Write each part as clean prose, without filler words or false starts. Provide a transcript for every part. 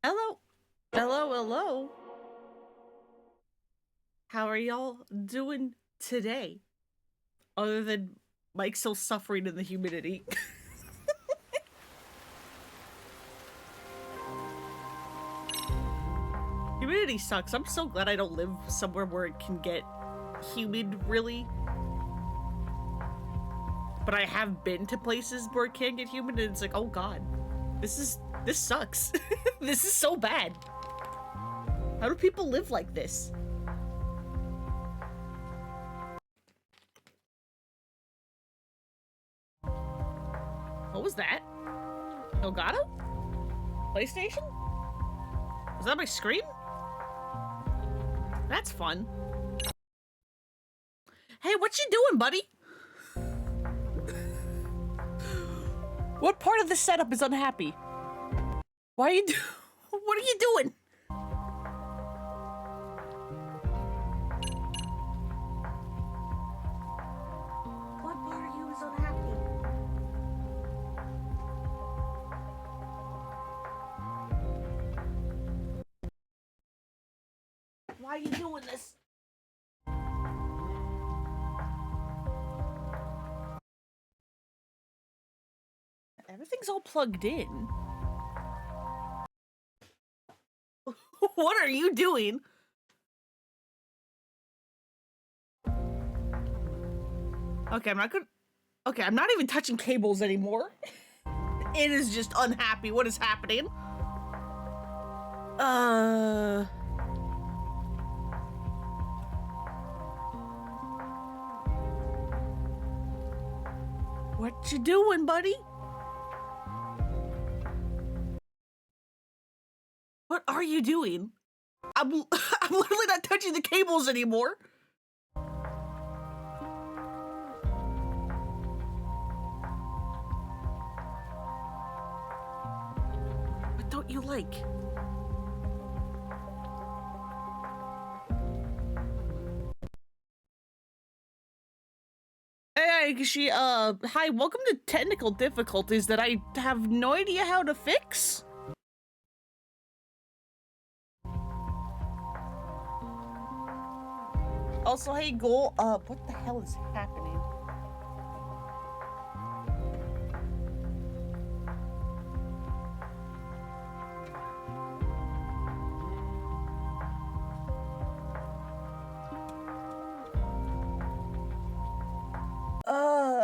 Hello. Hello, hello. How are y'all doing today? Other than Mike still suffering in the humidity. Humidity sucks. I'm so glad I don't live somewhere where it can get humid, really. But I have been to places where it can get humid and it's like, oh god. This sucks. This is so bad. How do people live like this? What was that? Elgato? PlayStation? Was that my screen? That's fun. Hey, what you doing, buddy? What part of the setup is unhappy? Why are you what are you doing? What part of you is unhappy? Why are you doing this? Everything's all plugged in. What are you doing? Okay, I'm not even touching cables anymore. It is just unhappy. What is happening? What you doing, buddy? What are you doing? I'm literally not touching the cables anymore. What don't you like? Hey, hi, welcome to technical difficulties that I have no idea how to fix. Also, hey, Ghoul, what the hell is happening?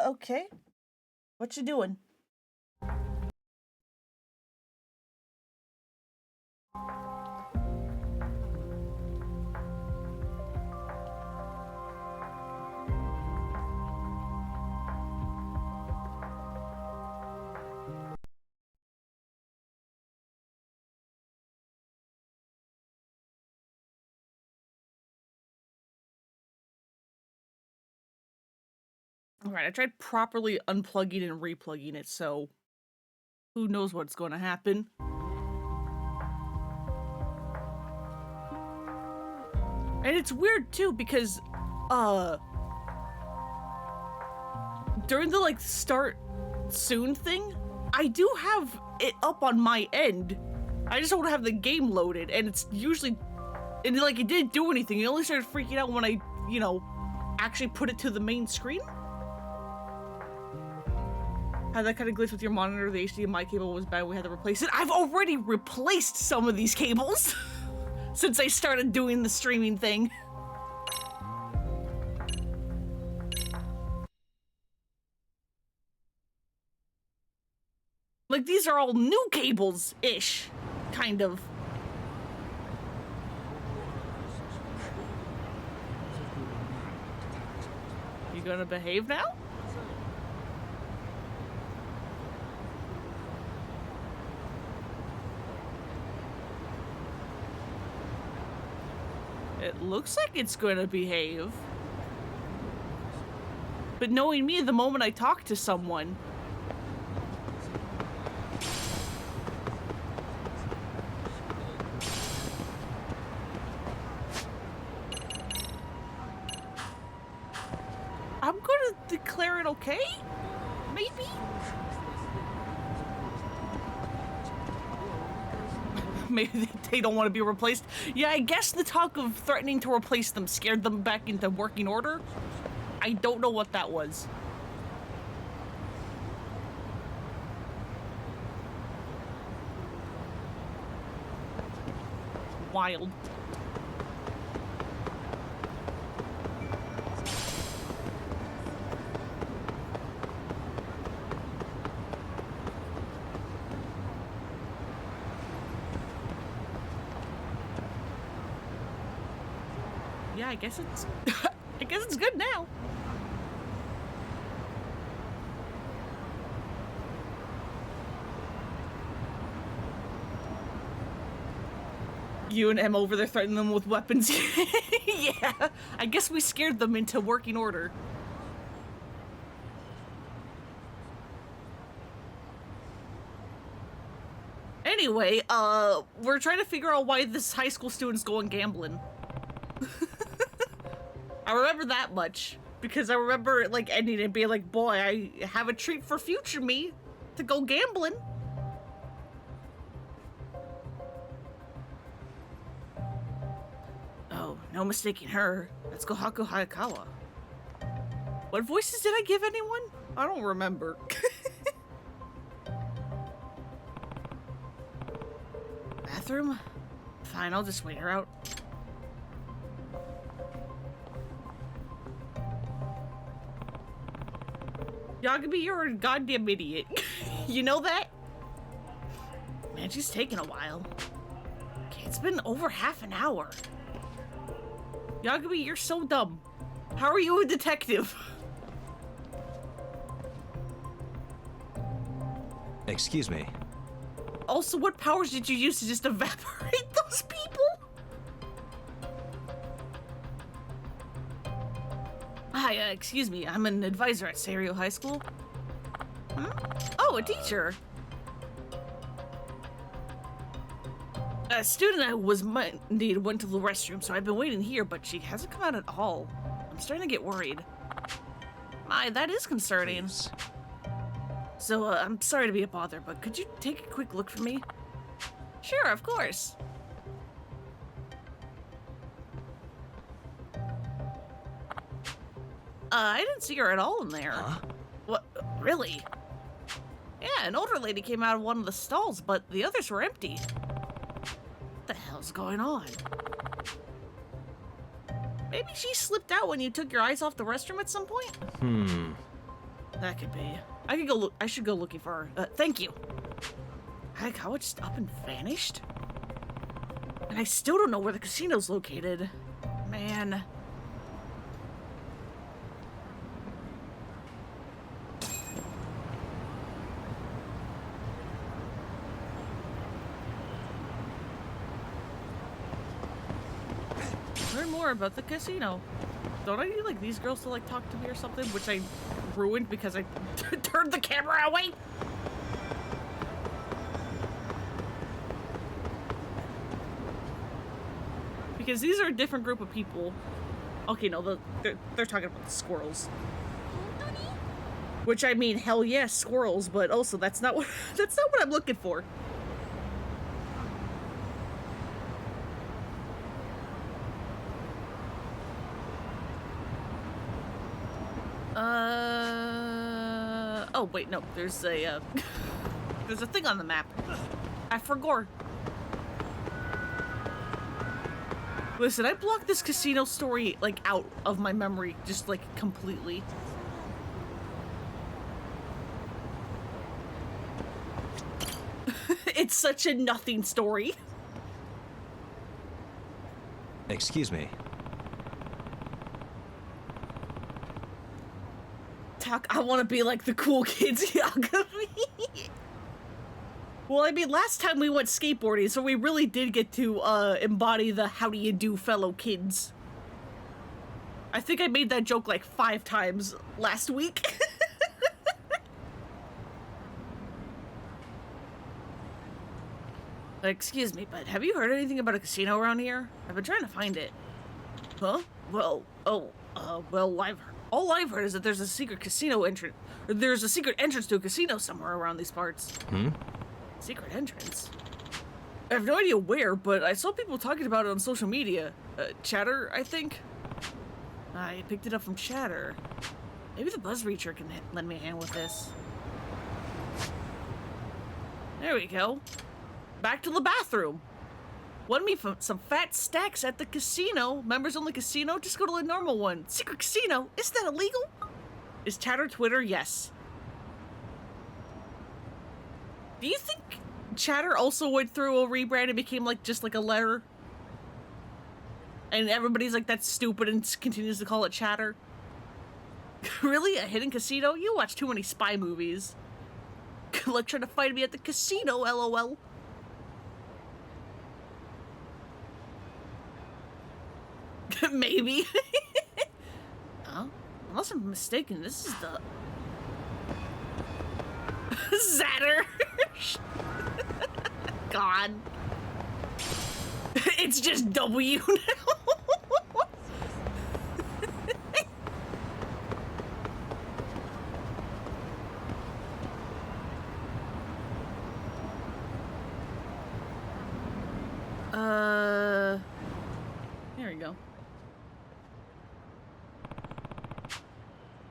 Okay. What you doing? Alright, I tried properly unplugging and replugging it, so who knows what's going to happen. And it's weird too because during the like start soon thing, I do have it up on my end. I just don't have the game loaded, and it's usually and like it didn't do anything. It only started freaking out when I, you know, actually put it to the main screen. Had that kind of glitch with your monitor. The HDMI cable was bad. We had to replace it. I've already replaced some of these cables since I started doing the streaming thing. Like, these are all new cables-ish, kind of. You gonna behave now? It looks like it's gonna behave. But knowing me, the moment I talk to someone, I'm gonna declare it okay? Maybe? maybe they don't want to be replaced. Yeah, I guess the talk of threatening to replace them scared them back into working order. I don't know what that was. Wild. Yeah, I guess it's I guess it's good now. You and Em over there threatening them with weapons. Yeah, I guess we scared them into working order. Anyway, we're trying to figure out why this high school student's going gambling. I remember that much because I remember it like ending and being like, boy, I have a treat for future me to go gambling. Oh, no mistaking her. Let's go Haku Hayakawa. What voices did I give anyone? I don't remember. Bathroom? Fine, I'll just wait her out. Yagami, you're a goddamn idiot. You know that? Man, she's taking a while. Okay, it's been over half an hour. Yagami, you're so dumb. How are you a detective? Excuse me. Also, what powers did you use to just evaporate those people? Hi, excuse me. I'm an advisor at Serio High School. Hmm? Oh, a teacher. A student I was indeed went to the restroom, so I've been waiting here, but she hasn't come out at all. I'm starting to get worried. My, that is concerning. Please. So, I'm sorry to be a bother, but could you take a quick look for me? Sure, of course. I didn't see her at all in there. Huh? What? Really? Yeah, an older lady came out of one of the stalls, but the others were empty. What the hell's going on? Maybe she slipped out when you took your eyes off the restroom at some point? That could be. I could go look. I should go looking for her. Thank you. Hayakawa just up and vanished? And I still don't know where the casino's located. Man. Learn more about the casino. Don't I need like these girls to like talk to me or something, which I ruined because I turned the camera away? Because these are a different group of people. Okay, no, they're talking about the squirrels. Which I mean, hell yes, squirrels, but also that's not what I'm looking for. Oh wait, no. There's a there's a thing on the map. I forgot. Listen, I blocked this casino story like out of my memory, just like completely. It's such a nothing story. Excuse me. I want to be like the cool kids, Yagami. Well, I mean, last time we went skateboarding, so we really did get to embody the how do you do, fellow kids. I think I made that joke like 5 times last week. Excuse me, but have you heard anything about a casino around here? I've been trying to find it. Huh? Well, well, all I've heard is that there's a secret casino entrance. Or there's a secret entrance to a casino somewhere around these parts. Hmm? Secret entrance? I have no idea where, but I saw people talking about it on social media. Chatter, I think. I picked it up from Chatter. Maybe the Buzz Reacher can lend me a hand with this. There we go. Back to the bathroom. Won me some fat stacks at the casino. Members only casino? Just go to the normal one. Secret casino? Is that illegal? Is Chatter Twitter? Yes. Do you think Chatter also went through a rebrand and became like just like a letter? And everybody's like, that's stupid, and continues to call it Chatter? Really? A hidden casino? You watch too many spy movies. Like trying to find me at the casino, lol. Maybe. Huh? Unless I'm mistaken, this is the... Zatter! God. It's just W now. There we go.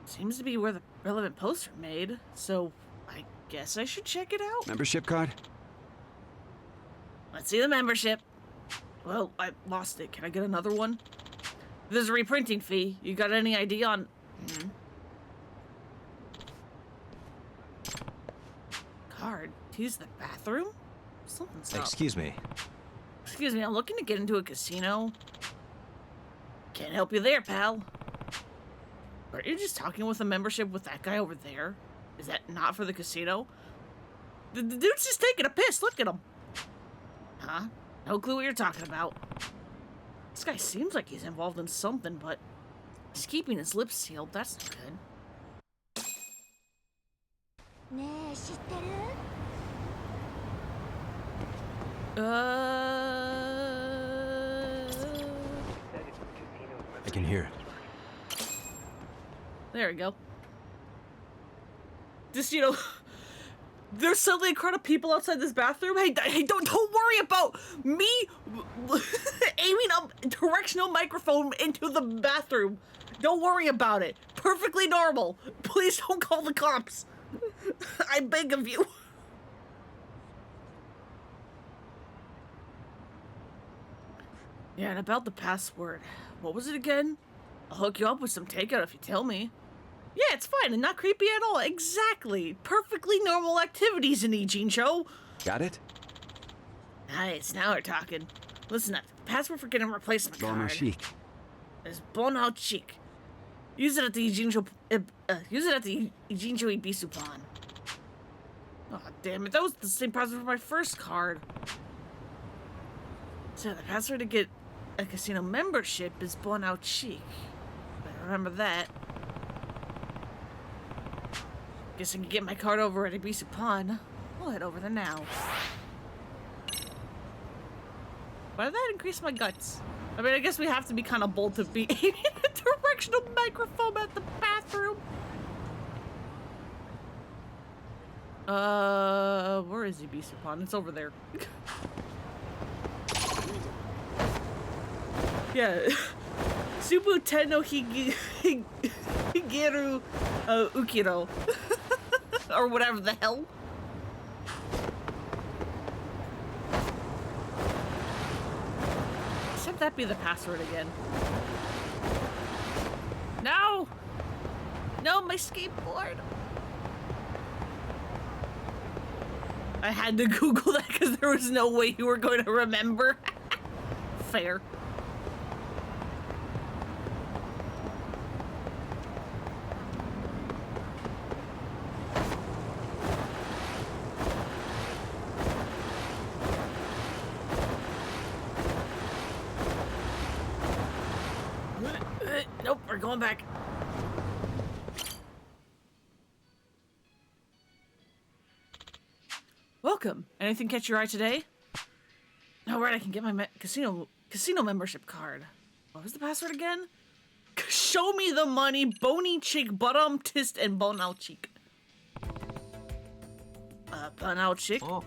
Seems to be where the relevant posts are made, so I guess I should check it out. Membership card? Let's see the membership. Well, I lost it. Can I get another one? There's a reprinting fee. You got any idea on... Card? To use the bathroom? Something's up. Excuse me. Excuse me, I'm looking to get into a casino. Can't help you there, pal. Are you just talking with a membership with that guy over there? Is that not for the casino? The dude's just taking a piss. Look at him. Huh? No clue what you're talking about. This guy seems like he's involved in something, but he's keeping his lips sealed. That's not good. I can hear it. There we go. Just, you know, there's suddenly a crowd of people outside this bathroom. Hey, don't worry about me aiming a directional microphone into the bathroom. Don't worry about it. Perfectly normal. Please don't call the cops. I beg of you. Yeah, and about the password. What was it again? I'll hook you up with some takeout if you tell me. Yeah, it's fine and not creepy at all. Exactly. Perfectly normal activities in Ijincho. Got it? Nice, now we're talking. Listen up. The password for getting a replacement Bono card chic. is Bono Chic. Use it at the Ijincho Ibisupan. Oh, damn it. That was the same password for my first card. So the password to get a casino membership is Bono Chic. Better remember that. Guess I can get my card over at Ibisupan. I'll head over there now. Why did that increase my guts? I mean, I guess we have to be kind of bold to be aiming a directional microphone at the bathroom. Where is Ibisupan? It's over there. Yeah. Subu Tenno Higeru Ukiro. Or whatever the hell. Except that be the password again. No! No, my skateboard! I had to Google that because there was no way you were going to remember. Fair. Nope, we're going back. Welcome. Anything catch your eye today? All right, I can get my casino membership card. What was the password again? Show me the money, bony cheek, bottom tist, and bone out cheek. Bone out cheek. Oh.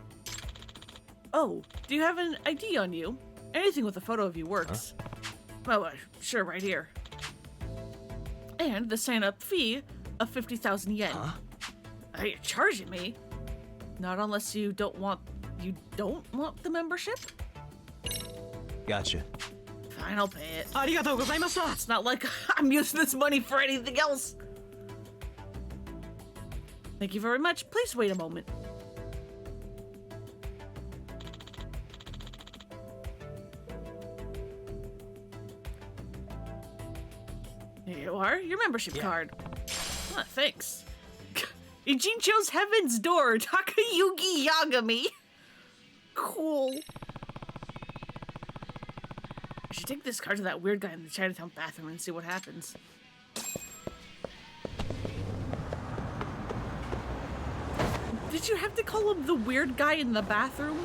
Oh, do you have an ID on you? Anything with a photo of you works. Huh? Oh, sure, right here. And the sign-up fee of 50,000 yen. Huh? Are you charging me? Not unless you don't want the membership? Gotcha. Fine, I'll pay it. ありがとうございました It's not like I'm using this money for anything else. Thank you very much. Please wait a moment. Here you are, your membership card. Ah, thanks. Ijincho's Heaven's Door, Takayuki Yagami. Cool. I should take this card to that weird guy in the Chinatown bathroom and see what happens. Did you have to call him the weird guy in the bathroom?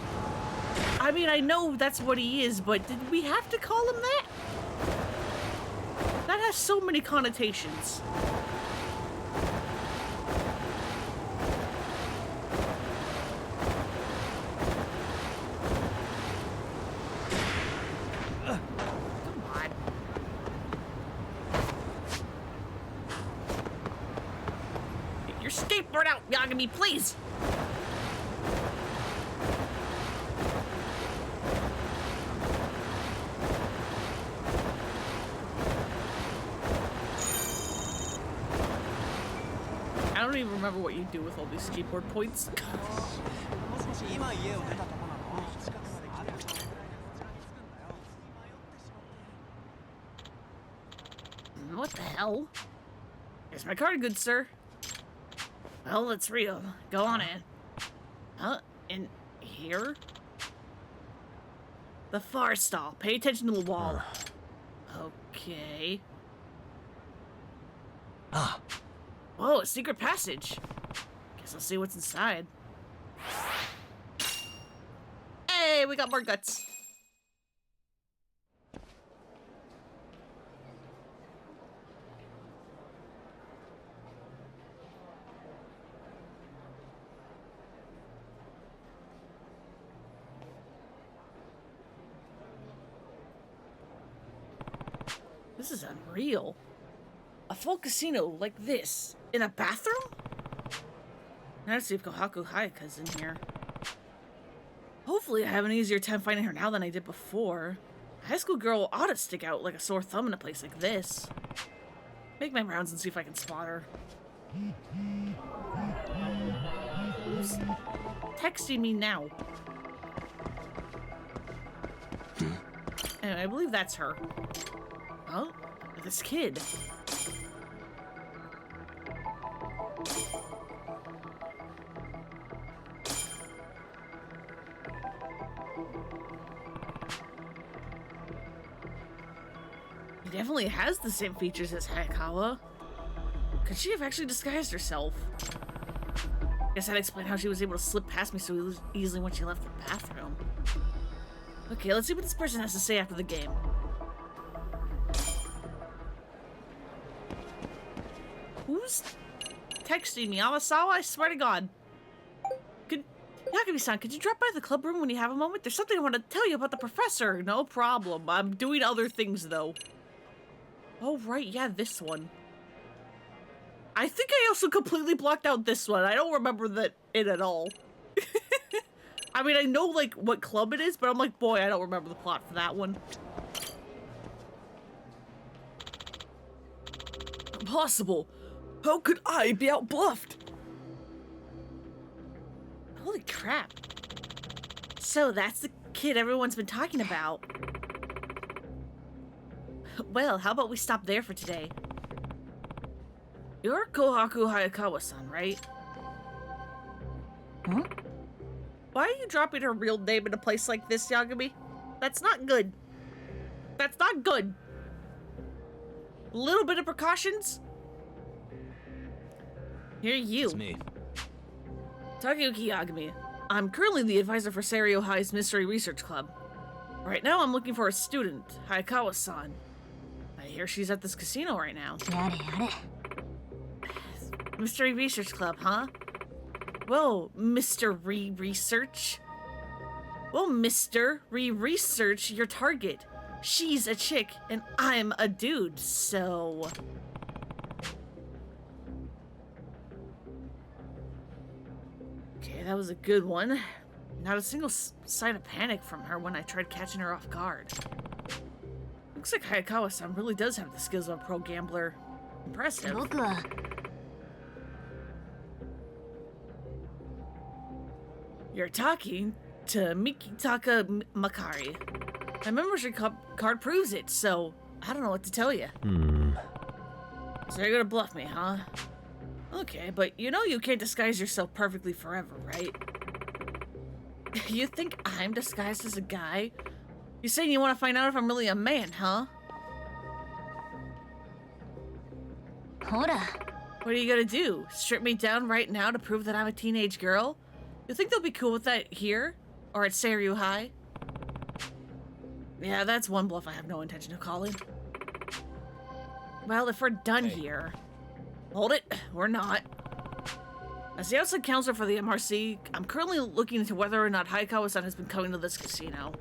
I mean, I know that's what he is, but did we have to call him that? That has so many connotations. Come on. Get your skateboard out, Yagami, please! I don't even remember what you do with all these skateboard points. What the hell? Here's my card, good sir. Well, it's real. Go on in. Huh? In here? The far stall. Pay attention to the wall. Okay. Ah, Whoa, a secret passage. Guess I'll see what's inside. Hey, we got more guts. This is unreal. A full casino like this in a bathroom? Now let's see if Kohaku Hayaka's in here. Hopefully I have an easier time finding her now than I did before. A high school girl ought to stick out like a sore thumb in a place like this. Make my rounds and see if I can spot her. Who's texting me now? Anyway, I believe that's her. Oh, this kid. He definitely has the same features as Hayakawa. Could she have actually disguised herself? Guess that'd explain how she was able to slip past me so easily when she left the bathroom. Okay, let's see what this person has to say after the game. Who's texting me? Amasawa? I swear to God. Yagami-san, could you drop by the club room when you have a moment? There's something I want to tell you about the professor. No problem. I'm doing other things, though. Oh, right. Yeah, this one. I think I also completely blocked out this one. I don't remember it at all. I mean, I know, like, what club it is, but I'm like, boy, I don't remember the plot for that one. Impossible. How could I be outbluffed? Holy crap. So that's the kid everyone's been talking about. Well, how about we stop there for today? You're Kohaku Hayakawa-san, right? Huh? Why are you dropping her real name in a place like this, Yagami? That's not good. That's not good. A little bit of precautions? Here you. it's me. Takayuki Yagami. I'm currently the advisor for Serio High's Mystery Research Club. Right now, I'm looking for a student, Hayakawa-san. I hear she's at this casino right now. Mystery Research Club, huh? Whoa, Mr. Research. Well, mister, research your target. She's a chick, and I'm a dude, so... Okay, that was a good one. Not a single sign of panic from her when I tried catching her off guard. Looks like Hayakawa-san really does have the skills of a pro gambler. Impressive. 僕は You're talking to Mikitaka Makari. My membership card proves it, so I don't know what to tell you. So you're gonna bluff me, huh? Okay, but you know you can't disguise yourself perfectly forever, right? You think I'm disguised as a guy? You're saying you want to find out if I'm really a man, huh? ほら What are you gonna do? Strip me down right now to prove that I'm a teenage girl? You think they'll be cool with that here? Or at Seiryu High? Yeah, that's one bluff I have no intention of calling. Well, if we're done here... Hold it, we're not. As the outside counselor for the MRC, I'm currently looking into whether or not Hayakawa-san has been coming to this casino.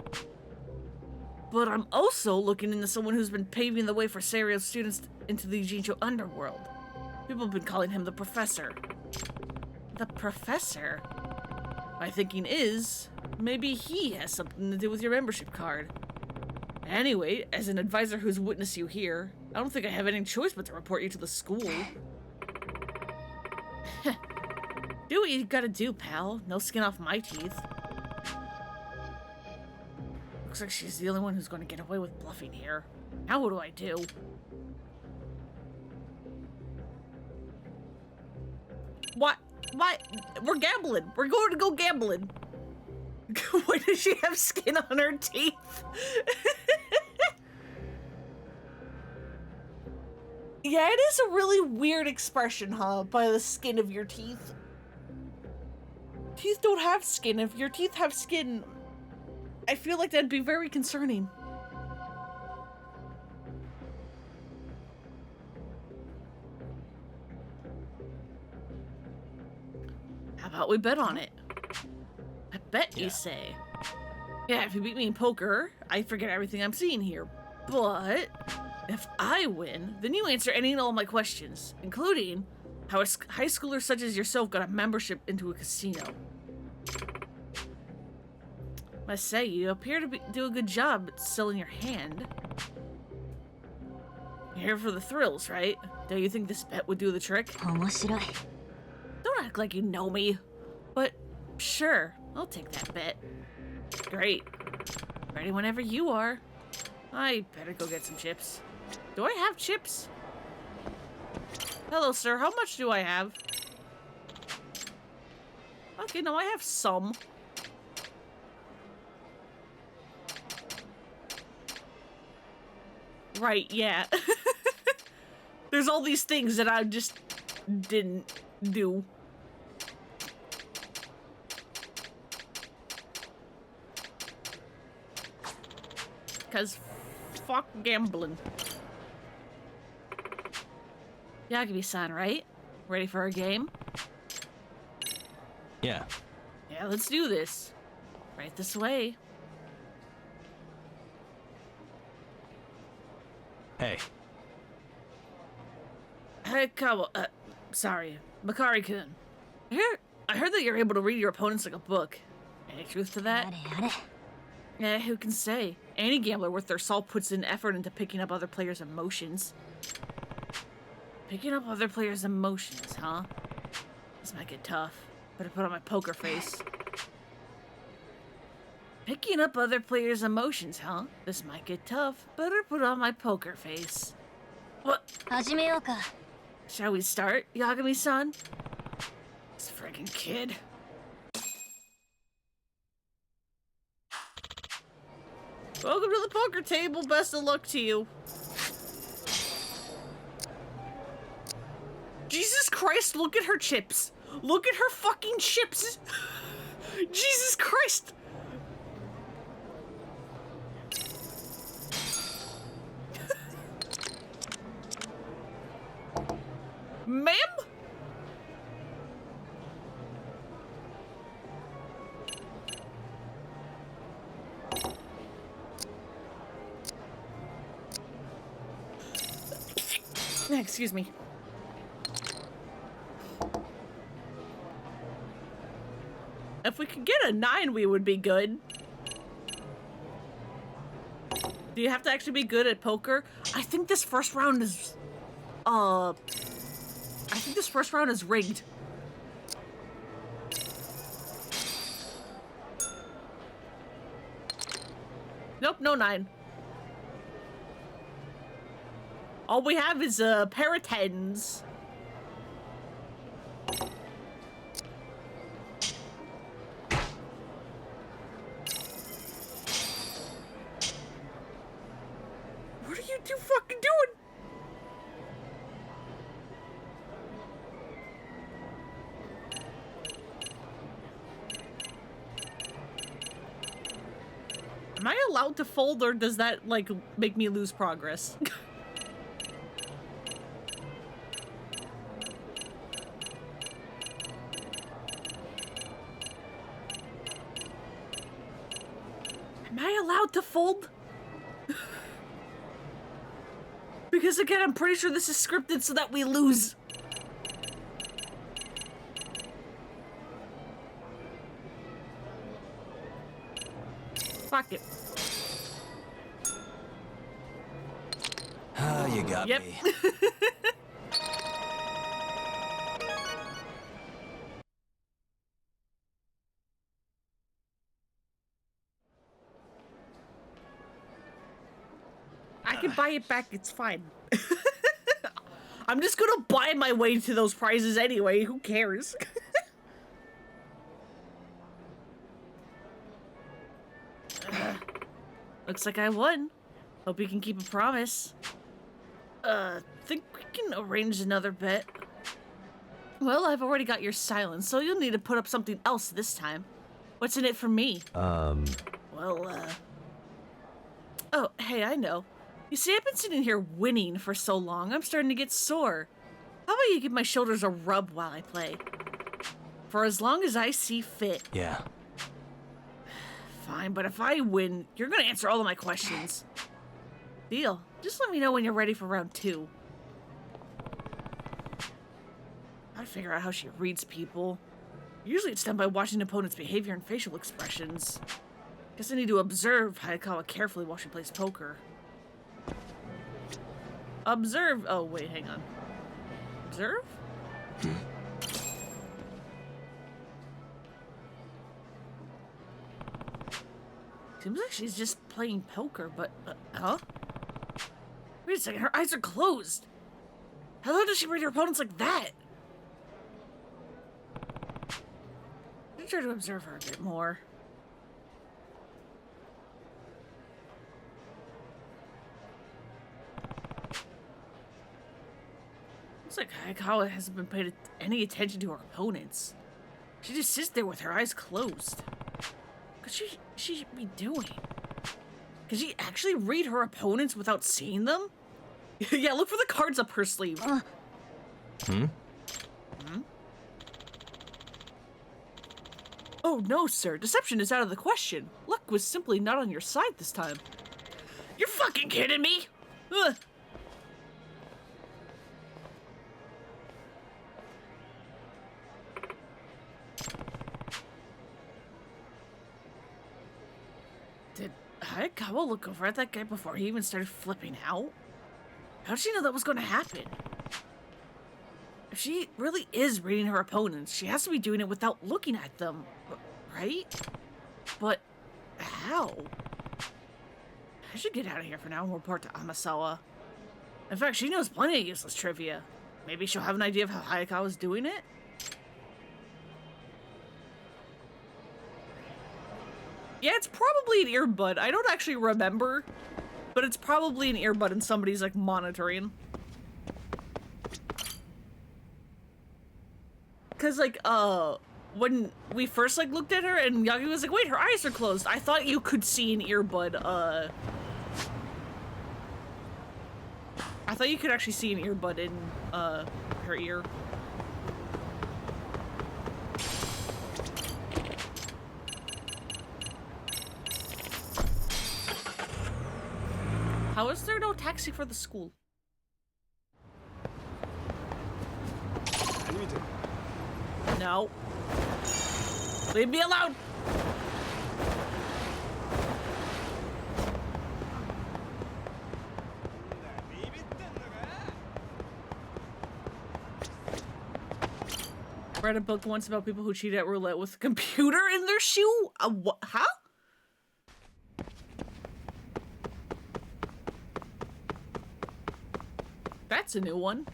But I'm also looking into someone who's been paving the way for Seiryu students into the Jincho underworld. People have been calling him the Professor. The Professor? My thinking is, maybe he has something to do with your membership card. Anyway, as an advisor who's witnessed you here, I don't think I have any choice but to report you to the school. Do what you gotta do, pal. No skin off my teeth. Looks like she's the only one who's going to get away with bluffing here. Now what do I do? What? What? We're gambling. We're going to go gambling. Why does she have skin on her teeth? Yeah, it is a really weird expression, huh? By the skin of your teeth. Teeth don't have skin. If your teeth have skin, I feel like that'd be very concerning. How about we bet on it? I bet you say. Yeah, if you beat me in poker, I forget everything I'm seeing here. But if I win, then you answer any and all my questions, including how a high schooler such as yourself got a membership into a casino. Must say, you appear to do a good job at selling your hand. You're here for the thrills, right? Don't you think this bet would do the trick? 面白い Don't act like you know me. But sure, I'll take that bet. Great. Ready whenever you are. I better go get some chips. Do I have chips? Hello, sir. How much do I have? Okay, no, I have some. Right, yeah. There's all these things that I just didn't do. Because fuck gambling. Yagami-san, right? Ready for a game? Yeah. Yeah, let's do this. Right this way. Hey. Hey, sorry. Makari-kun. I heard that you're able to read your opponents like a book. Any truth to あ that? れあれ Yeah, who can say? Any gambler worth their salt puts in effort into picking up other players' emotions. Picking up other players' emotions, huh? This might get tough. Better put on my poker face. Picking up other players' emotions, huh? This might get tough. Better put on my poker face. What? 始めようか Shall we start, Yagami-san? This friggin' kid. Welcome to the poker table. Best of luck to you. Jesus Christ, look at her chips. Look at her fucking chips. Jesus Christ. Ma'am? Excuse me. If we could get a 9, we would be good. Do you have to actually be good at poker? I think this first round is... I think this first round is rigged. Nope, no 9. All we have is a pair of 10s. What are you two fucking doing? Am I allowed to fold, or does that, like, make me lose progress? Am I allowed to fold? Because again, I'm pretty sure this is scripted so that we lose. Fuck it. Ah, you got Yep. me. I can buy it back, it's fine. I'm just gonna buy my way to those prizes anyway, who cares? Looks like I won. Hope you can keep a promise. Think we can arrange another bet. Well, I've already got your silence, so you'll need to put up something else this time. What's in it for me? Well, oh, hey, I know. You see, I've been sitting here winning for so long, I'm starting to get sore. How about you give my shoulders a rub while I play? For as long as I see fit. Yeah. Fine, but if I win, you're gonna answer all of my questions. Deal. Just let me know when you're ready for round 2. I'd figure out how she reads people. Usually it's done by watching opponent's behavior and facial expressions. Guess I need to observe Hayakawa carefully while she plays poker. Observe. Oh, wait, hang on. Observe? Seems like she's just playing poker, but, huh? Wait a second, her eyes are closed. How the hell does she read her opponents like that? I'm try to observe her a bit more. Looks like Hayakawa hasn't been paying any attention to her opponents. She just sits there with her eyes closed. What could she be doing? Could she actually read her opponents without seeing them? Yeah, look for the cards up her sleeve. Oh no, sir. Deception is out of the question. Luck was simply not on your side this time. You're fucking kidding me? Ugh. Did Hayakawa look over at that guy before he even started flipping out? How did she know that was going to happen? If she really is reading her opponents, she has to be doing it without looking at them, right? But how? I should get out of here for now and report to Amasawa. In fact, she knows plenty of useless trivia. Maybe she'll have an idea of how Hayakawa's doing it? Yeah, it's probably an earbud. I don't actually remember, but it's probably an earbud and somebody's, like, monitoring. Cause, like, when we first, like, looked at her and Yagi was like, wait, her eyes are closed. I thought you could see an earbud, I thought you could actually see an earbud in, her ear. How is there no taxi for the school? No. Leave me alone. Read a book once about people who cheat at roulette with a computer in their shoe? What? Huh? That's a new one.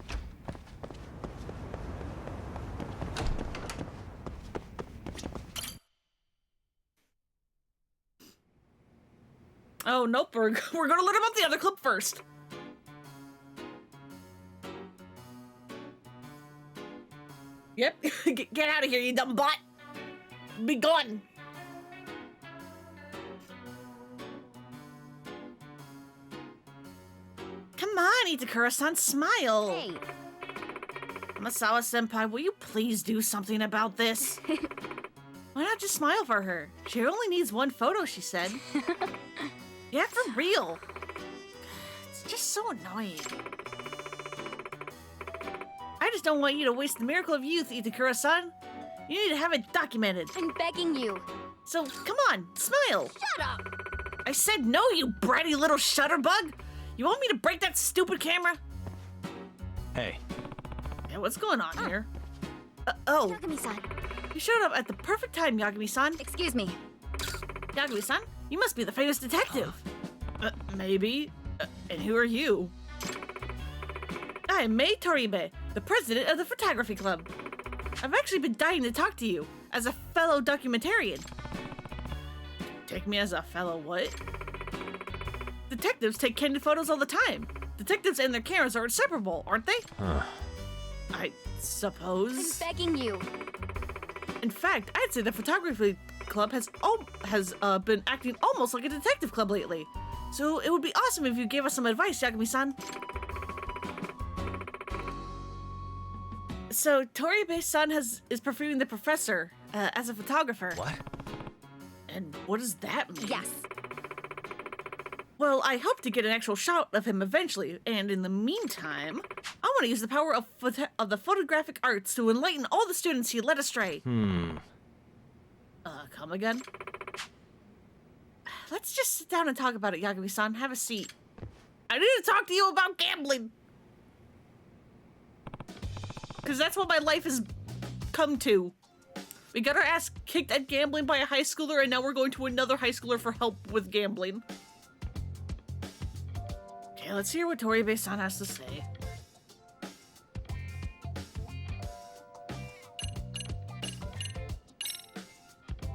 Oh, nope. We're gonna learn about the other club first. Yep. Get out of here, you dumb butt. Be gone. Come on, Itakura-san, smile. Hey. Masawa-senpai, will you please do something about this? Why not just smile for her? She only needs one photo, she said. Yeah, for real. It's just so annoying. I just don't want you to waste the miracle of youth, Itakura-san. You need to have it documented. I'm begging you. So, come on, smile. Shut up. I said no, you bratty little shutterbug. You want me to break that stupid camera? Hey. Yeah, what's going on here? Oh, Yagami-san. you showed up at the perfect time, Yagami-san. Excuse me. Yagami-san, you must be the famous detective. Maybe. And who are you? I am Mei Toribe, the president of the photography club. I've actually been dying to talk to you, as a fellow documentarian. Take me as a fellow what? Detectives take candid photos all the time. Detectives and their cameras are inseparable, aren't they? Huh. I I'm suppose. begging you. In fact, I'd say the photography club has been acting almost like a detective club lately. So it would be awesome if you gave us some advice, Yagami-san. So Toribe-san is pursuing the professor as a photographer. What? And what does that mean? Yes. Well, I hope to get an actual shot of him eventually, and in the meantime, I want to use the power of the photographic arts to enlighten all the students he led astray. Come again? Let's just sit down and talk about it, Yagami-san. Have a seat. I need to talk to you about gambling. Because that's what my life has come to. We got our ass kicked at gambling by a high schooler, and now we're going to another high schooler for help with gambling. Okay, let's hear what Toribe-san has to say.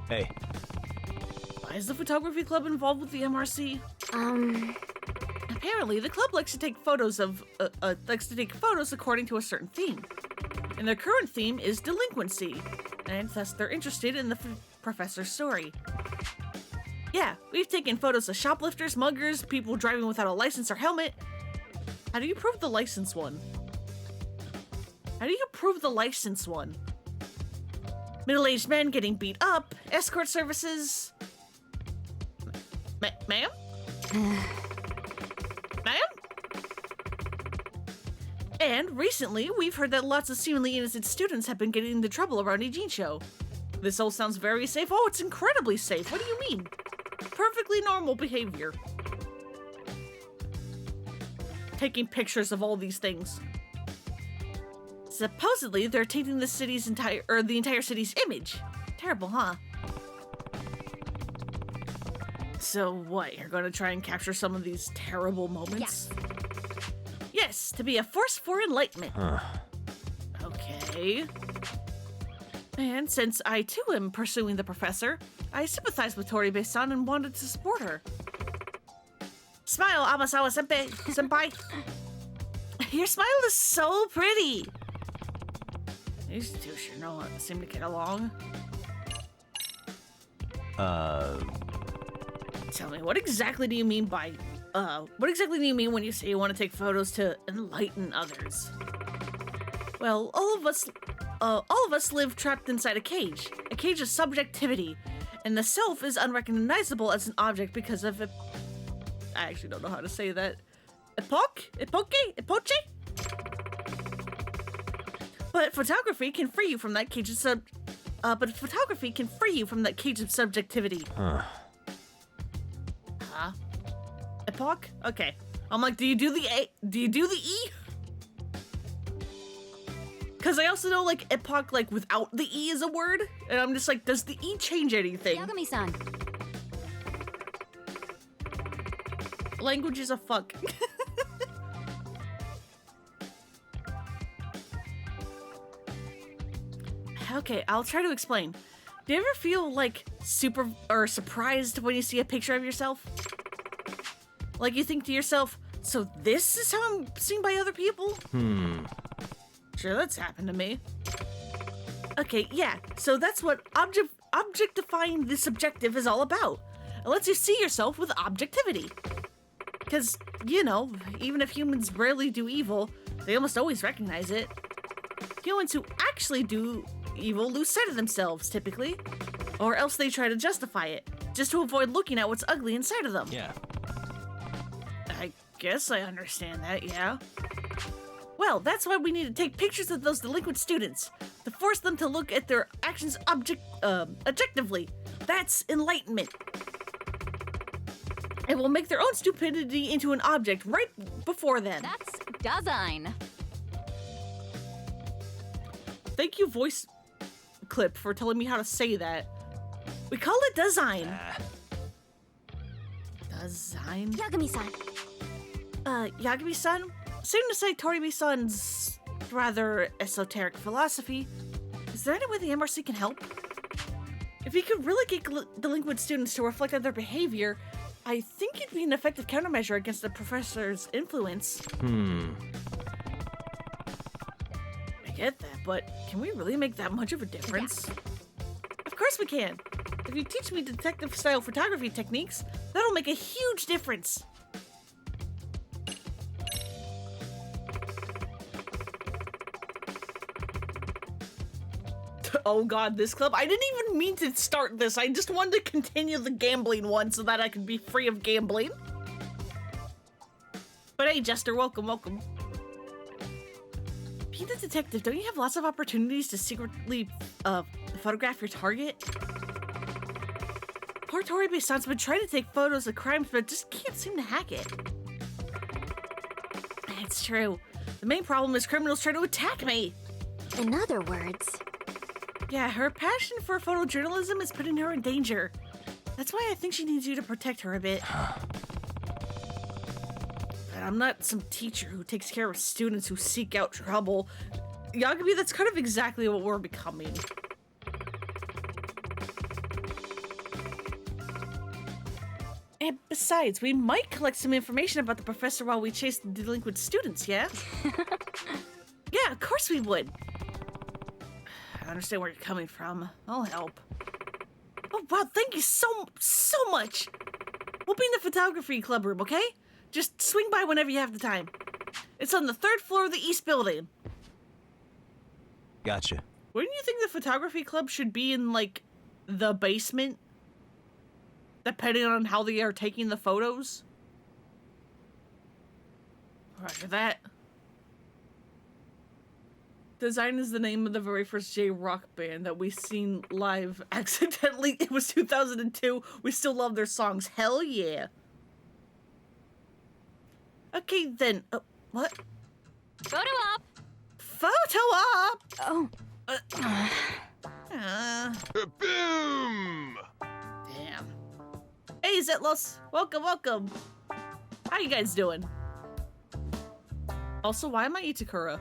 Hey. Why is the photography club involved with the MRC? Apparently, the club likes to take photos according to a certain theme. And their current theme is delinquency, and thus they're interested in the professor's story. Yeah, we've taken photos of shoplifters, muggers, people driving without a license or helmet. How do you prove the license one? How do you prove the license one? Middle-aged men getting beat up, escort services. Ma'am? Ma'am? And recently, we've heard that lots of seemingly innocent students have been getting into trouble around Ijin-sho. This all sounds very safe. Oh, it's incredibly safe. What do you mean? Perfectly normal behavior. Taking pictures of all these things. Supposedly, they're tainting the entire city's image. Terrible, huh? So what, you're gonna try and capture some of these terrible moments? Yes, to be a force for enlightenment. Huh. Okay. And since I too am pursuing the professor, I sympathize with Toribe-san and wanted to support her. Smile, Amasawa-senpai. Your smile is so pretty. These two sure seem to get along. Tell me, what exactly do you mean when you say you want to take photos to enlighten others? Well, all of us live trapped inside a cage of subjectivity, and the self is unrecognizable as an object because of I actually don't know how to say that. Epoche? But photography can free you from that cage of subjectivity. Huh. Huh? Epoch? Okay. I'm like, do you do the E? Because I also know, like, epoch, like, without the E is a word. And I'm just like, does the E change anything? Yagami-san. Language is a fuck. Okay, I'll try to explain. Do you ever feel, like, super or surprised when you see a picture of yourself? Like, you think to yourself, so this is how I'm seen by other people? Sure, that's happened to me. Okay, yeah, so that's what objectifying the subjective is all about. It lets you see yourself with objectivity. Because, you know, even if humans rarely do evil, they almost always recognize it. Humans who actually do evil lose sight of themselves, typically. Or else they try to justify it, just to avoid looking at what's ugly inside of them. Yeah. I guess I understand that, yeah. Well, that's why we need to take pictures of those delinquent students, to force them to look at their actions objectively. That's enlightenment. It will make their own stupidity into an object right before them. That's design. Thank you, voice clip, for telling me how to say that. We call it design. Design? Yagami-san. Yagami-san? Seem to say Toribi-san's rather esoteric philosophy. Is there any way the MRC can help? If you could really get delinquent students to reflect on their behavior, I think it'd be an effective countermeasure against the professor's influence. I get that, but can we really make that much of a difference? Yeah. Of course we can. If you teach me detective-style photography techniques, that'll make a huge difference. Oh god, this club. I didn't even mean to start this. I just wanted to continue the gambling one so that I could be free of gambling. But hey, Jester, welcome, welcome. Being a detective, don't you have lots of opportunities to secretly photograph your target? Poor Toribi-san's been trying to take photos of crimes, but just can't seem to hack it. It's true. The main problem is criminals try to attack me. In other words... Yeah, her passion for photojournalism is putting her in danger. That's why I think she needs you to protect her a bit. But I'm not some teacher who takes care of students who seek out trouble. Yagami, that's kind of exactly what we're becoming. And besides, we might collect some information about the professor while we chase the delinquent students, yeah? Yeah, of course we would. I understand where you're coming from. I'll help. Oh, wow, thank you so much. We'll be in the photography club room, okay? Just swing by whenever you have the time. It's on the 3rd floor of the east building. Gotcha. Wouldn't you think the photography club should be in, like, the basement? Depending on how they are taking the photos? Roger that. Design is the name of the very first J-rock band that we seen live accidentally. It was 2002. We still love their songs. Hell yeah. Okay, then. What? Photo op! Photo op! Oh. Boom! Damn. Hey, Zetlos. Welcome, welcome. How you guys doing? Also, why am I Itakura?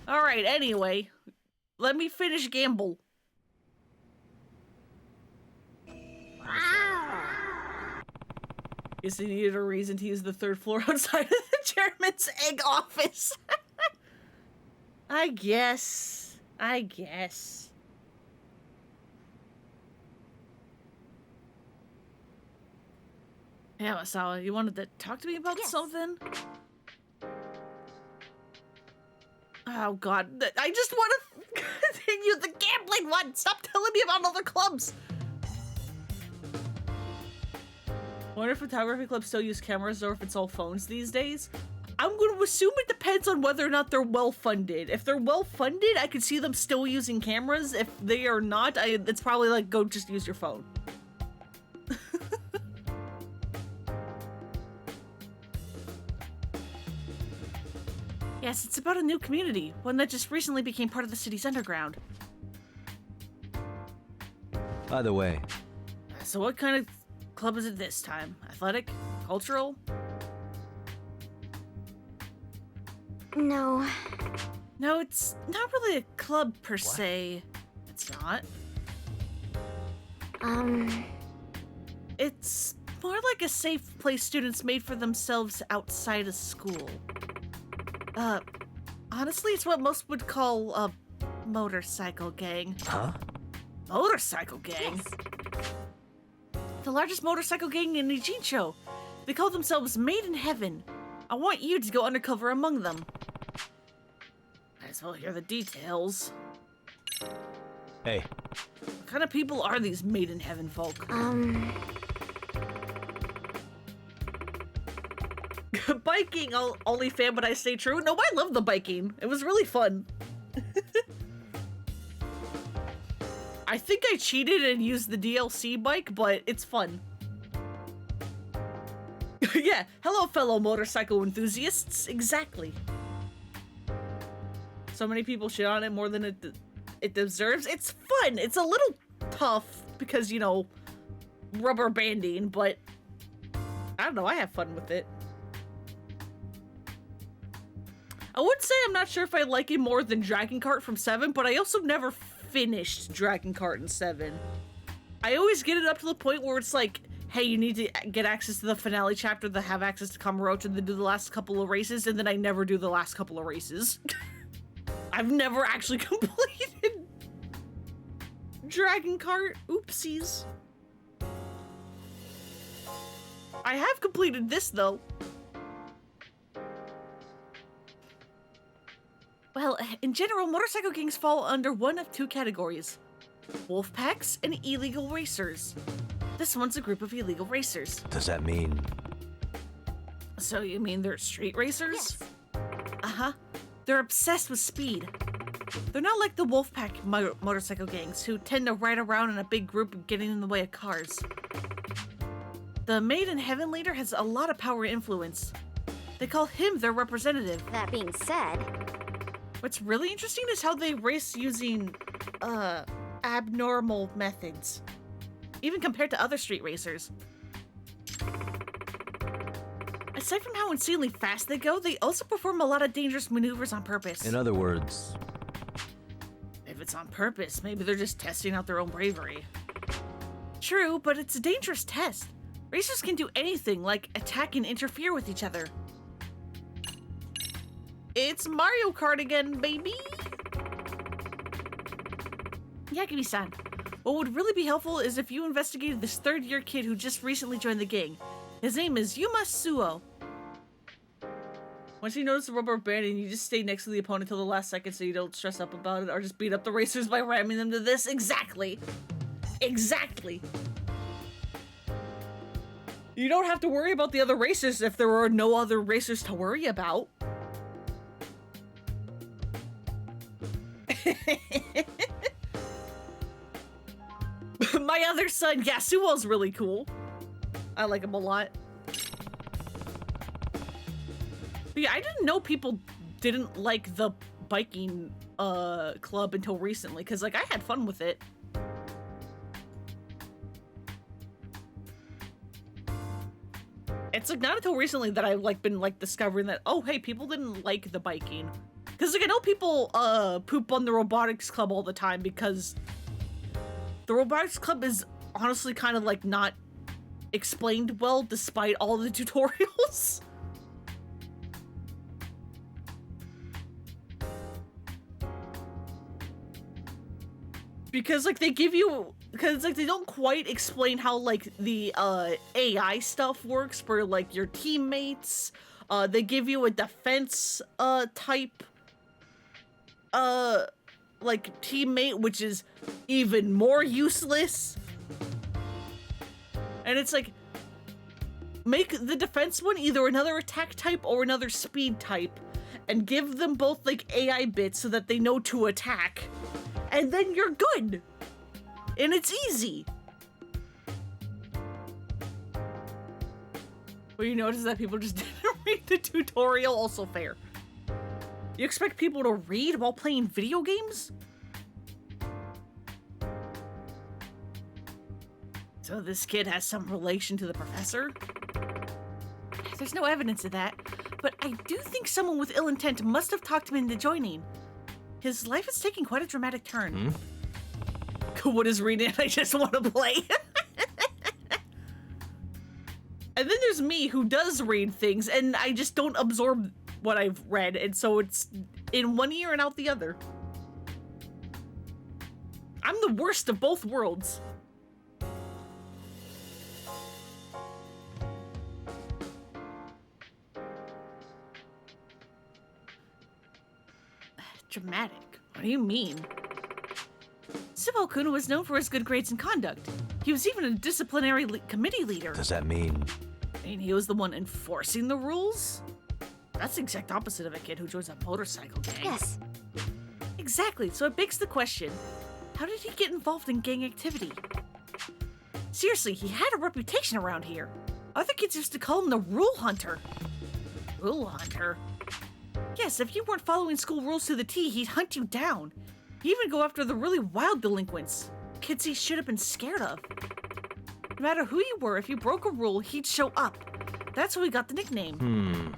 Alright, anyway. Let me finish gamble. Guess he needed a reason to use the 3rd floor outside of the chairman's egg office. I guess. Yeah, Masawa, you wanted to talk to me about something? Oh god, I just want to continue the gambling one! Stop telling me about other clubs! Wonder if photography clubs still use cameras or if it's all phones these days. I'm going to assume it depends on whether or not they're well-funded. If they're well-funded, I could see them still using cameras. If they are not, it's probably like, go just use your phone. Yes, it's about a new community, one that just recently became part of the city's underground. By the way, So what kind of club is it this time? Athletic? Cultural? No. No, it's not really a club per se. It's not. It's more like a safe place students made for themselves outside of school. Honestly, it's what most would call a motorcycle gang. huh? Motorcycle gang? Yes. The largest motorcycle gang in Nijincho. They call themselves Made in Heaven. I want you to go undercover among them. Might as well hear the details. Hey, What kind of people are these Made in Heaven folk? Biking, only fan, but I stay true. No, I love the biking. It was really fun. I think I cheated and used the DLC bike, but it's fun. Yeah, hello fellow motorcycle enthusiasts. Exactly. So many people shit on it more than it deserves. It's fun. It's a little tough because, you know, rubber banding, but I don't know, I have fun with it. I would say I'm not sure if I like it more than Dragon Kart from 7, but I also never finished Dragon Kart in 7. I always get it up to the point where it's like, hey, you need to get access to the finale chapter to have access to Kamurocho and then do the last couple of races, and then I never do the last couple of races. I've never actually completed Dragon Kart. Oopsies. I have completed this, though. Well, in general, motorcycle gangs fall under one of two categories. Wolf packs and illegal racers. This one's a group of illegal racers. Does that mean So you mean they're street racers? Yes. Uh-huh. They're obsessed with speed. They're not like the Wolfpack motorcycle gangs who tend to ride around in a big group and getting in the way of cars. The Made in Heaven leader has a lot of power and influence. They call him their representative. That being said, What's really interesting is how they race using, abnormal methods. Even compared to other street racers. Aside from how insanely fast they go, they also perform a lot of dangerous maneuvers on purpose. in other words, If it's on purpose, maybe they're just testing out their own bravery. True, but it's a dangerous test. Racers can do anything, like attack and interfere with each other. It's Mario Kart again, baby! Yakimi-san, what would really be helpful is if you investigated this third-year kid who just recently joined the gang. His name is Yuma Suo. Once you notice the rubber banding, you just stay next to the opponent till the last second so you don't stress up about it or just beat up the racers by ramming them to this. Exactly. Exactly. You don't have to worry about the other racers if there are no other racers to worry about. My other son, Yasuo's really cool. I like him a lot. But yeah, I didn't know people didn't like the biking club until recently, because like I had fun with it. It's like not until recently that I've like been like discovering that, oh hey, people didn't like the biking. Because like I know people poop on the robotics club all the time because the robotics club is honestly kind of like not explained well despite all the tutorials. Because like they give you, because like they don't quite explain how like the AI stuff works for like your teammates. They give you a defense type like teammate, which is even more useless. And it's like make the defense one either another attack type or another speed type, and give them both like AI bits so that they know to attack, and then you're good. And it's easy. Well, you notice that people just didn't read the tutorial, also fair. You expect people to read while playing video games? So this kid has some relation to the professor? There's no evidence of that, but I do think someone with ill intent must have talked him into joining. His life is taking quite a dramatic turn. What is reading? I just want to play. And then there's me who does read things, and I just don't absorb what I've read, and so it's in one ear and out the other. I'm the worst of both worlds. Dramatic? What do you mean? Sybil-kun was known for his good grades and conduct. He was even a disciplinary committee leader. Does that mean? And he was the one enforcing the rules? That's the exact opposite of a kid who joins a motorcycle gang. Yes. Exactly, so it begs the question, how did he get involved in gang activity? Seriously, he had a reputation around here. Other kids used to call him the Rule Hunter. Rule Hunter? Yes, if you weren't following school rules to the T, he'd hunt you down. He'd even go after the really wild delinquents. Kids he should have been scared of. No matter who you were, if you broke a rule, he'd show up. That's how he got the nickname.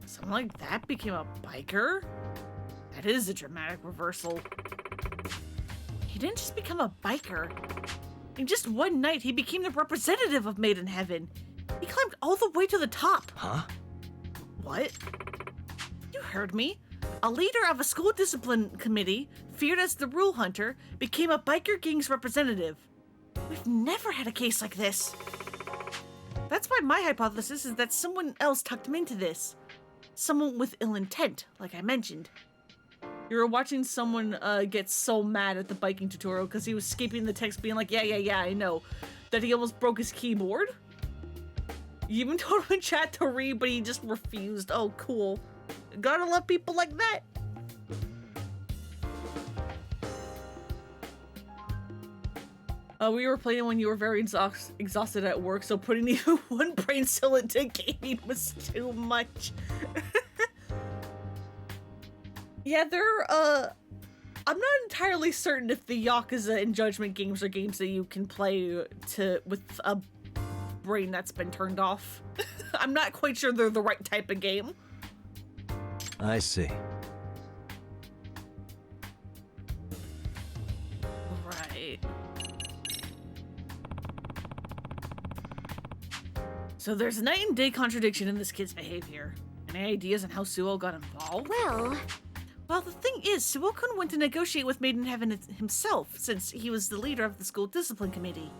Someone like that became a biker? That is a dramatic reversal. He didn't just become a biker. In just one night, he became the representative of Made in Heaven. He climbed all the way to the top. Huh? What? You heard me. A leader of a school discipline committee, feared as the Rule Hunter, became a biker gang's representative. We've never had a case like this. That's why my hypothesis is that someone else tucked him into this. Someone with ill intent, like I mentioned. You were watching someone get so mad at the biking tutorial because he was skipping the text being like, yeah, I know, that he almost broke his keyboard. You even told him in chat to read, but he just refused. Oh, cool. Gotta love people like that. We were playing when you were very exhausted at work, so putting even one brain cell into gaming was too much. Yeah, I'm not entirely certain if the Yakuza and Judgment games are games that you can play with a brain that's been turned off. I'm not quite sure they're the right type of game. I see. Right. So there's a night and day contradiction in this kid's behavior. Any ideas on how Suo got involved? Well, the thing is, Suo-kun went to negotiate with Made in Heaven himself, since he was the leader of the school discipline committee.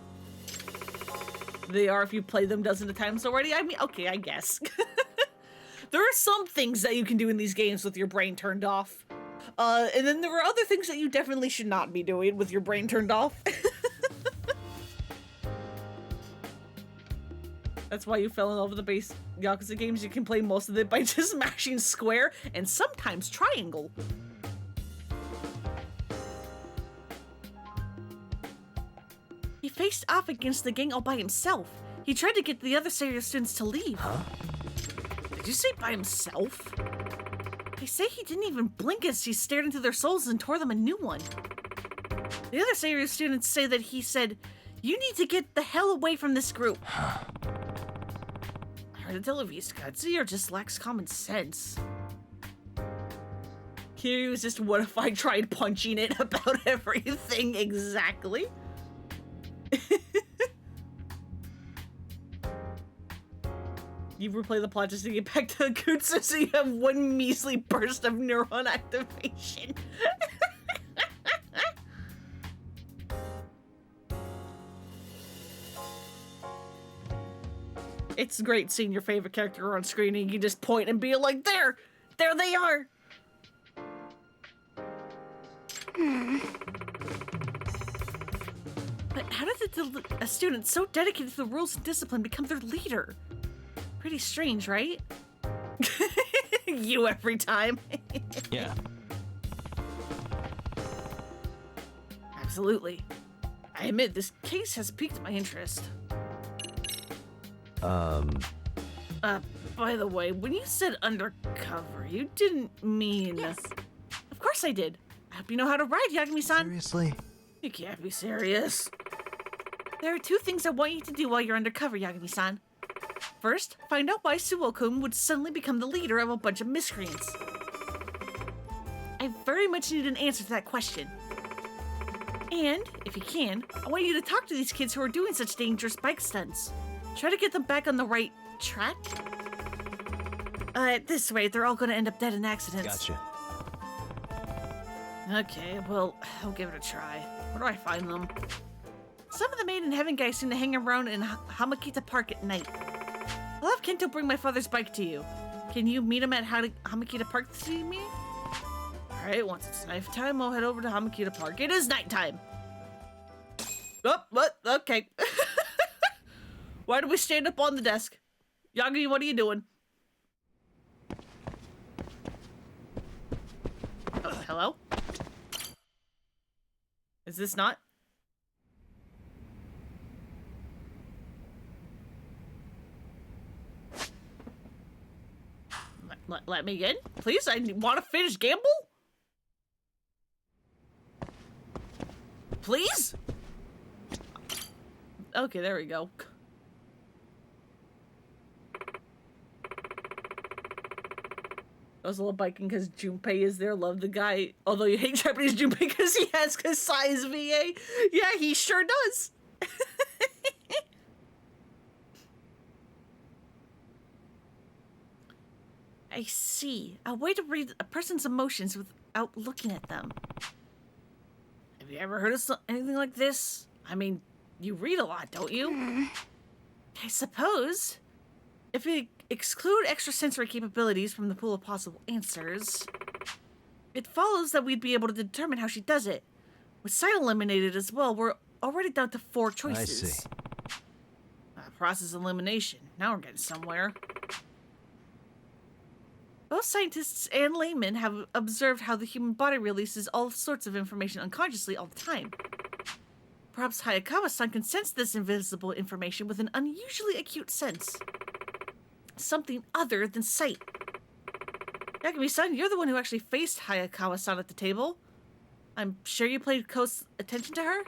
They are if you play them dozens of times already. I mean, okay, I guess. There are some things that you can do in these games with your brain turned off. And then there are other things that you definitely should not be doing with your brain turned off. That's why you fell in love with the base Yakuza games. You can play most of it by just mashing square and sometimes triangle. He faced off against the gang all by himself. He tried to get the other serious students to leave. Huh? Did you say by himself? They say he didn't even blink as he stared into their souls and tore them a new one. The other serious students say that he said, "You need to get the hell away from this group." Hard to tell if he's gutsy or just lacks common sense. He was just, what if I tried punching it about everything exactly? You replay the plot just to get back to Kutsu so you have one measly burst of neuron activation. It's great seeing your favorite character on screen and you can just point and be like, there they are. But how did a student so dedicated to the rules and discipline become their leader? Pretty strange, right? You every time. Yeah. Absolutely. I admit this case has piqued my interest. By the way, when you said undercover, you didn't mean... Yes. Of course I did. I hope you know how to ride, Yagami-san. Seriously? You can't be serious. There are two things I want you to do while you're undercover, Yagami-san. First, find out why Suo-kun would suddenly become the leader of a bunch of miscreants. I very much need an answer to that question. And, if you can, I want you to talk to these kids who are doing such dangerous bike stunts. Try to get them back on the right track. At this rate, they're all gonna end up dead in accidents. Gotcha. Okay, well, I'll give it a try. Where do I find them? Some of the Made in Heaven guys seem to hang around in Hamakita Park at night. I'll have Kento bring my father's bike to you. Can you meet him at Hamakita Park to see me? Alright, once it's nighttime, I'll head over to Hamakita Park. It is nighttime! Oh, what? Okay. Why do we stand up on the desk? Yagi, what are you doing? Hello? Is this not? Let me in, please. I want to finish gamble. Please? Okay, there we go. I was a little biking because Junpei is there. Love the guy. Although you hate Japanese Junpei because he has Kasai's VA. Yeah, he sure does. I see. A way to read a person's emotions without looking at them. Have you ever heard of anything like this? I mean, you read a lot, don't you? I suppose. If we exclude extrasensory capabilities from the pool of possible answers, it follows that we'd be able to determine how she does it. With sight eliminated as well, we're already down to 4 choices. I see. Process elimination. Now we're getting somewhere. Both scientists and laymen have observed how the human body releases all sorts of information unconsciously all the time. Perhaps Hayakawa-san can sense this invisible information with an unusually acute sense. Something other than sight. Yagami-san, you're the one who actually faced Hayakawa-san at the table. I'm sure you paid close attention to her?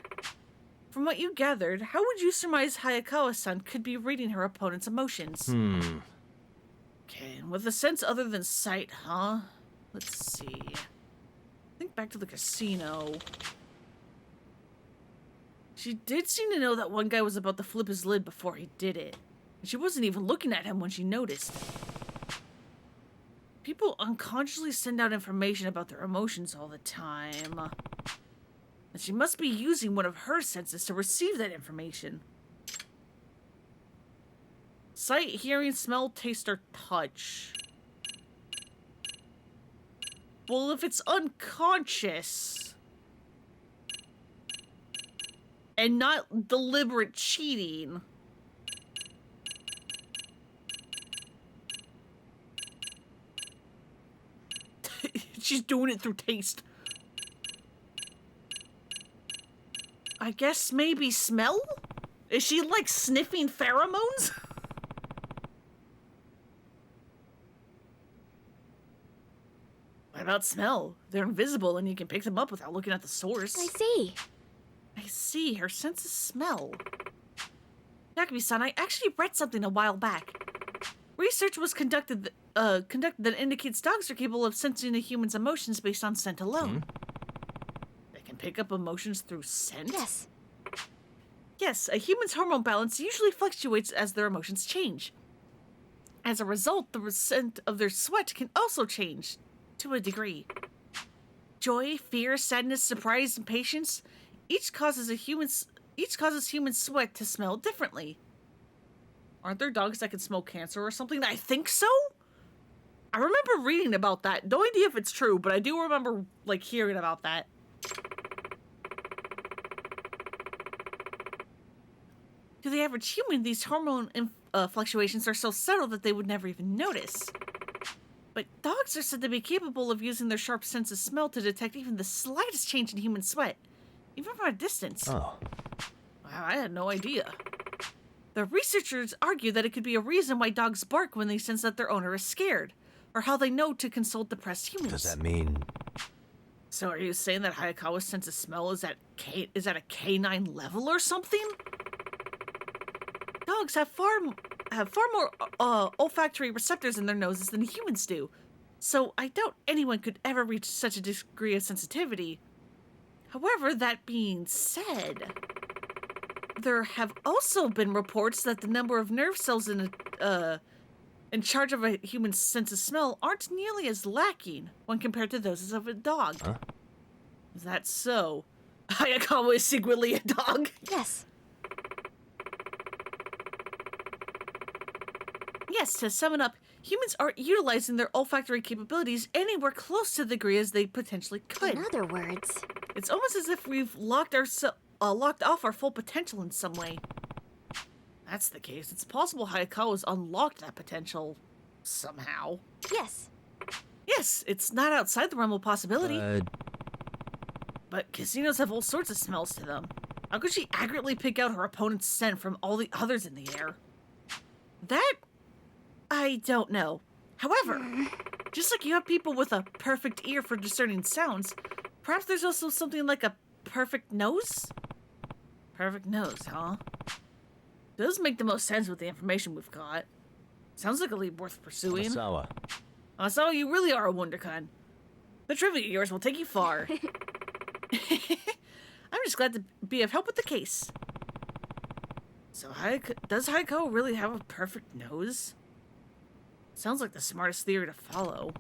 From what you gathered, how would you surmise Hayakawa-san could be reading her opponent's emotions? Okay, and with a sense other than sight, huh? Let's see. Think back to the casino. She did seem to know that one guy was about to flip his lid before he did it. And she wasn't even looking at him when she noticed. People unconsciously send out information about their emotions all the time. And she must be using one of her senses to receive that information. Sight, hearing, smell, taste, or touch. Well, if it's unconscious and not deliberate cheating, she's doing it through taste. I guess maybe smell? Is she like sniffing pheromones? What about smell? They're invisible and you can pick them up without looking at the source. I see. I see. Her sense of smell. Yagami-san, I actually read something a while back. Research was conducted that indicates dogs are capable of sensing a human's emotions based on scent alone. They can pick up emotions through scent? Yes. Yes, a human's hormone balance usually fluctuates as their emotions change. As a result, the scent of their sweat can also change, to a degree. Joy, fear, sadness, surprise, and patience each causes human sweat to smell differently. Aren't there dogs that can smell cancer or something? I think so? I remember reading about that. No idea if it's true, but I do remember, like, hearing about that. To the average human, these fluctuations are so subtle that they would never even notice. But dogs are said to be capable of using their sharp sense of smell to detect even the slightest change in human sweat, even from a distance. Oh. Wow, I had no idea. The researchers argue that it could be a reason why dogs bark when they sense that their owner is scared, or how they know to consult depressed humans. Does that mean... So are you saying that Hayakawa's sense of smell is at a canine level or something? Dogs have far more olfactory receptors in their noses than humans do, so I doubt anyone could ever reach such a degree of sensitivity. However, that being said, there have also been reports that the number of nerve cells in charge of a human's sense of smell aren't nearly as lacking when compared to those of a dog. Huh? Is that so? Hayakawa is secretly a dog? Yes. Yes, to sum it up, humans aren't utilizing their olfactory capabilities anywhere close to the degree as they potentially could. In other words, It's almost as if we've locked off our full potential in some way. That's the case. It's possible Hayakawa's unlocked that potential somehow. yes. Yes, it's not outside the realm of possibility. Uh, But casinos have all sorts of smells to them. How could she accurately pick out her opponent's scent from all the others in the air? That, I don't know. However, just like you have people with a perfect ear for discerning sounds, perhaps there's also something like a perfect nose? Perfect nose, huh? Does make the most sense with the information we've got. Sounds like a lead worth pursuing. Masawa. So you really are a wonderkind. The trivia of yours will take you far. I'm just glad to be of help with the case. So does Hayako really have a perfect nose? Sounds like the smartest theory to follow.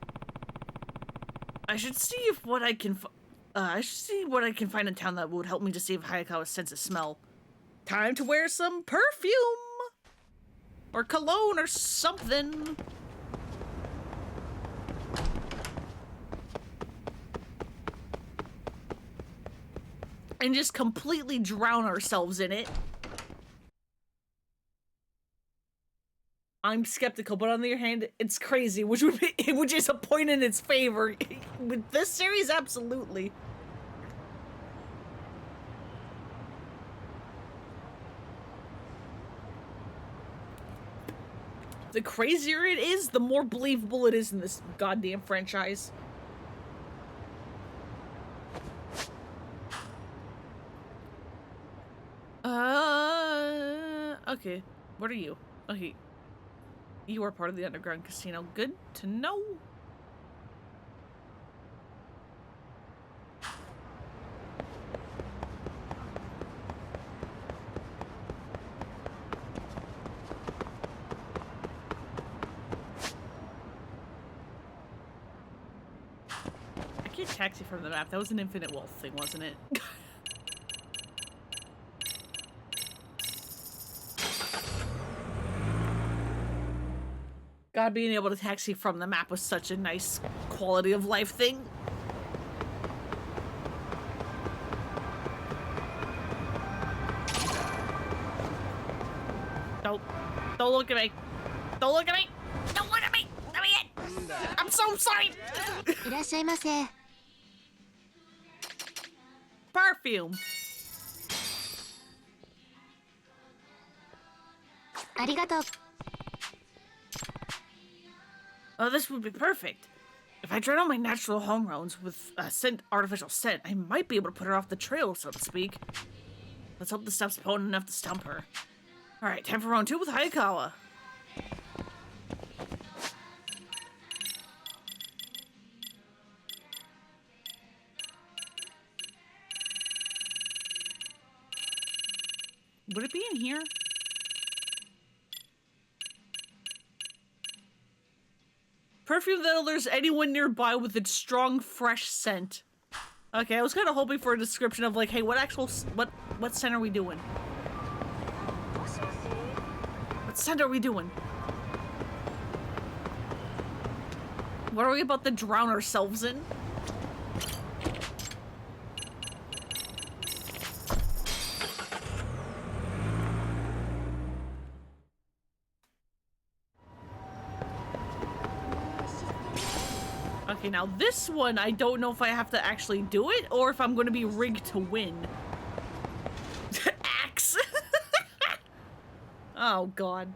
I should see what I can find in town that would help me to save Hayakawa's sense of smell. Time to wear some perfume! Or cologne or something. And just completely drown ourselves in it. I'm skeptical, but on the other hand, it's crazy, which is a point in its favor. With this series, absolutely. The crazier it is, the more believable it is in this goddamn franchise. Okay. What are you? Okay. You are part of the underground casino. Good to know. I can't taxi from the map. That was an infinite wealth thing, wasn't it? God, being able to taxi from the map was such a nice quality of life thing. Don't look at me. Don't look at me. Don't look at me. Let me in. I'm so sorry. いらっしゃいませ。 Perfume. ありがとう。 Oh, this would be perfect. If I tried on my natural hormones with artificial scent, I might be able to put her off the trail, so to speak. Let's hope the stuff's potent enough to stump her. Alright, time for round 2 with Hayakawa. Would it be in here? Perfume that allures anyone nearby with its strong, fresh scent. Okay, I was kind of hoping for a description of like, hey, what scent are we doing? What scent are we doing? What are we about to drown ourselves in? Okay, now this one, I don't know if I have to actually do it or if I'm going to be rigged to win. Axe. Oh, God.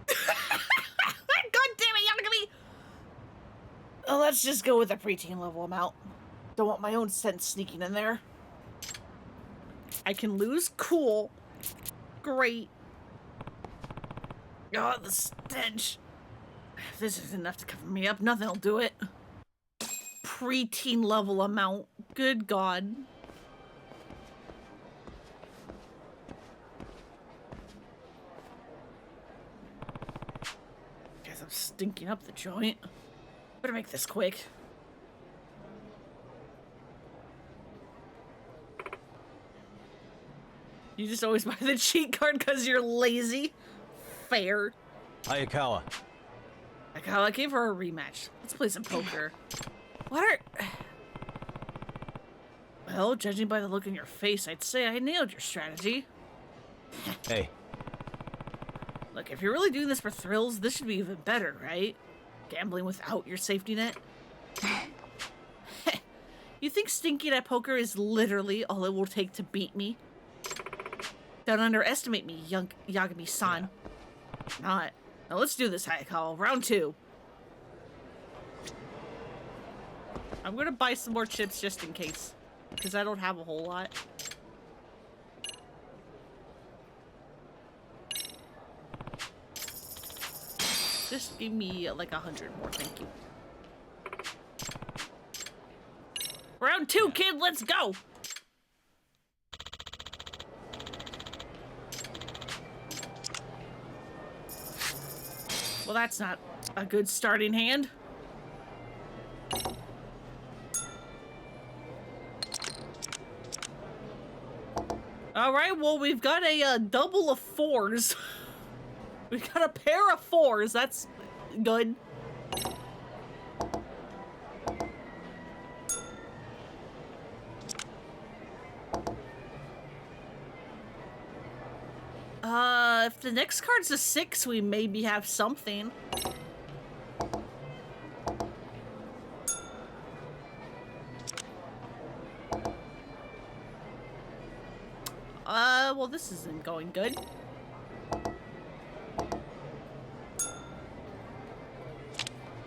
God damn it, Yagami! Oh, let's just go with a preteen level amount. Don't want my own sense sneaking in there. I can lose? Cool. Great. Oh, the stench. If this is enough to cover me up, nothing will do it. Preteen level amount. Good God. Guess I'm stinking up the joint. Better make this quick. You just always buy the cheat card because you're lazy? Fair. Hayakawa. I came for a rematch. Let's play some poker. What are... Well, judging by the look in your face, I'd say I nailed your strategy. Hey. Look, if you're really doing this for thrills, this should be even better, right? Gambling without your safety net? You think stinking at poker is literally all it will take to beat me? Don't underestimate me, young Yagami-san. Not. Now let's do this, Hayakawa. Round 2. I'm gonna buy some more chips just in case, because I don't have a whole lot. Just give me like 100 more, thank you. Round 2, kid, let's go! Well, that's not a good starting hand. All right, well, we've got a double of 4s. We've got a pair of 4s. That's good. If the next card's a 6, we maybe have something. Well, this isn't going good.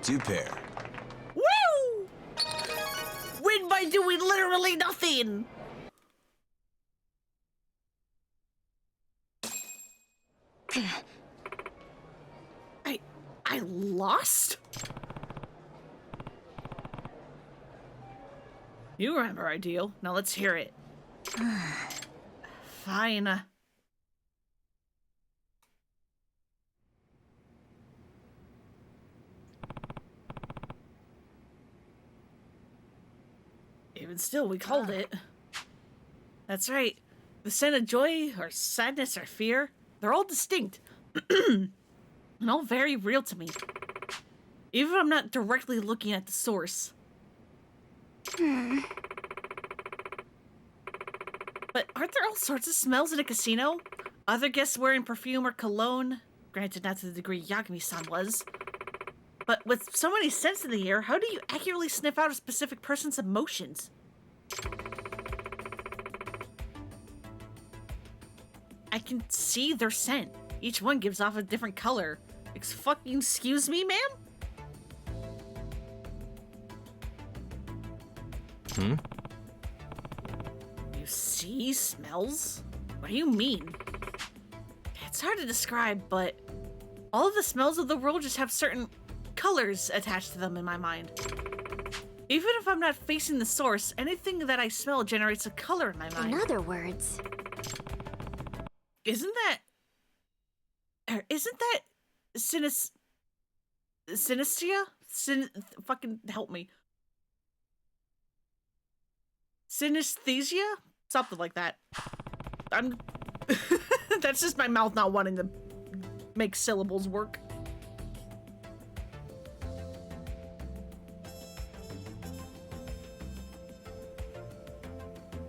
Two pair. Woo! Win by doing literally nothing! I lost? You remember our deal. Now let's hear it. Fine. Even still, we called it. That's right. The scent of joy, or sadness, or fear, they're all distinct. And all very real to me. Even if I'm not directly looking at the source. But aren't there all sorts of smells in a casino? Other guests wearing perfume or cologne? Granted, not to the degree Yagami-san was. But with so many scents in the air, how do you accurately sniff out a specific person's emotions? I can see their scent. Each one gives off a different color. Excuse me, ma'am? You see smells? What do you mean? It's hard to describe, but all of the smells of the world just have certain colors attached to them in my mind. Even if I'm not facing the source, anything that I smell generates a color in my mind. In other words, Isn't that synesthesia? Fucking help me. Synesthesia? Something like that. I'm that's just my mouth not wanting to make syllables work.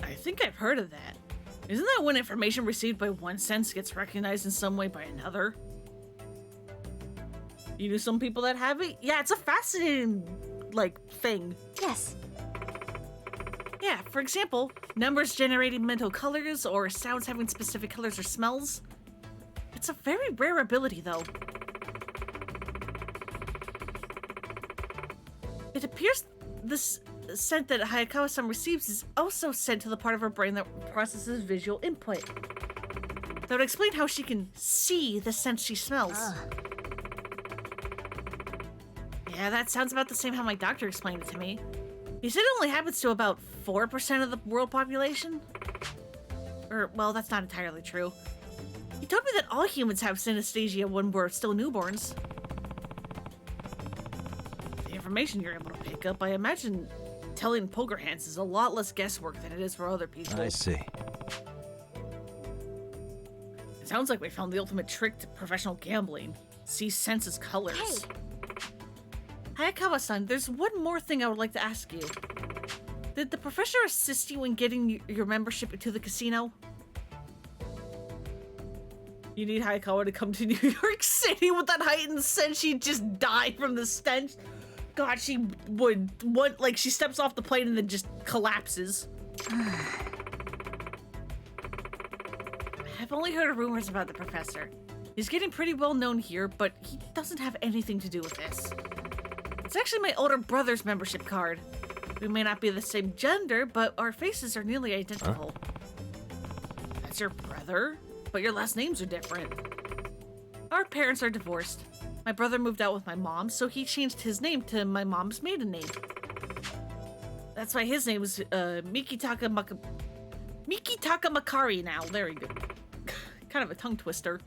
I think I've heard of that. Isn't that when information received by one sense gets recognized in some way by another? You know some people that have it? Yeah, it's a fascinating, like, thing. Yes. Yeah, for example, numbers generating mental colors or sounds having specific colors or smells. It's a very rare ability, though. It appears this scent that Hayakawa-san receives is also sent to the part of her brain that processes visual input. That would explain how she can see the scent she smells. Yeah, that sounds about the same how my doctor explained it to me. He said it only happens to about 4% of the world population. Or, well, that's not entirely true. He told me that all humans have synesthesia when we're still newborns. The information you're able to pick up, I imagine telling poker hands is a lot less guesswork than it is for other people. I see. It sounds like we found the ultimate trick to professional gambling. See sense as colors. Hey. Hayakawa-san, there's one more thing I would like to ask you. Did the professor assist you in getting your membership into the casino? You need Hayakawa to come to New York City with that heightened sense. She'd just die from the stench. God, she would. What? Like, she steps off the plane and then just collapses. I've only heard rumors about the professor. He's getting pretty well known here, but he doesn't have anything to do with this. It's actually my older brother's membership card. We may not be the same gender, but our faces are nearly identical. That's your brother? But your last names are different. Our parents are divorced. My brother moved out with my mom, so he changed his name to my mom's maiden name. That's why his name is Mikitaka Makari now. There you go. Kind of a tongue twister.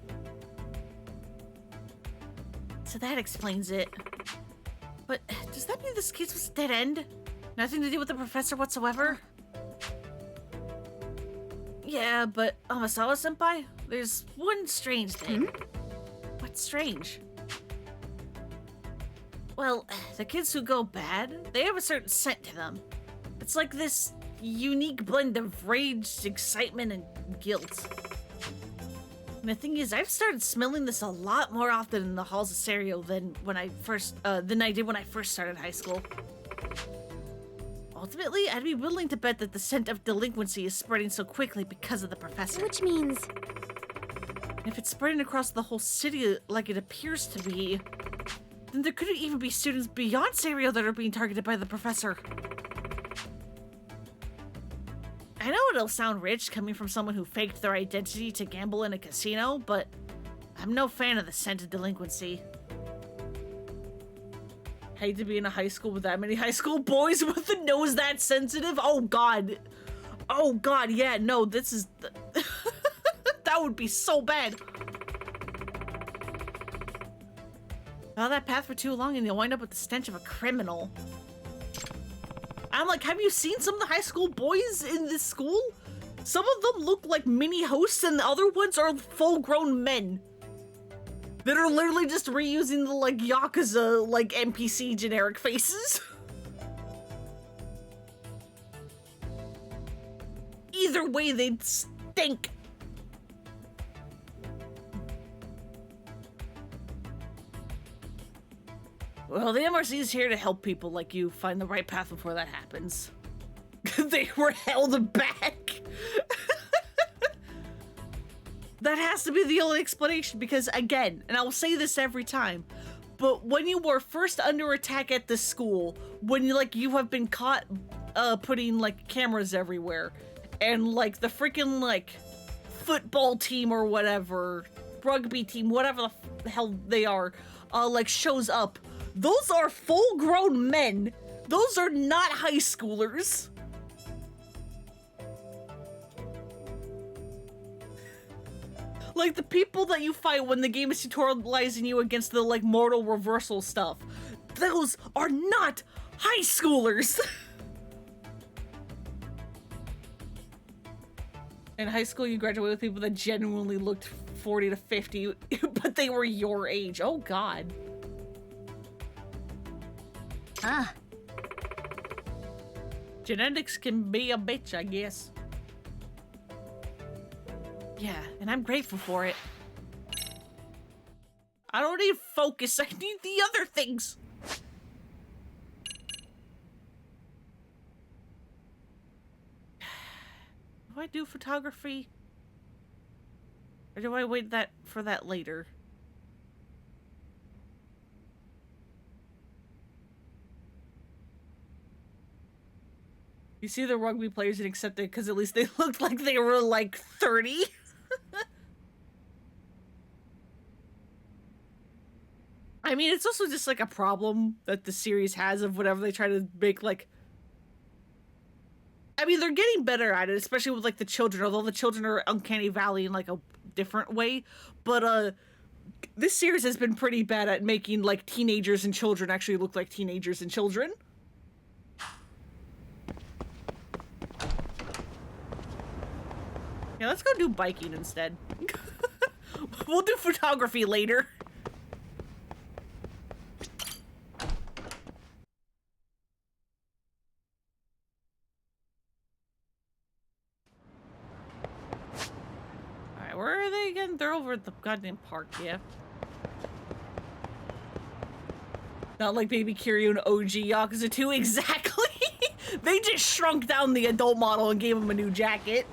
So that explains it. But does that mean this case was a dead end? Nothing to do with the professor whatsoever? Yeah, but Amasawa-senpai, there's one strange thing. What's strange? Well, the kids who go bad, they have a certain scent to them. It's like this unique blend of rage, excitement, and guilt. And the thing is, I've started smelling this a lot more often in the halls of Serio than I did when I first started high school. Ultimately, I'd be willing to bet that the scent of delinquency is spreading so quickly because of the professor. Which means... If it's spreading across the whole city like it appears to be, then there couldn't even be students beyond Serio that are being targeted by the professor. I know it'll sound rich coming from someone who faked their identity to gamble in a casino, but I'm no fan of the scent of delinquency. Hate to be in a high school with that many high school boys with a nose that sensitive. Oh god. Oh god, yeah, no, this is... that would be so bad. Follow that path for too long and you'll wind up with the stench of a criminal. I'm like, have you seen some of the high school boys in this school? Some of them look like mini hosts and the other ones are full-grown men that are literally just reusing the, like, Yakuza, like, NPC generic faces. Either way, they'd stink. Well, the MRC is here to help people like you find the right path before that happens. They were held back. That has to be the only explanation because, again, and I will say this every time, but when you were first under attack at the school, when you have been caught putting like cameras everywhere, and like the freaking like football team or whatever, rugby team, whatever the hell they are, like shows up, those are full-grown men. Those are not high schoolers. Like, the people that you fight when the game is tutorializing you against the, like, mortal reversal stuff, those are not high schoolers! In high school, you graduate with people that genuinely looked 40 to 50, but they were your age. Oh, God. Ah. Genetics can be a bitch, I guess. Yeah, and I'm grateful for it. I don't need focus. I need the other things. Do I do photography? Or do I wait for that later? You see the rugby players and accept it because at least they looked like they were like 30. I mean, it's also just like a problem that the series has of whatever they try to make like. I mean, they're getting better at it, especially with like the children, although the children are Uncanny Valley in like a different way. But this series has been pretty bad at making like teenagers and children actually look like teenagers and children. Yeah, let's go do biking instead. We'll do photography later. Alright, where are they again? They're over at the goddamn park, yeah. Not like Baby Kiryu and OG Yakuza 2, exactly! They just shrunk down the adult model and gave him a new jacket.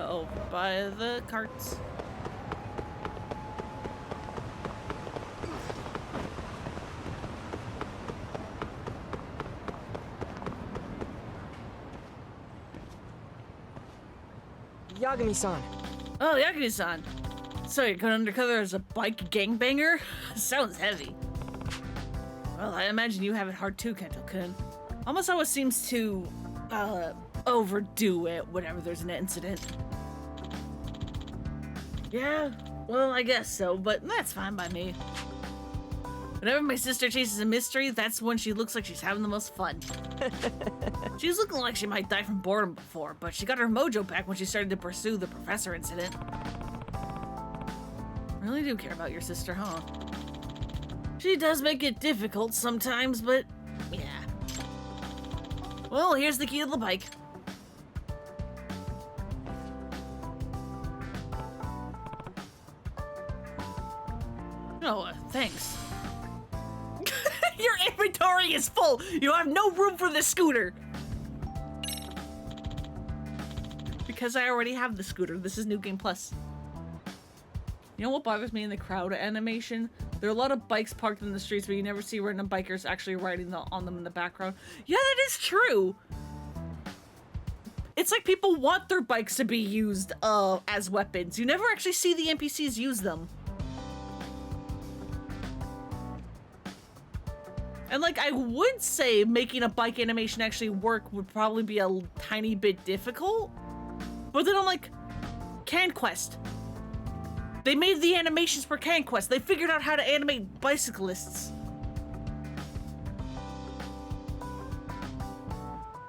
Over by the carts. Yagami-san. Oh, Yagami-san. So you're going undercover as a bike gangbanger? Sounds heavy. Well, I imagine you have it hard too, Kento-kun. Almost always seems to, overdo it whenever there's an incident. Yeah, well, I guess so, but that's fine by me. Whenever my sister chases a mystery, that's when she looks like she's having the most fun. She's looking like she might die from boredom before, but she got her mojo back when she started to pursue the professor incident. Really do care about your sister, huh? She does make it difficult sometimes, but yeah. Well, here's the key to the bike. Oh, thanks. Your inventory is full! You have no room for the scooter! Because I already have the scooter. This is New Game Plus. You know what bothers me in the crowd animation? There are a lot of bikes parked in the streets, but you never see random bikers actually riding on them in the background. Yeah, that is true! It's like people want their bikes to be used as weapons. You never actually see the NPCs use them. And like, I would say making a bike animation actually work would probably be a tiny bit difficult. But then I'm like, CanQuest. They made the animations for CanQuest. They figured out how to animate bicyclists.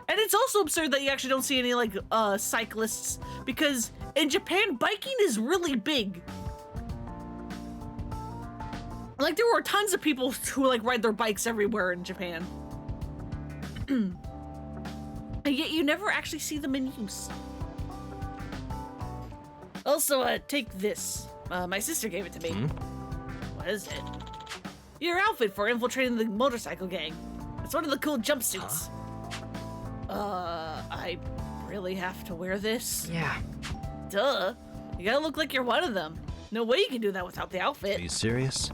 And it's also absurd that you actually don't see any like cyclists, because in Japan, biking is really big. Like, there were tons of people who, like, ride their bikes everywhere in Japan. And yet you never actually see them in use. Also, take this. My sister gave it to me. What is it? Your outfit for infiltrating the motorcycle gang. It's one of the cool jumpsuits. I really have to wear this? Yeah. Duh. You gotta look like you're one of them. No way you can do that without the outfit. Are you serious?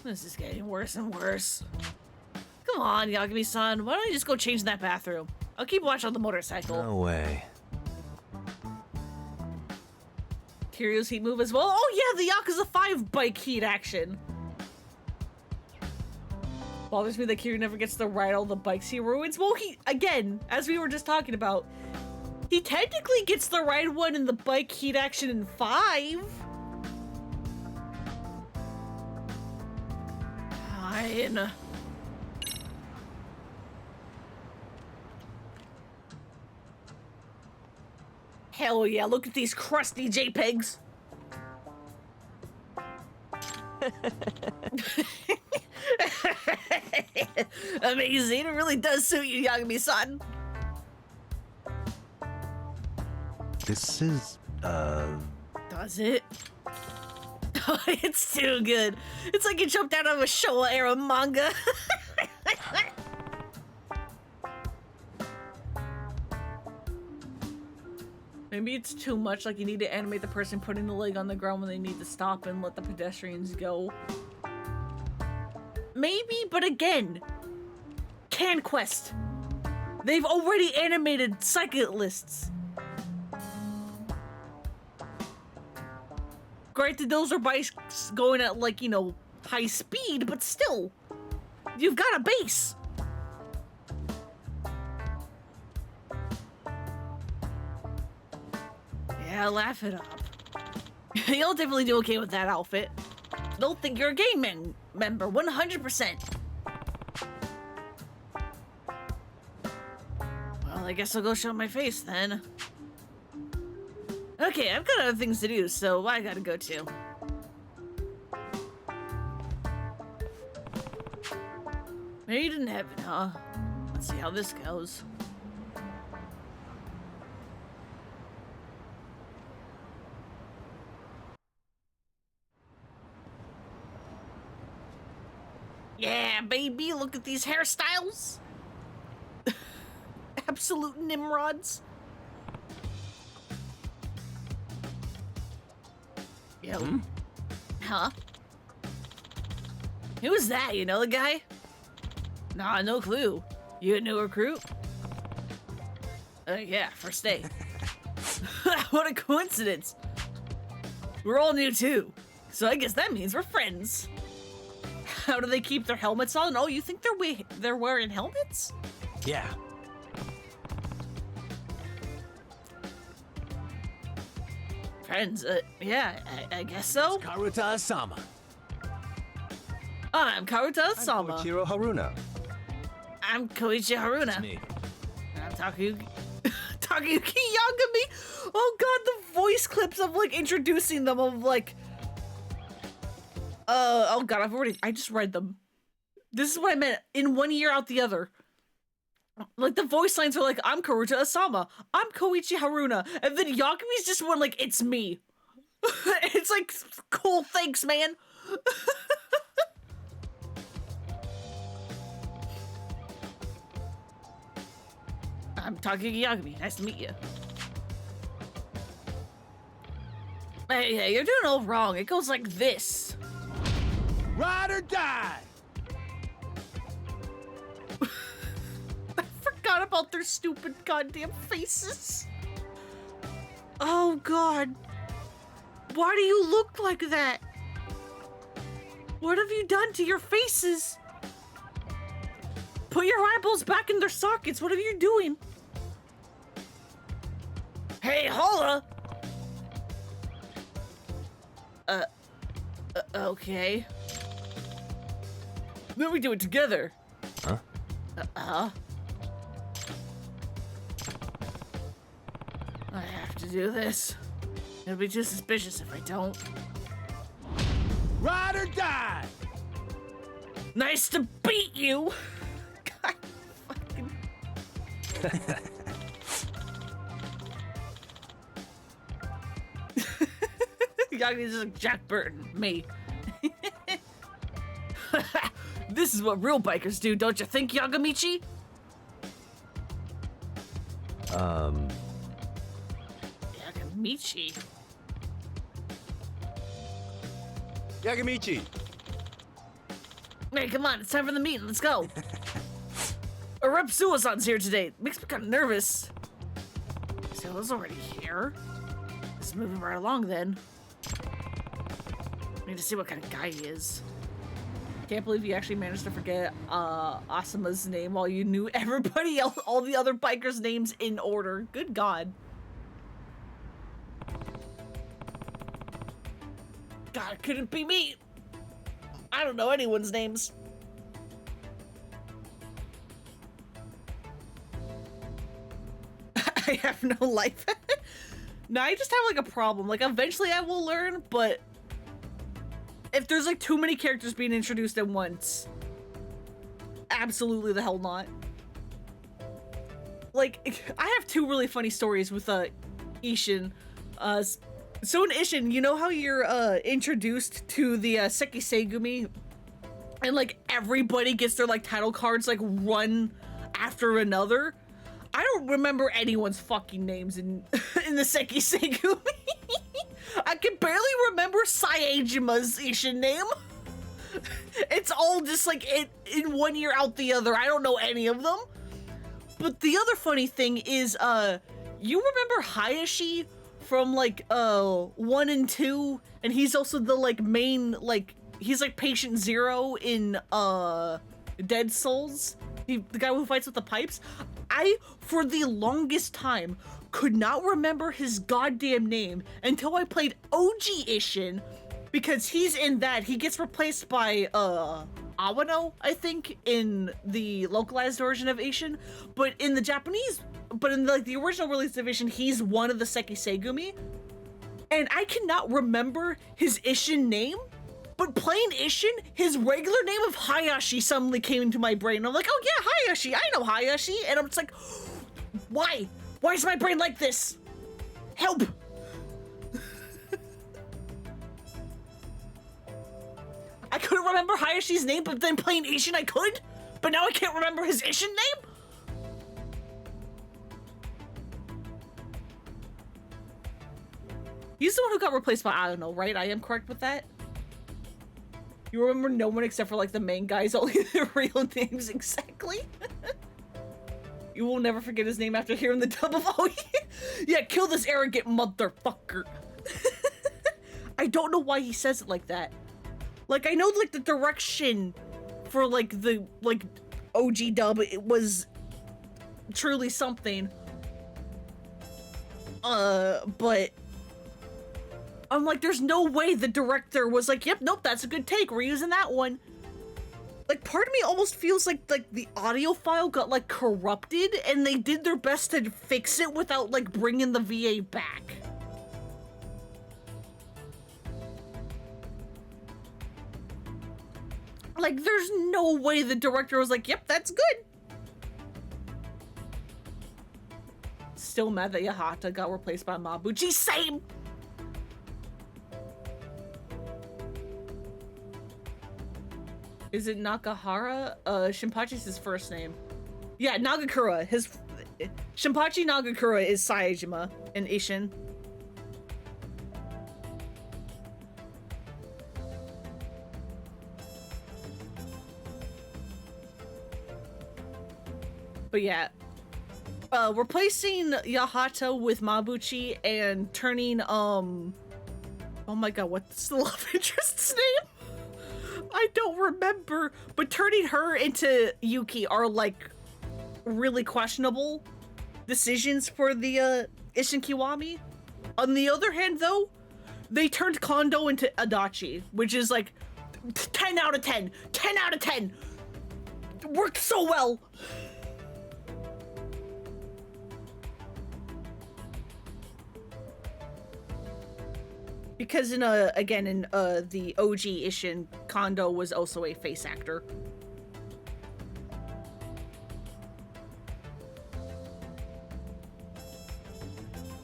This is getting worse and worse. Come on, Yagami-san. Why don't you just go change in that bathroom? I'll keep watch on the motorcycle. No way. Kiryu's heat move as well. Oh yeah, the Yakuza 5 bike heat action. Bothers me that Kiryu never gets to ride all the bikes he ruins. Well, he, again, as we were just talking about, he technically gets to ride one in the bike heat action in 5. Fine. Hell yeah, look at these crusty JPEGs. Amazing, it really does suit you, Yagami-san. This is, Does it? It's too good. It's like you jumped out of a Showa era manga. Maybe it's too much, like you need to animate the person putting the leg on the ground when they need to stop and let the pedestrians go. Maybe, but again, CanQuest. They've already animated cyclists. Granted, those are bikes going at, like, you know, high speed, but still, you've got a base. Yeah, laugh it up. You'll definitely do okay with that outfit. They'll think you're a game member, 100%. Well, I guess I'll go show my face then. Okay, I've got other things to do, so I gotta go too. Made in heaven, huh? Let's see how this goes. Yeah, baby, look at these hairstyles. Absolute nimrods. Yo. Huh? Who's that? You know the guy? Nah, no clue. You a new recruit? Yeah, first day. What a coincidence. We're all new too. So I guess that means we're friends. How do they keep their helmets on? Oh, you think they're wearing helmets? yeah. Friends, yeah, I guess so. Karuta-sama. I'm Karuta-sama. Koichiro Haruna. I'm Koichi Haruna. That's me. I'm Takayuki Yagami. Oh god, the voice clips of like introducing them of like oh god, I just read them. This is what I meant. In one ear out the other. Like the voice lines are like, I'm Karuta Asama, I'm Koichi Haruna, and then Yakumi's just one like, it's me. It's like, cool, thanks, man. I'm Takayuki Yagami, nice to meet you. Hey, you're doing all wrong. It goes like this. Ride or die! Forgot about their stupid goddamn faces. Oh god. Why do you look like that? What have you done to your faces? Put your eyeballs back in their sockets. What are you doing? Hey, holla! Okay. Then we do it together. Huh? I have to do this. It'll be too suspicious if I don't. Ride or die! Nice to beat you! God, fucking... Yakumi's just like Jack Burton, me. This is what real bikers do, don't you think, Yagamichi? Yagamichi? Yagamichi! Hey, come on, it's time for the meeting, let's go. Rep Suwasan's here today. Makes me kind of nervous. Suwa's already here. Just moving right along then. Need to see what kind of guy he is. Can't believe you actually managed to forget Asama's name while you knew everybody else, all the other bikers' names in order. Good God. God, it couldn't be me. I don't know anyone's names. I have no life. No, I just have like a problem. Like eventually I will learn, but if there's like too many characters being introduced at once, absolutely the hell not. Like, I have two really funny stories with Ishin. So in Ishin, you know how you're introduced to the Seki Seigumi, and like everybody gets their like title cards like one after another? I don't remember anyone's fucking names in in the Seki Seigumi. I can barely remember Saejima's Ishin name. It's all just like in one ear out the other. I don't know any of them. But the other funny thing is, you remember Hayashi from like 1 and 2, and he's also the like main, like he's like patient zero in Dead Souls. The guy who fights with the pipes. I, for the longest time, could not remember his goddamn name until I played OG Ishin, because he's in that. He gets replaced by Awano, I think, in the localized version of Ishin, but in the Japanese, but in like the original release of Ishin, he's one of the Seki Seigumi, and I cannot remember his Ishin name. But playing Ishin, his regular name of Hayashi suddenly came into my brain. I'm like, oh yeah, Hayashi, I know Hayashi. And I'm just like, why? Why is my brain like this? Help! I couldn't remember Hayashi's name, but then playing Ishin I could? But now I can't remember his Ishin name? He's the one who got replaced by Ayano, right? I am correct with that? You remember no one except for like the main guys, only their real names exactly? You will never forget his name after hearing the dub of oh yeah, kill this arrogant motherfucker. I don't know why he says it like that. Like I know like the direction for like the like OG dub, it was truly something. But I'm like, there's no way the director was like, yep, nope, that's a good take, we're using that one. Like, part of me almost feels like the audio file got, like, corrupted, and they did their best to fix it without, like, bringing the VA back. Like, there's no way the director was like, yep, that's good. Still mad that Yahata got replaced by Mabuchi. Same! Is it Nakahara? Shinpachi's his first name. Yeah, Nagakura. Shinpachi Nagakura is Saejima in Ishin. But yeah, replacing Yahata with Mabuchi and turning, oh my god, what's the love interest's name? I don't remember, but turning her into Yuki are like really questionable decisions for the Ishin Kiwami. On the other hand though, they turned Kondo into Adachi, which is like 10 out of 10. 10 out of 10. Worked so well. Because in the OG Ishin, Kondo was also a face actor.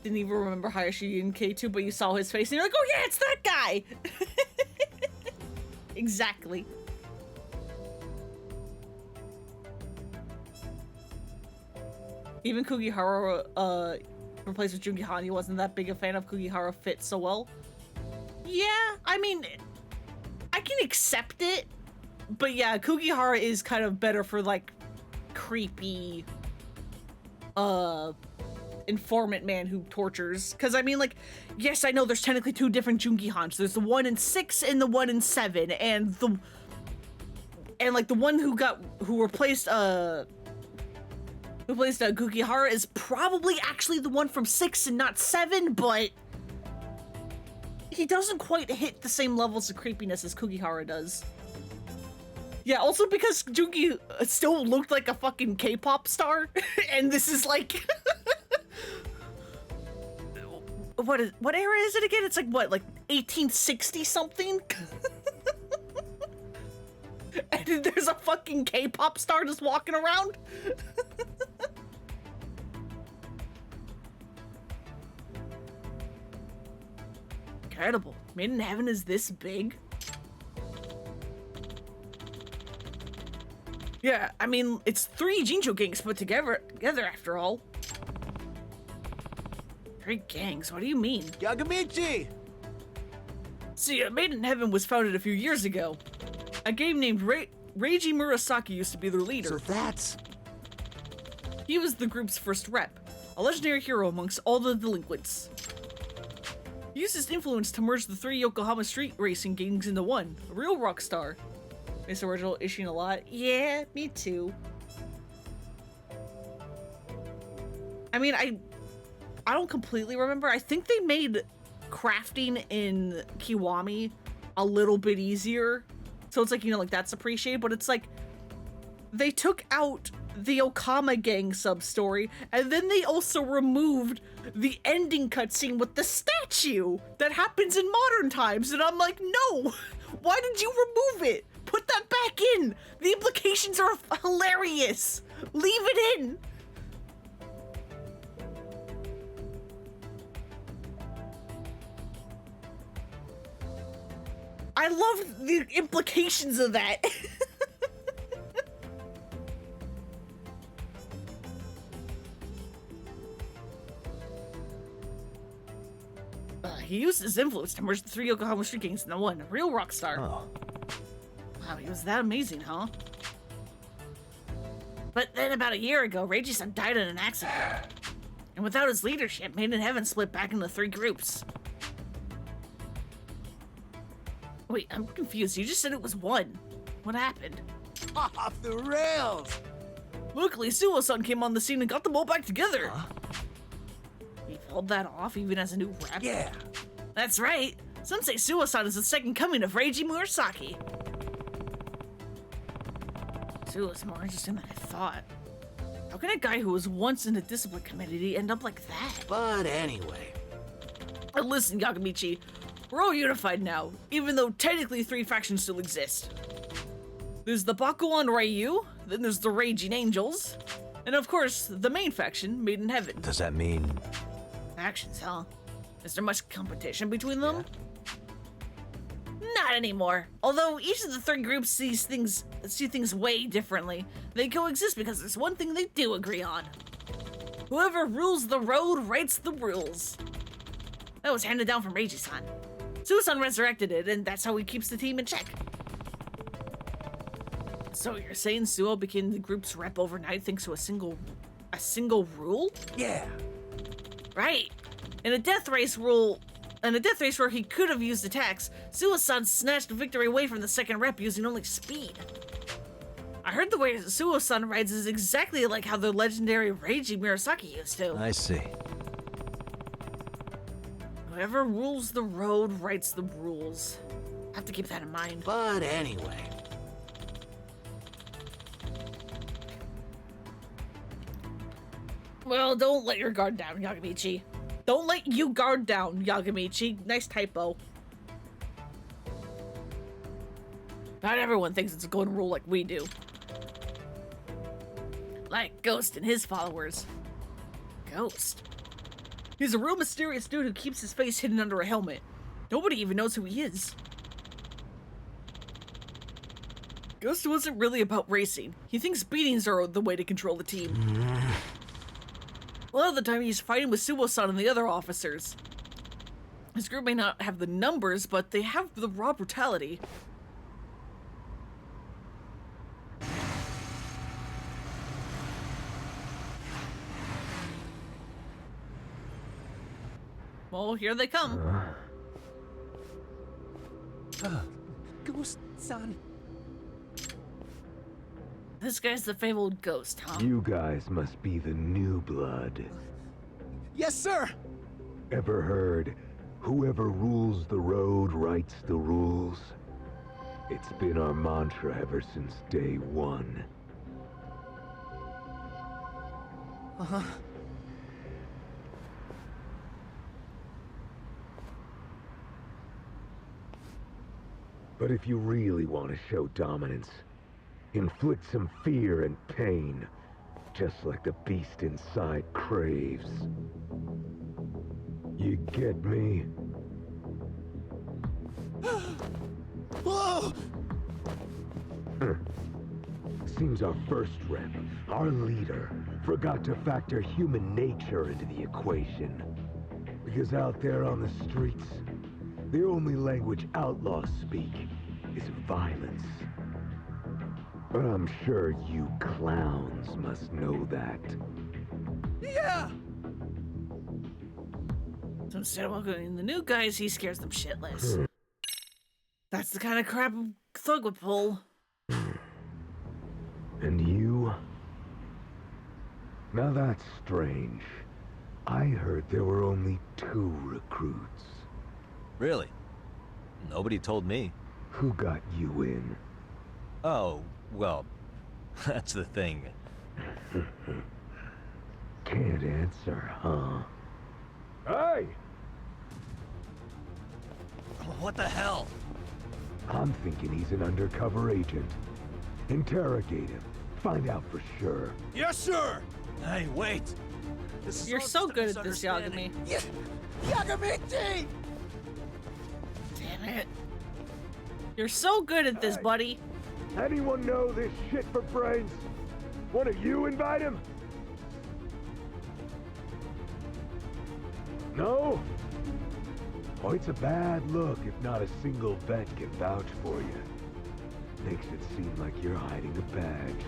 Didn't even remember Hayashi in K2, but you saw his face and you're like, oh yeah, it's that guy! Exactly. Even Kugihara, replaced with Jungi Hani, wasn't that big a fan of Kugihara fit so well. Yeah, I mean, I can accept it, but yeah, Kugihara is kind of better for like creepy, informant man who tortures. Because I mean, like, yes, I know there's technically two different Jungi Hans. There's the one in 6 and the one in 7, and like the one who replaced Kugihara is probably actually the one from 6 and not 7, but he doesn't quite hit the same levels of creepiness as Kugihara does. Yeah, also because Jungi still looked like a fucking K-pop star, and this is like... what era is it again? It's like what, like 1860 something? And there's a fucking K-pop star just walking around? Incredible. Made in Heaven is this big? Yeah, I mean, it's 3 Jincho gangs put together after all. 3 gangs? What do you mean? Yagamichi! See, Made in Heaven was founded a few years ago. A game named Reiji Murasaki used to be their leader. So that's... He was the group's first rep, a legendary hero amongst all the delinquents. He used his influence to merge the 3 Yokohama street racing gangs into one, a real rock star. Miss Original issuing a lot. Yeah, me too. I mean, I don't completely remember. I think they made crafting in Kiwami a little bit easier. So it's like, you know, like that's appreciated, but it's like they took out the Okama gang sub-story, and then they also removed the ending cutscene with the statue that happens in modern times, and I'm like, no! Why did you remove it? Put that back in! The implications are hilarious! Leave it in! I love the implications of that. He used his influence to merge the 3 Yokohama street gangs into one, a real rock star. Oh. Wow, he was that amazing, huh? But then about a year ago, Reiji-san died in an accident. And without his leadership, Made in Heaven split back into 3 groups. Wait, I'm confused. You just said it was 1. What happened? Off the rails! Luckily, Suo-san came on the scene and got them all back together. Huh? He pulled that off even as a new rep? Yeah. That's right. Some say Suo-san is the second coming of Reiji Murasaki. Suo's more interesting than I thought. How can a guy who was once in the discipline committee end up like that? But anyway. Listen, Yagamichi, we're all unified now, even though technically 3 factions still exist. There's the Bakuan Ryu, then there's the Raging Angels, and of course, the main faction, Made in Heaven. Does that mean... Factions, huh? Is there much competition between them? Not anymore. Although each of the 3 groups see things way differently, they coexist because there's one thing they do agree on. Whoever rules the road writes the rules. That was handed down from Reiji-san. Susan resurrected it, and that's how he keeps the team in check. So you're saying Suo became the group's rep overnight thanks to a single rule? Yeah. Right. In a death race where he could have used attacks, Suo-san snatched victory away from the second rep using only speed. I heard the way Suo-san rides is exactly like how the legendary Reiji Murasaki used to. I see. Whoever rules the road writes the rules. I have to keep that in mind. But anyway. Well, don't let your guard down, Yagamichi. Don't let you guard down, Yagamichi. Nice typo. Not everyone thinks it's a golden rule like we do. Like Ghost and his followers. Ghost? He's a real mysterious dude who keeps his face hidden under a helmet. Nobody even knows who he is. Ghost wasn't really about racing. He thinks beatings are the way to control the team. A lot of the time he's fighting with Suo-san and the other officers. His group may not have the numbers, but they have the raw brutality. Well, here they come. Ghost-san. This guy's the fabled Ghost, huh? You guys must be the new blood. Yes, sir! Ever heard, whoever rules the road writes the rules? It's been our mantra ever since day 1. But if you really want to show dominance, inflict some fear and pain, just like the beast inside craves. You get me? Whoa! Seems our first rep, our leader, forgot to factor human nature into the equation. Because out there on the streets, the only language outlaws speak is violence. But I'm sure you clowns must know that. Yeah! So instead of welcoming the new guys, he scares them shitless. That's the kind of crap a thug would pull. And you? Now that's strange. I heard there were only 2 recruits. Really? Nobody told me. Who got you in? Oh, well, that's the thing. Can't answer, huh? Hey! What the hell? I'm thinking he's an undercover agent. Interrogate him. Find out for sure. Yes, sir! Hey, wait! This is You're all so just a good at this, misunderstanding. Yagami. Yagami! Damn it. You're so good at this, buddy. Anyone know this shit for brains? One of you invite him? No? Oh, it's a bad look if not a single vet can vouch for you. Makes it seem like you're hiding a badge.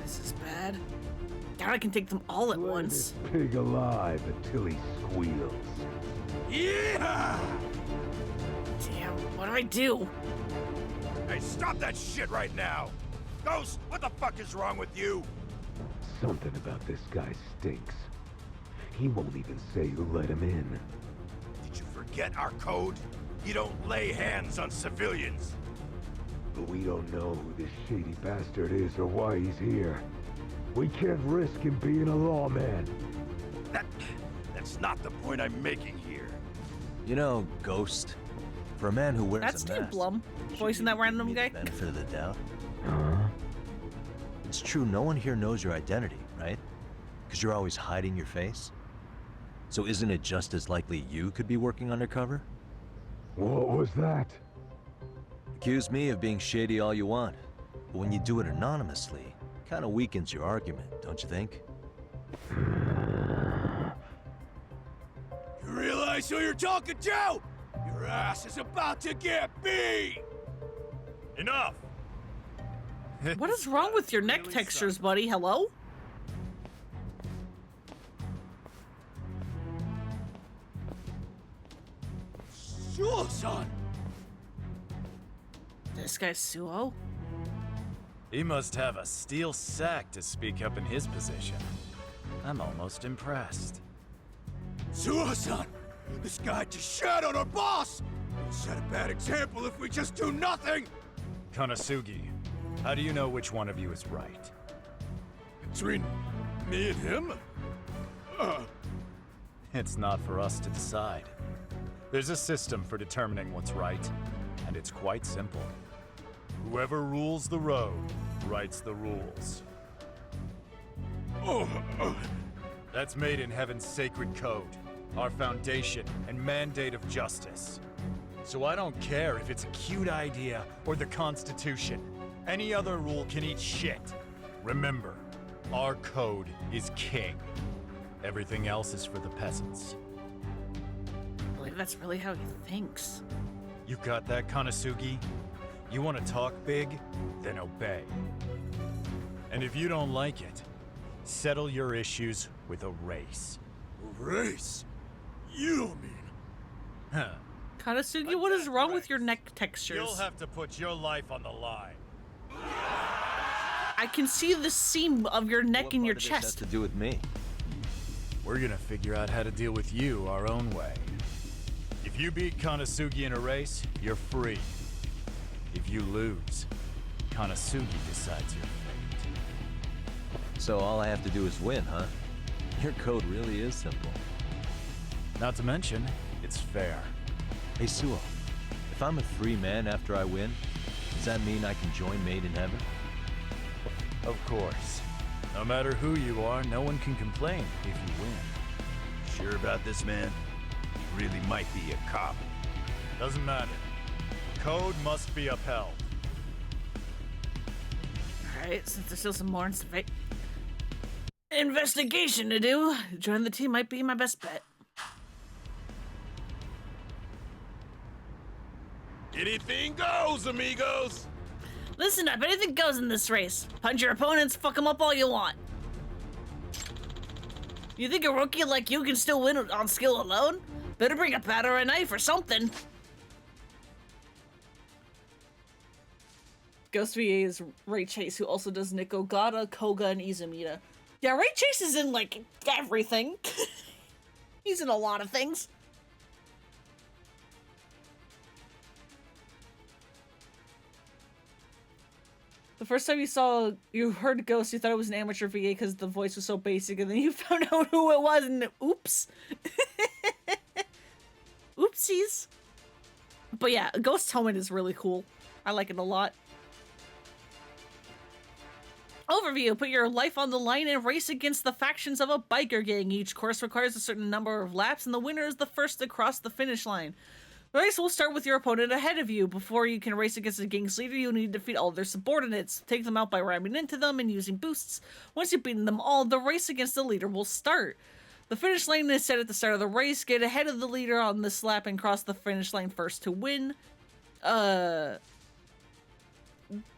This is bad. Doubt I can take them all at Play once. this pig alive until he squeals. Yeah! Damn, what do I do? Hey, stop that shit right now! Ghost, what the fuck is wrong with you? Something about this guy stinks. He won't even say who let him in. Did you forget our code? You don't lay hands on civilians. But we don't know who this shady bastard is or why he's here. We can't risk him being a lawman. That's not the point I'm making here. You know, Ghost, for a man who wears That's a Steve mask, Blum, you voicing should that give random me guy. the benefit of the doubt. Huh? It's true, no one here knows your identity, right? Because you're always hiding your face. So isn't it just as likely you could be working undercover? What was that? Accuse me of being shady all you want, but when you do it anonymously, it kind of weakens your argument, don't you think? You realize who you're talking to? Your ass is about to get beat! Enough! What is wrong with your neck textures, buddy? Hello? Suo-san! This guy's Suo? He must have a steel sack to speak up in his position. I'm almost impressed. Suo-san! This guy just shat on our boss! He'll set a bad example if we just do nothing! Konosugi, how do you know which one of you is right? Between me and him? It's not for us to decide. There's a system for determining what's right, and it's quite simple. Whoever rules the road writes the rules. That's made in Heaven's sacred code, our foundation and mandate of justice. So I don't care if it's a cute idea or the Constitution. Any other rule can eat shit. Remember, our code is king. Everything else is for the peasants. I believe that's really how he thinks. You got that, Konosugi? You want to talk big? Then obey. And if you don't like it, settle your issues with a race. Race? You don't mean... Huh. Konosugi, what is wrong with your neck textures? You'll have to put your life on the line. I can see the seam of your neck What in part your of this has chest. to do with me? We're gonna figure out how to deal with you our own way. If you beat Konosugi in a race, you're free. If you lose, Konosugi decides your fate. So all I have to do is win, huh? Your code really is simple. Not to mention, it's fair. Hey, Suo, If I'm a free man after I win, does that mean I can join Made in Heaven? Of course. No matter who you are, no one can complain if you win. Sure about this, man? He really might be a cop. Doesn't matter. Code must be upheld. Alright, since there's still some more investigation to do, joining the team might be my best bet. Anything goes, amigos! Listen up, anything goes in this race. Punch your opponents, fuck them up all you want. You think a rookie like you can still win on skill alone? Better bring a bat or a knife or something. Ghost VA is Ray Chase, who also does Nico Gata, Koga, and Izumida. Yeah, Ray Chase is in, like, everything. He's in a lot of things. The first time you heard Ghost, you thought it was an amateur VA because the voice was so basic, and then you found out who it was, and oops. Oopsies. But yeah, Ghost helmet is really cool. I like it a lot. Overview. Put your life on the line and race against the factions of a biker gang. Each course requires a certain number of laps, and the winner is the first to cross the finish line. The race will start with your opponent ahead of you. Before you can race against the gang's leader, you'll need to defeat all their subordinates. Take them out by ramming into them and using boosts. Once you've beaten them all, the race against the leader will start. The finish line is set at the start of the race. Get ahead of the leader on this lap and cross the finish line first to win. The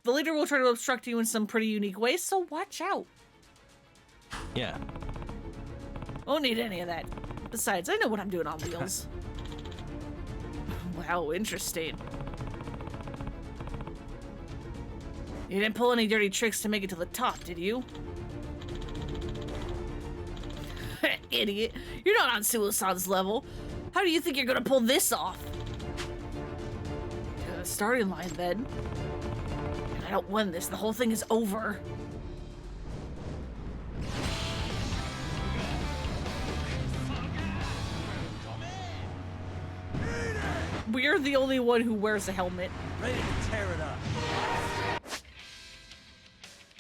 leader will try to obstruct you in some pretty unique ways, so watch out. Yeah. Won't need any of that. Besides, I know what I'm doing on wheels. Wow, interesting. You didn't pull any dirty tricks to make it to the top, did you? Idiot. You're not on Suisan's level. How do you think you're gonna pull this off? Starting line, then. If I don't win this, the whole thing is over. We're the only one who wears a helmet. Ready to tear it up.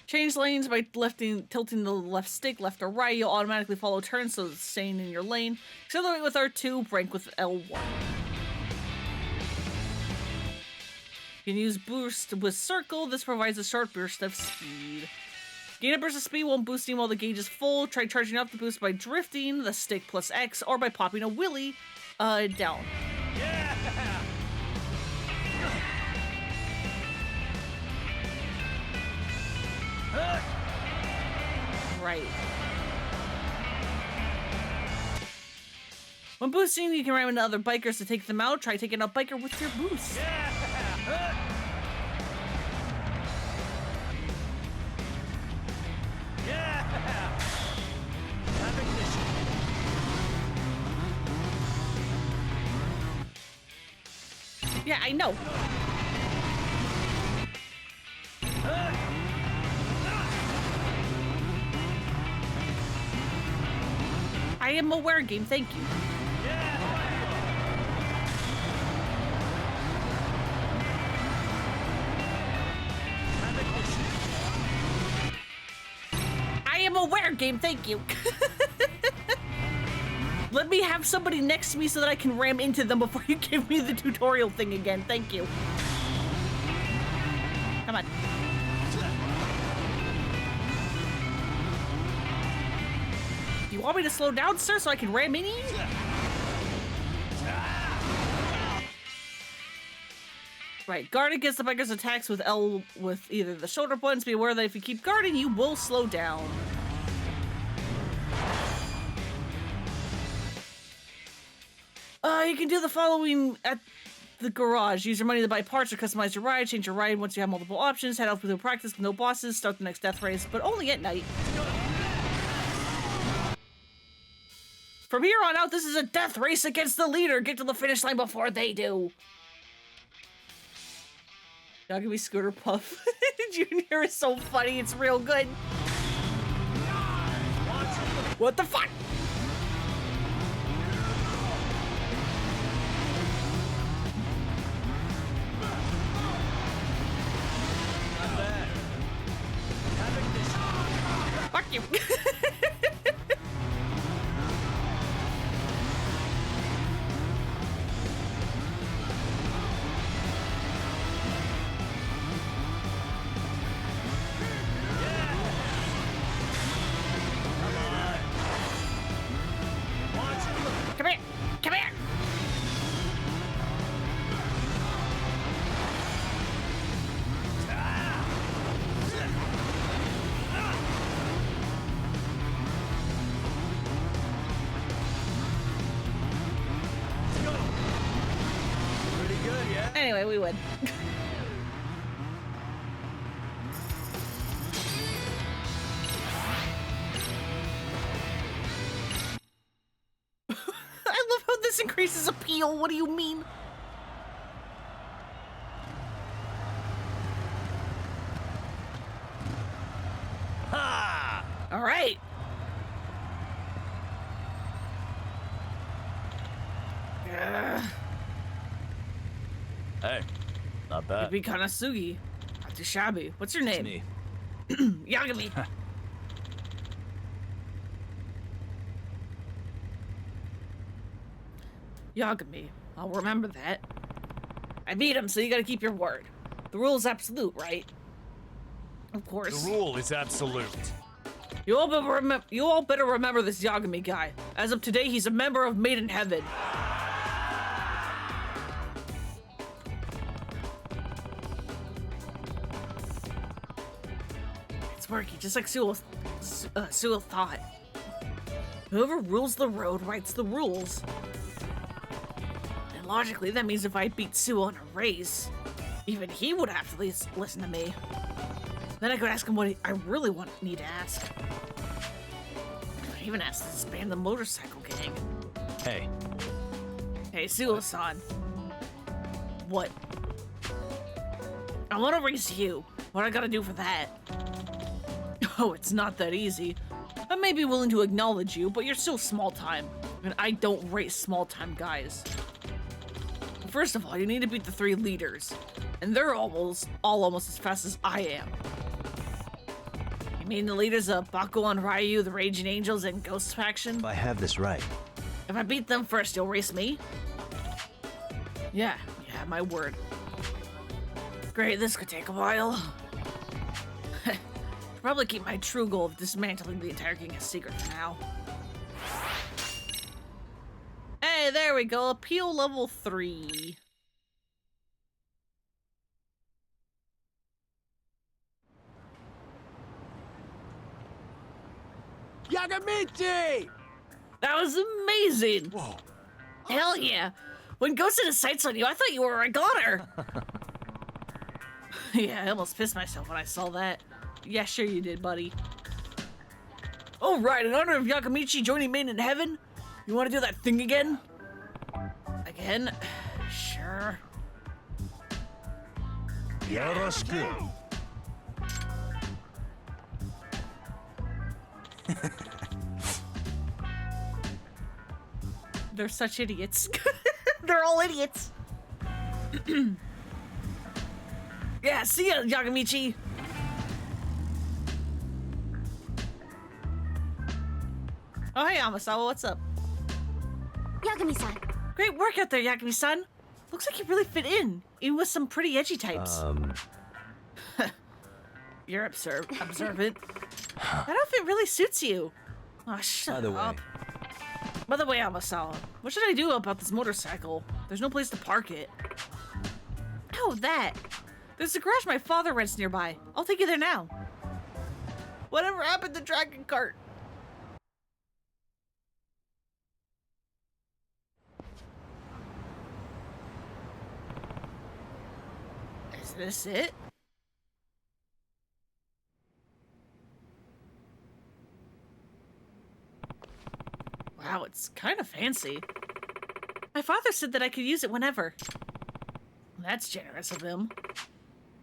Change lanes by tilting the left stick, left or right. You'll automatically follow turns, so it's staying in your lane. Accelerate with R2, brake with L1. You can use boost with circle. This provides a short burst of speed. Gain a burst of speed while boosting while the gauge is full. Try charging up the boost by drifting the stick plus X or by popping a wheelie down. Yeah! Right. When boosting, you can ram into other bikers to take them out. Try taking a biker with your boost. Yeah, I know. I am aware, game. Thank you. I am aware, game. Thank you. Let me have somebody next to me so that I can ram into them before you give me the tutorial thing again. Thank you. Come on. Do you want me to slow down, sir, so I can ram into you? Right, guard against the biker's attacks with L with either the shoulder buttons. Be aware that if you keep guarding, you will slow down. You can do the following at the garage. Use your money to buy parts or customize your ride. Change your ride once you have multiple options. Head out with no practice with no bosses. Start the next death race, but only at night. From here on out, this is a death race against the leader. Get to the finish line before they do. Y'all give me Scooter Puff. Junior is so funny. It's real good. What the fuck? you. Come here. Come here. Pretty good, yeah? Anyway, we win. I love how this increases appeal. What do you mean? Ha! All right. Ugh. Hey, not bad. Be kind of sugi. Not too shabby. What's your It's name? me. Yagami. Yagami. I'll remember that. I beat him, so you gotta keep your word. The rule is absolute, right? Of course. The rule is absolute. You all better remember this Yagami guy. As of today, he's a member of Made in Heaven. It's working, just like Sewell thought. Whoever rules the road writes the rules. And logically, that means if I beat Sewell in a race, even he would have to listen to me. Then I could ask him what I really need to ask. I even asked to disband the motorcycle gang. Hey, Hey, Sewell-san. What? I want to race you. What I gotta do for that? Oh, it's not that easy. I may be willing to acknowledge you, but you're still small time. And I don't race small time guys. First of all, you need to beat the 3 leaders. And they're almost as fast as I am. You mean the leaders of Bakugan Ryu, the Raging Angels, and Ghost Faction? if I have this right, If I beat them first, you'll race me? Yeah, my word. Great, this could take a while. Probably keep my true goal of dismantling the entire gang a secret for now. Hey, there we go. Appeal level 3. Yagamichi! That was amazing! Whoa. Hell yeah! When Ghost had his sights on you, I thought you were a goner! Yeah, I almost pissed myself when I saw that. Yeah, sure you did, buddy. Oh, right, in honor of Yakamichi joining Made in Heaven, you want to do that thing again? Again? Sure. Yoroshiku. They're such idiots. They're all idiots. Yeah, see ya, Yagamichi. Oh, hey, Amasawa, what's up? Yagami-san. Great work out there, Yagami-san. Looks like you really fit in, even with some pretty edgy types. You're observant. That outfit really suits you. Oh, shut By the way, up. By the way, Amasawa, what should I do about this motorcycle? There's no place to park it. Oh, that. There's a garage my father rents nearby. I'll take you there now. Whatever happened to Dragon Kart? Is this it? Wow, it's kind of fancy. My father said that I could use it whenever. That's generous of him.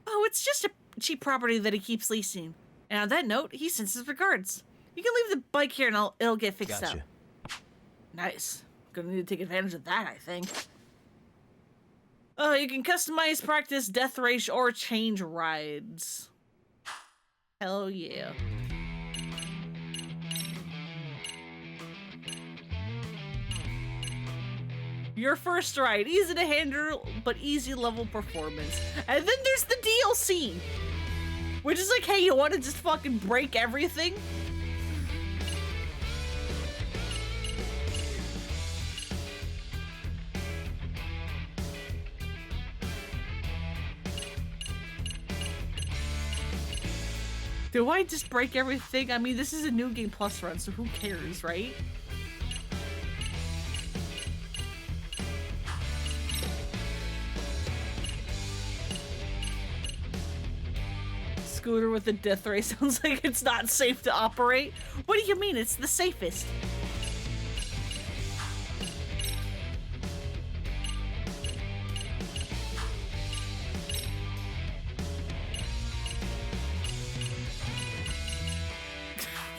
Oh, it's just a cheap property that he keeps leasing. And on that note, he sends his regards. You can leave the bike here and it'll get fixed gotcha. up. Nice. Gonna need to take advantage of that, I think. You can customize, practice, death race, or change rides. Hell yeah. Your first ride, easy to handle, but easy level performance. And then there's the DLC, which is like, hey, you want to just fucking break everything? Do I just break everything? I mean, this is a New Game Plus run, so who cares, right? Scooter with a death ray sounds like it's not safe to operate. What do you mean? It's the safest.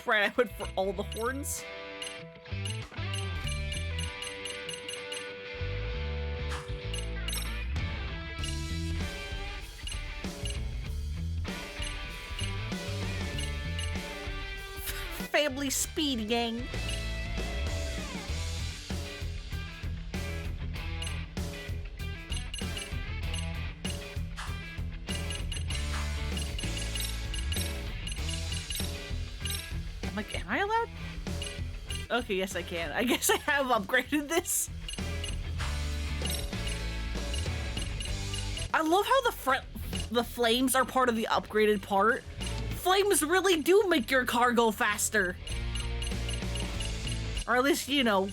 Right, I went for all the horns. Family speed gang. I'm like, am I allowed? Okay, yes I can. I guess I have upgraded this. I love how the flames are part of the upgraded part. Flames really do make your car go faster. Or at least, you know,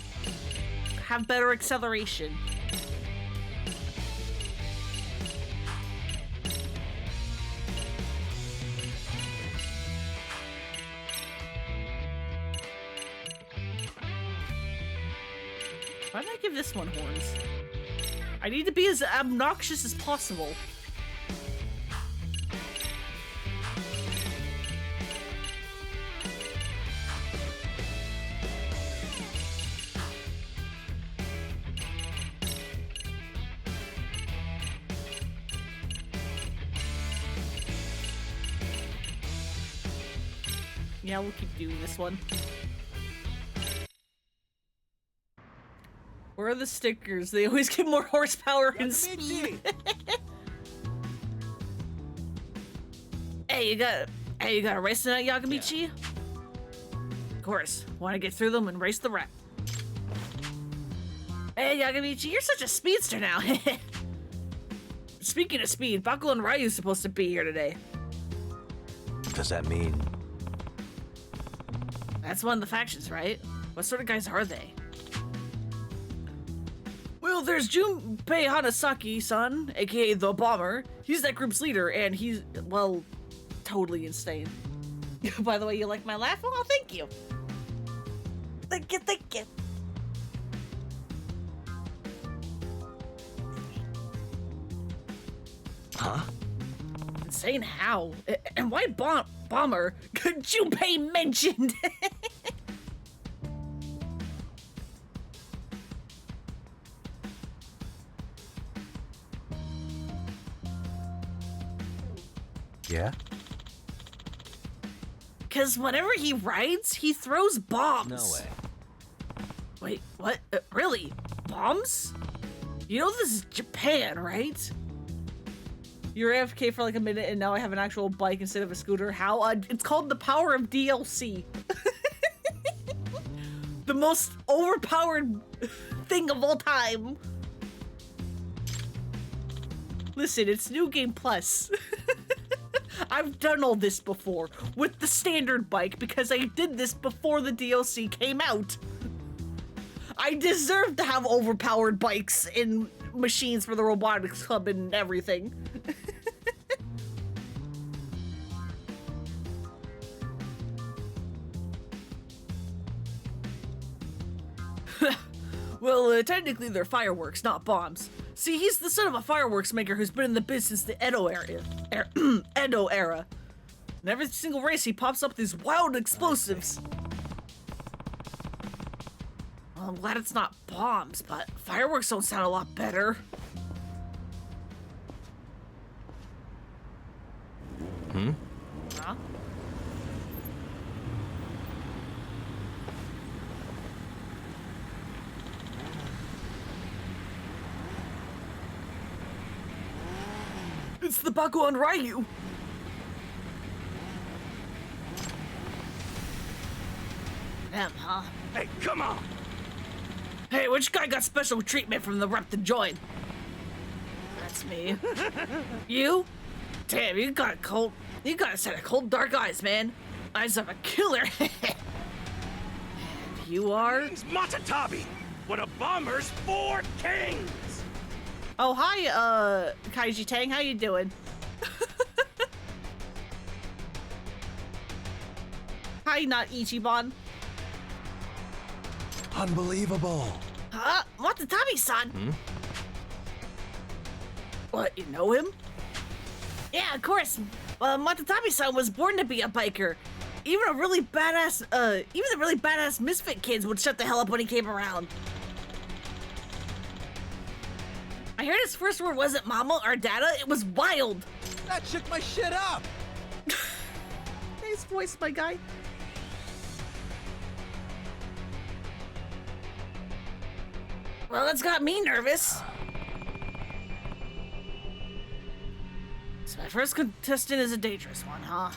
have better acceleration. Why did I give this one horns? I need to be as obnoxious as possible. Yeah, we'll keep doing this one. Where are the stickers? They always get more horsepower and speed. Hey, you got a race tonight, Yagamichi? Of course. Want to get through them and race the rat. Hey, Yagamichi, you're such a speedster now. Speaking of speed, Bakugo and Ryu's supposed to be here today. Does that mean? That's one of the factions, right? What sort of guys are they? Well, there's Junpei Hanasaki-san, aka the Bomber. He's that group's leader, and he's, well, totally insane. By the way, you like my laugh? Oh, thank you. Thank you, thank you. Huh? Insane how? And why Bomber? Junpei mentioned. Yeah? Because whenever he rides, he throws bombs. No way. Wait, what? Really? Bombs? You know this is Japan, right? You're AFK for like a minute and now I have an actual bike instead of a scooter. How? It's called the power of DLC. The most overpowered thing of all time. Listen, it's New Game Plus. I've done all this before with the standard bike because I did this before the DLC came out. I deserve to have overpowered bikes and machines for the robotics club and everything. Well, technically they're fireworks, not bombs. See, he's the son of a fireworks maker who's been in the biz since the Edo era. And every single race he pops up these wild explosives. Well, I'm glad it's not bombs, but fireworks don't sound a lot better. Huh? It's the Bakuan Ryu. Them, huh? Hey, come on! Hey, which guy got special treatment from the rep to join? That's me. You? Damn, you got a set of cold dark eyes, man. Eyes of a killer. And you are? It's Matatabi! One of Bomber's 4 kings! Oh, hi, Kaiji Tang, how you doing? Hi, not Ichiban. Unbelievable. Watanabe-san. What, you know him? Yeah, of course. Matatabi-san was born to be a biker. Even the really badass misfit kids would shut the hell up when he came around. I heard his first word wasn't mama or dada, it was wild. That shook my shit up. Nice voice, my guy. Well, that's got me nervous. So my first contestant is a dangerous one, huh?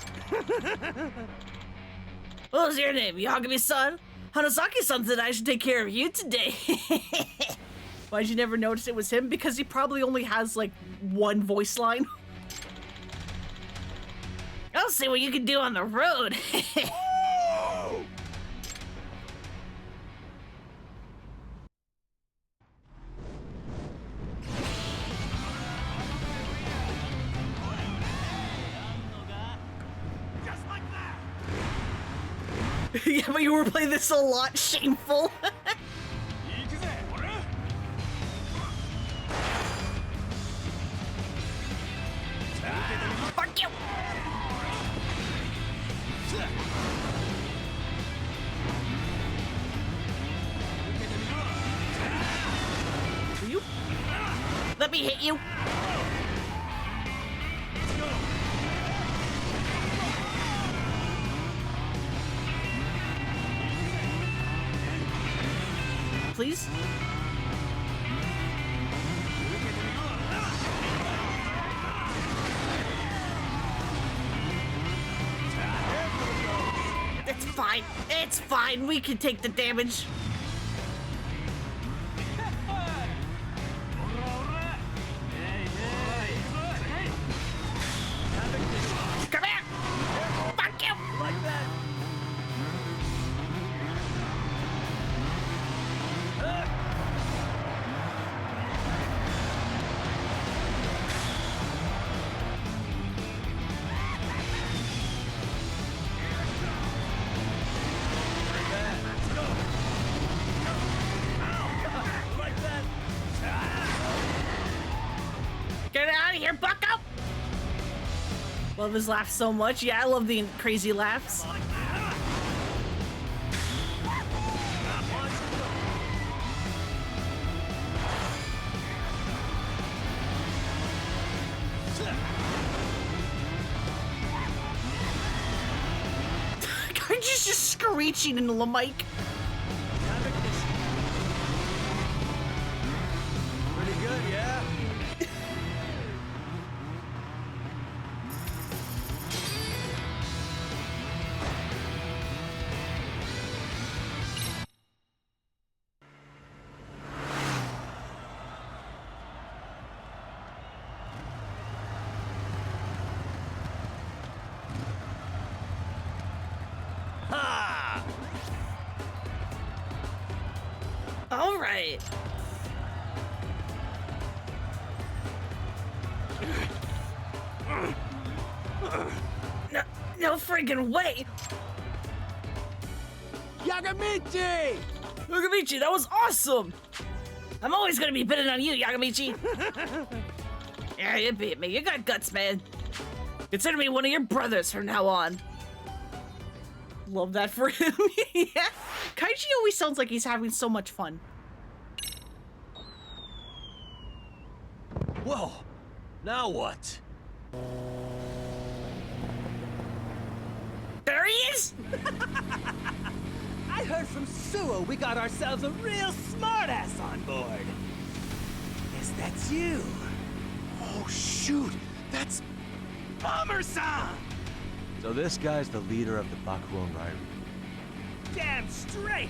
What was your name? Yagami-san? Hanazaki-san said I should take care of you today. Why'd you never notice it was him? Because he probably only has, like, one voice line. I'll see what you can do on the road. Just like that! Yeah, but you were playing this a lot. Shameful. Fuck you! Will you? Let me hit you. Please? It's fine. It's fine. We can take the damage. Come here! Fuck you! Like that. Get out of here, bucko! Love his laugh so much. Yeah, I love the crazy laughs. Kaiji's just screeching into the mic. Pretty good, yeah? All right. No friggin' way! Yagamichi! Yagamichi, that was awesome! I'm always gonna be bidding on you, Yagamichi! Yeah, you beat me. You got guts, man. Consider me one of your brothers from now on. Love that for him. Yeah. Kaiji always sounds like he's having so much fun. Whoa! Now what? There he is! I heard from Suo we got ourselves a real smartass on board. Guess that's you. Oh, shoot! That's Bomber-san! So this guy's the leader of the Bakuon Rairi. Damn straight!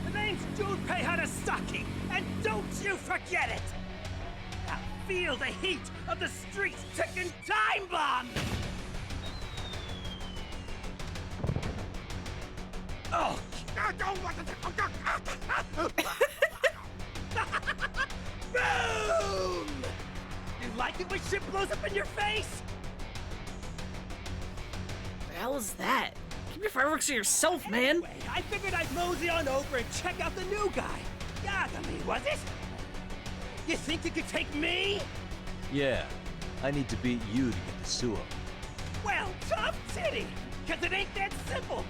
The name's Junpei Hanasaki, and don't you forget it! Now feel the heat of the streets ticking time bomb! Oh! Boom! You like it when shit blows up in your face? The hell is that? Keep your fireworks to yourself, man. Anyway, I figured I'd mosey on over and check out the new guy. Yagami, was it? You think you could take me? Yeah, I need to beat you to get the Suo. Well, tough titty, because it ain't that simple.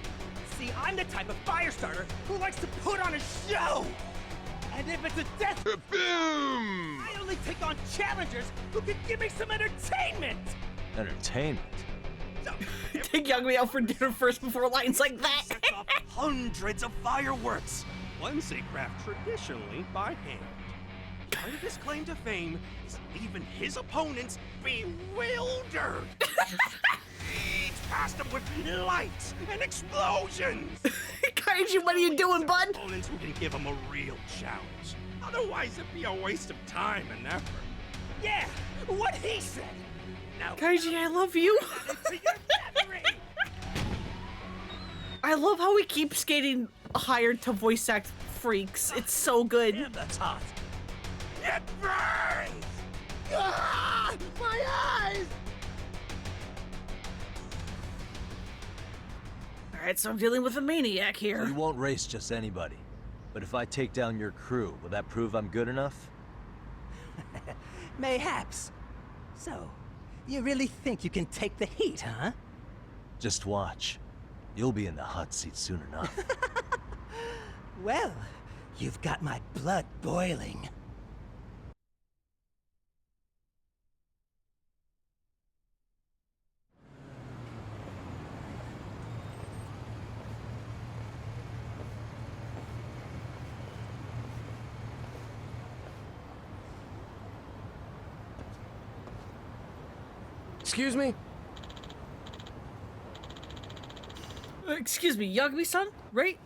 See, I'm the type of fire starter who likes to put on a show. And if it's a death... Boom! I only take on challengers who can give me some entertainment. Entertainment? So, Take Yagami out for dinner first before lines like that. Sets off hundreds of fireworks, ones they craft traditionally by hand. Part of his claim to fame is leaving his opponents bewildered. He's past them with lights and explosions. Kaiju, what are you doing, bud? Opponents who can give him a real challenge. Otherwise, it'd be a waste of time and effort. yeah, what he said. Now, Kaiji, I love you. To your memory. I love how we keep skating hired to voice act freaks. It's so good. damn, that's hot. It burns! Ah, my eyes! Alright, so I'm dealing with a maniac You here. won't race just anybody. But if I take down your crew, will that prove I'm good enough? Mayhaps. So, you really think you can take the heat, huh? Just watch. You'll be in the hot seat soon enough. Well, you've got my blood boiling. Excuse me? Excuse me, Yagami-san, right?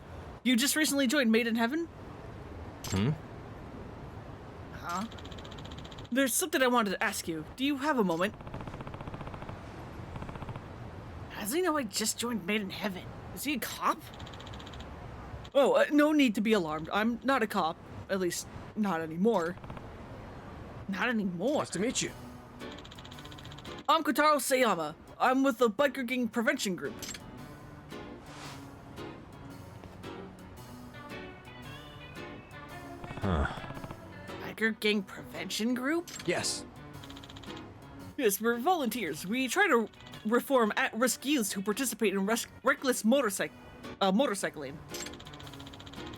You just recently joined Made in Heaven? Huh? There's something I wanted to ask you. Do you have a moment? How does he know I just joined Made in Heaven? Is he a cop? Oh, no need to be alarmed. I'm not a cop. At least, not anymore. Not anymore. Nice to meet you. I'm Kotaro Sayama. I'm with the Biker Gang Prevention Group. Biker Gang Prevention Group? Yes. Yes, we're volunteers. We try to reform at-risk youths who participate in reckless motorcycling.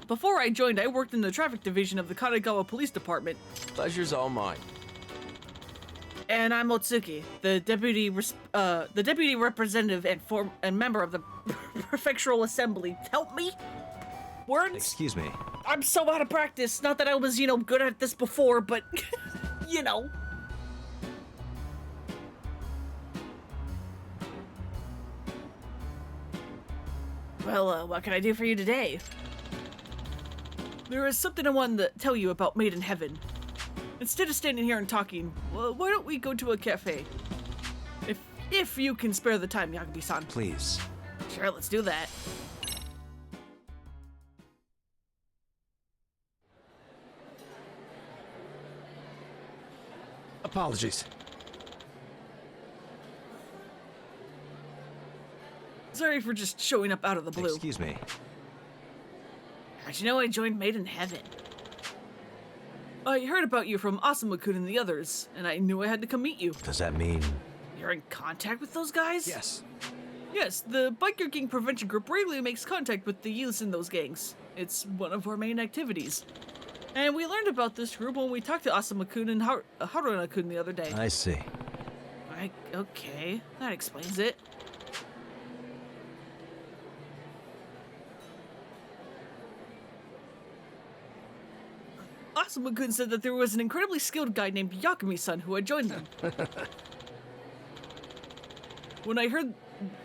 Before I joined, I worked in the traffic division of the Kanagawa Police Department. Pleasure's all mine. And I'm Otsuki, the deputy representative and member of the prefectural assembly. Help me? Words? Excuse me. I'm so out of practice. Not that I was, good at this before, but, Well, what can I do for you today? There is something I wanted to tell you about Made in Heaven. Instead of standing here and talking, well, why don't we go to a cafe? If you can spare the time, Yagami-san. Please. Sure, let's do that. Apologies. Sorry for just showing up out of the blue. Excuse me. How'd you know I joined Made in Heaven? I heard about you from Asuma-kun and the others, and I knew I had to come meet you. Does that mean... You're in contact with those guys? Yes. Yes, the Biker Gang Prevention Group regularly makes contact with the youths in those gangs. It's one of our main activities. And we learned about this group when we talked to Asuma-kun and Haruna-kun the other day. I see. Okay, that explains it. Asuma-kun said that there was an incredibly skilled guy named Yagami-san who had joined them. When I heard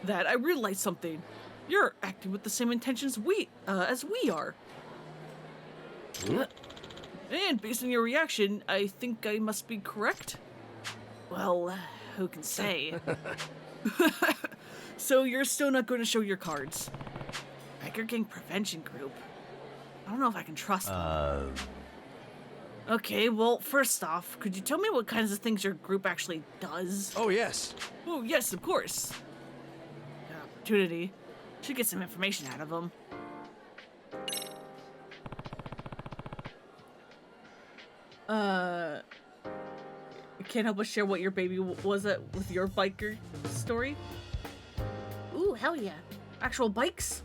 that, I realized something. You're acting with the same intentions as we are. And based on your reaction, I think I must be correct. Well, who can say? So you're still not going to show your cards? Biker Gang Prevention Group. I don't know if I can trust them. Okay, well, first off, could you tell me what kinds of things your group actually does? Oh, yes. Oh, yes, of course. Opportunity. Should get some information out of them. Can't help but share what your baby was with your biker story. Ooh, hell yeah. Actual bikes?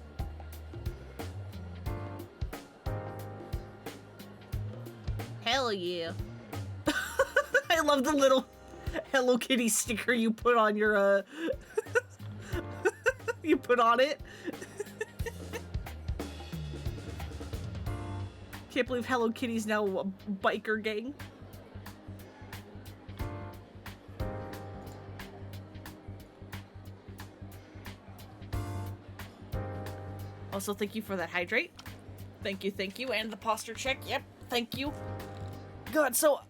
Hell yeah. I love the little Hello Kitty sticker you put on your, you put on it. Can't believe Hello Kitty's now a biker gang. Also, thank you for that hydrate. Thank you, and the posture check. Yep, thank you. God, so,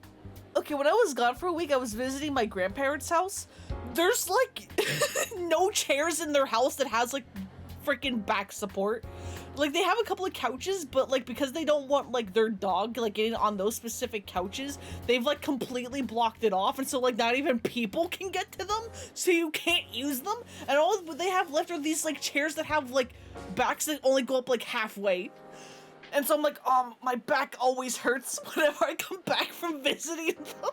okay, when I was gone for a week, I was visiting my grandparents' house. There's, like, no chairs in their house that has, like, freaking back support. Like, they have a couple of couches, but, like, because they don't want, like, their dog, like, getting on those specific couches, they've, like, completely blocked it off, and so, like, not even people can get to them, so you can't use them, and all they have left are these, like, chairs that have, like, backs that only go up, like, halfway. And so I'm like, my back always hurts whenever I come back from visiting them.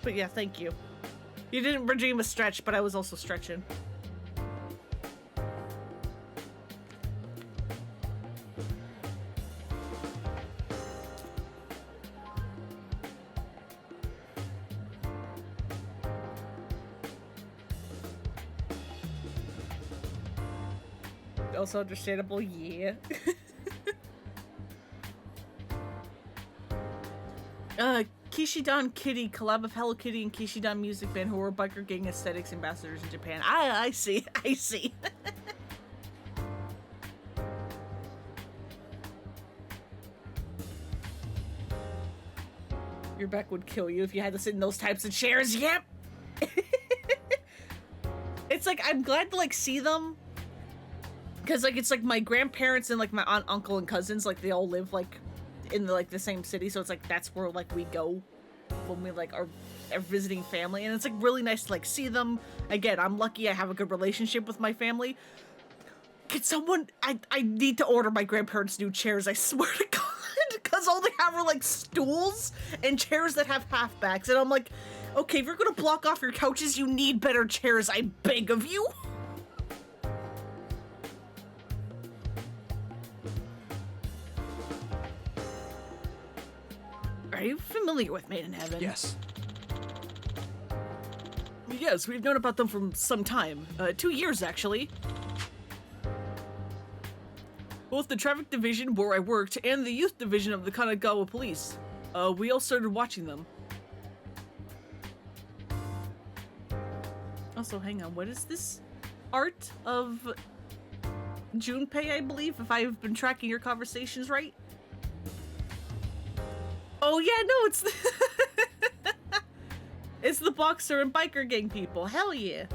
But yeah, thank you. You didn't redeem a stretch, but I was also stretching. Also understandable, yeah. Kishidan Kitty, collab of Hello Kitty and Kishidan Music Band, who are biker gang aesthetics ambassadors in Japan. I see, I see. Your back would kill you if you had to sit in those types of chairs, yep! It's like, I'm glad to, like, see them. Because, like, it's, like, my grandparents and, like, my aunt, uncle, and cousins, like, they all live, like, in, like, the same city, so it's, like, that's where, like, we go when we, like, are visiting family, and it's, like, really nice to, like, see them. Again, I'm lucky I have a good relationship with my family. Could someone... I need to order my grandparents new chairs, I swear to God, because all they have are, like, stools and chairs that have halfbacks, and I'm like, okay, if you're gonna block off your couches, you need better chairs, I beg of you. Are you familiar with Made in Heaven? Yes. Yes, we've known about them for some time. 2 years, actually. Both the traffic division where I worked and the youth division of the Kanagawa police. We all started watching them. Also, hang on, what is this? Art of Junpei, I believe, if I've been tracking your conversations right? Oh yeah, no, it's the it's the boxer and biker gang people. Hell yeah.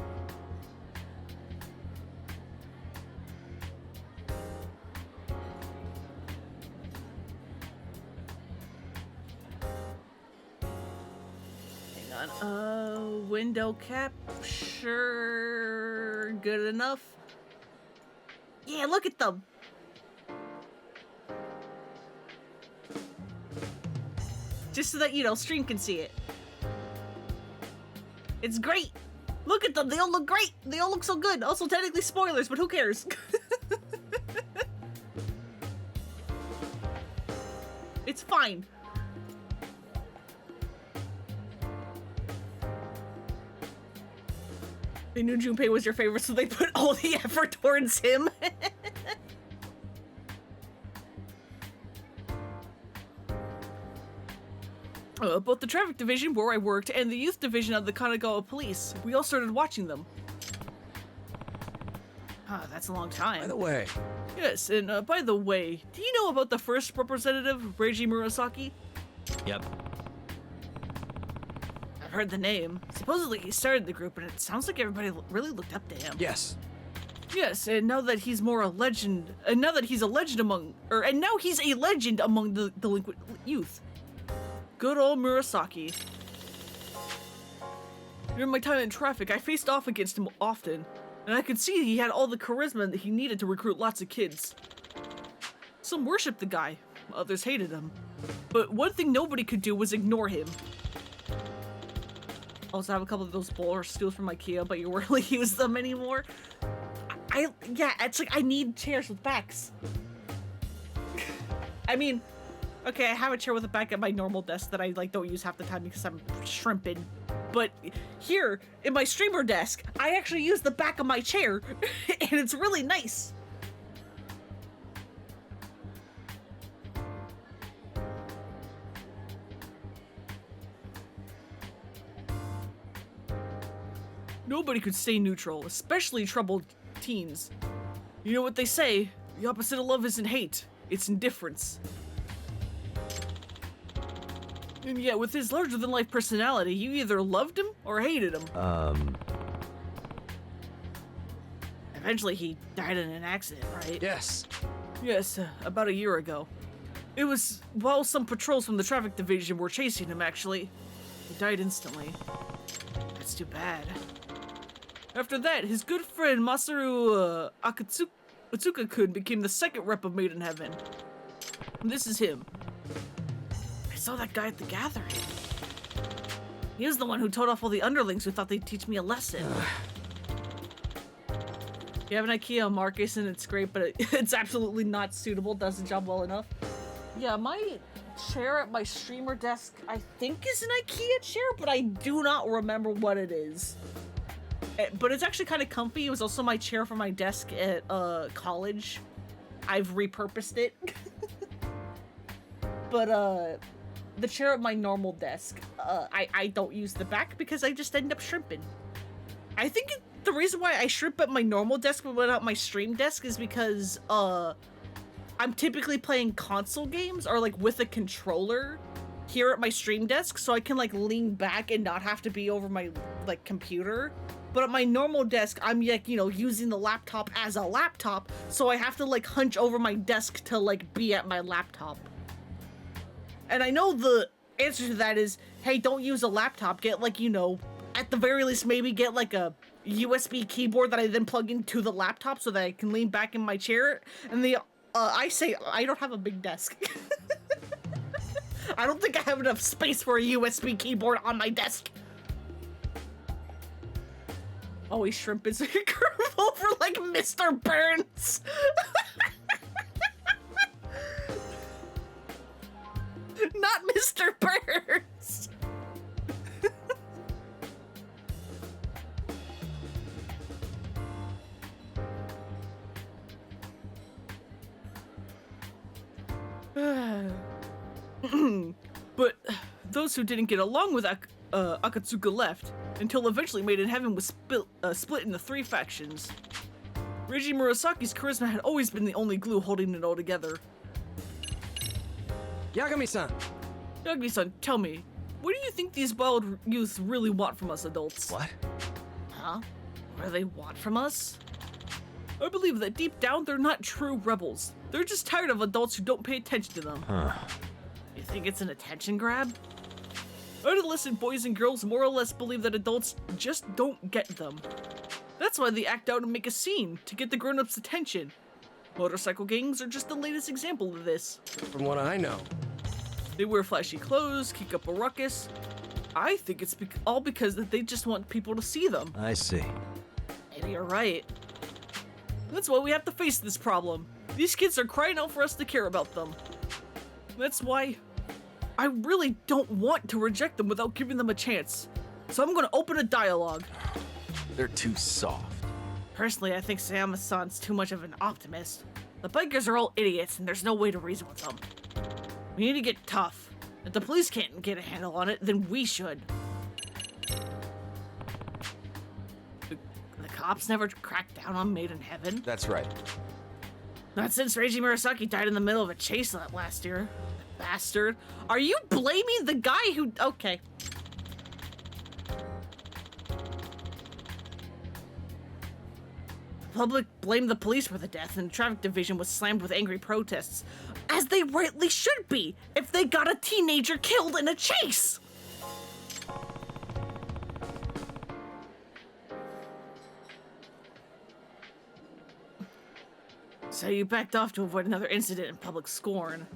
Hang on. Window capture. Good enough. Yeah, look at them. Just so that, you know, stream can see it. It's great! Look at them, they all look great! They all look so good! Also, technically spoilers, but who cares? It's fine. They knew Junpei was your favorite, so they put all the effort towards him. Both the traffic division where I worked and the youth division of the Kanagawa police. We all started watching them. That's a long time. By the way, Yes, and by the way, do you know about the first representative, Reiji Murasaki? yep. I've heard the name. Supposedly he started the group, and it sounds like everybody really looked up to him. Yes. Yes, and now that he's more a legend, and now he's a legend among the delinquent youth. Good old Murasaki. During my time in traffic, I faced off against him often, and I could see he had all the charisma that he needed to recruit lots of kids. Some worshipped the guy, others hated him. But one thing nobody could do was ignore him. Also have a couple of those bowler stools from IKEA, but you rarely use them anymore. Yeah, it's like I need chairs with backs. I mean, okay, I have a chair with a back at my normal desk that I don't use half the time because I'm shrimping. But here, in my streamer desk, I actually use the back of my chair, and it's really nice. Nobody could stay neutral, especially troubled teens. You know what they say, the opposite of love isn't hate, it's indifference. And yeah, with his larger-than-life personality, you either loved him or hated him. Eventually, he died in an accident, right? Yes. Yes, about a year ago. It was while some patrols from the traffic division were chasing him, actually. He died instantly. That's too bad. After that, his good friend Masaru Atsuka-kun became the second rep of Made in Heaven. And this is him. I saw that guy at the gathering. He was the one who told off all the underlings who thought they'd teach me a lesson. You have an IKEA Marcus and it's great, but it's absolutely not suitable. Does the job well enough. Yeah, my chair at my streamer desk, I think is an IKEA chair, but I do not remember what it is. But it's actually kind of comfy. It was also my chair for my desk at college. I've repurposed it. But the chair at my normal desk, I don't use the back because I just end up shrimping. I think the reason why I shrimp at my normal desk but not my stream desk is because I'm typically playing console games or with a controller here at my stream desk, so I can lean back and not have to be over my computer. But at my normal desk, I'm using the laptop as a laptop, so I have to hunch over my desk to be at my laptop. And I know the answer to that is, hey, don't use a laptop. Get at the very least, maybe get a USB keyboard that I then plug into the laptop so that I can lean back in my chair. And I say I don't have a big desk. I don't think I have enough space for a USB keyboard on my desk. Always shrimp is a curve over like Mr. Burns. Not Mr. Burns. But those who didn't get along with Akatsuka left, until eventually Made in Heaven was split into 3 factions. Reiji Murasaki's charisma had always been the only glue holding it all together. Yagami-san! Yagami-san, tell me, what do you think these wild youths really want from us adults? What? Huh? What do they want from us? I believe that deep down they're not true rebels. They're just tired of adults who don't pay attention to them. Huh. You think it's an attention grab? Adolescent boys and girls more or less believe that adults just don't get them. That's why they act out and make a scene, to get the grown-ups' attention. Motorcycle gangs are just the latest example of this. From what I know. They wear flashy clothes, kick up a ruckus. I think it's all because that they just want people to see them. I see. Maybe you're right. That's why we have to face this problem. These kids are crying out for us to care about them. That's why I really don't want to reject them without giving them a chance. So I'm gonna open a dialogue. They're too soft. Personally, I think Sayama-san's too much of an optimist. The bikers are all idiots and there's no way to reason with them. We need to get tough. If the police can't get a handle on it, then we should. The cops never cracked down on Made in Heaven. That's right. Not since Reiji Murasaki died in the middle of a chase last year. Bastard. Are you blaming the guy who... Okay. The public blamed the police for the death, and the traffic division was slammed with angry protests. As they rightly should be, if they got a teenager killed in a chase! So you backed off to avoid another incident in public scorn.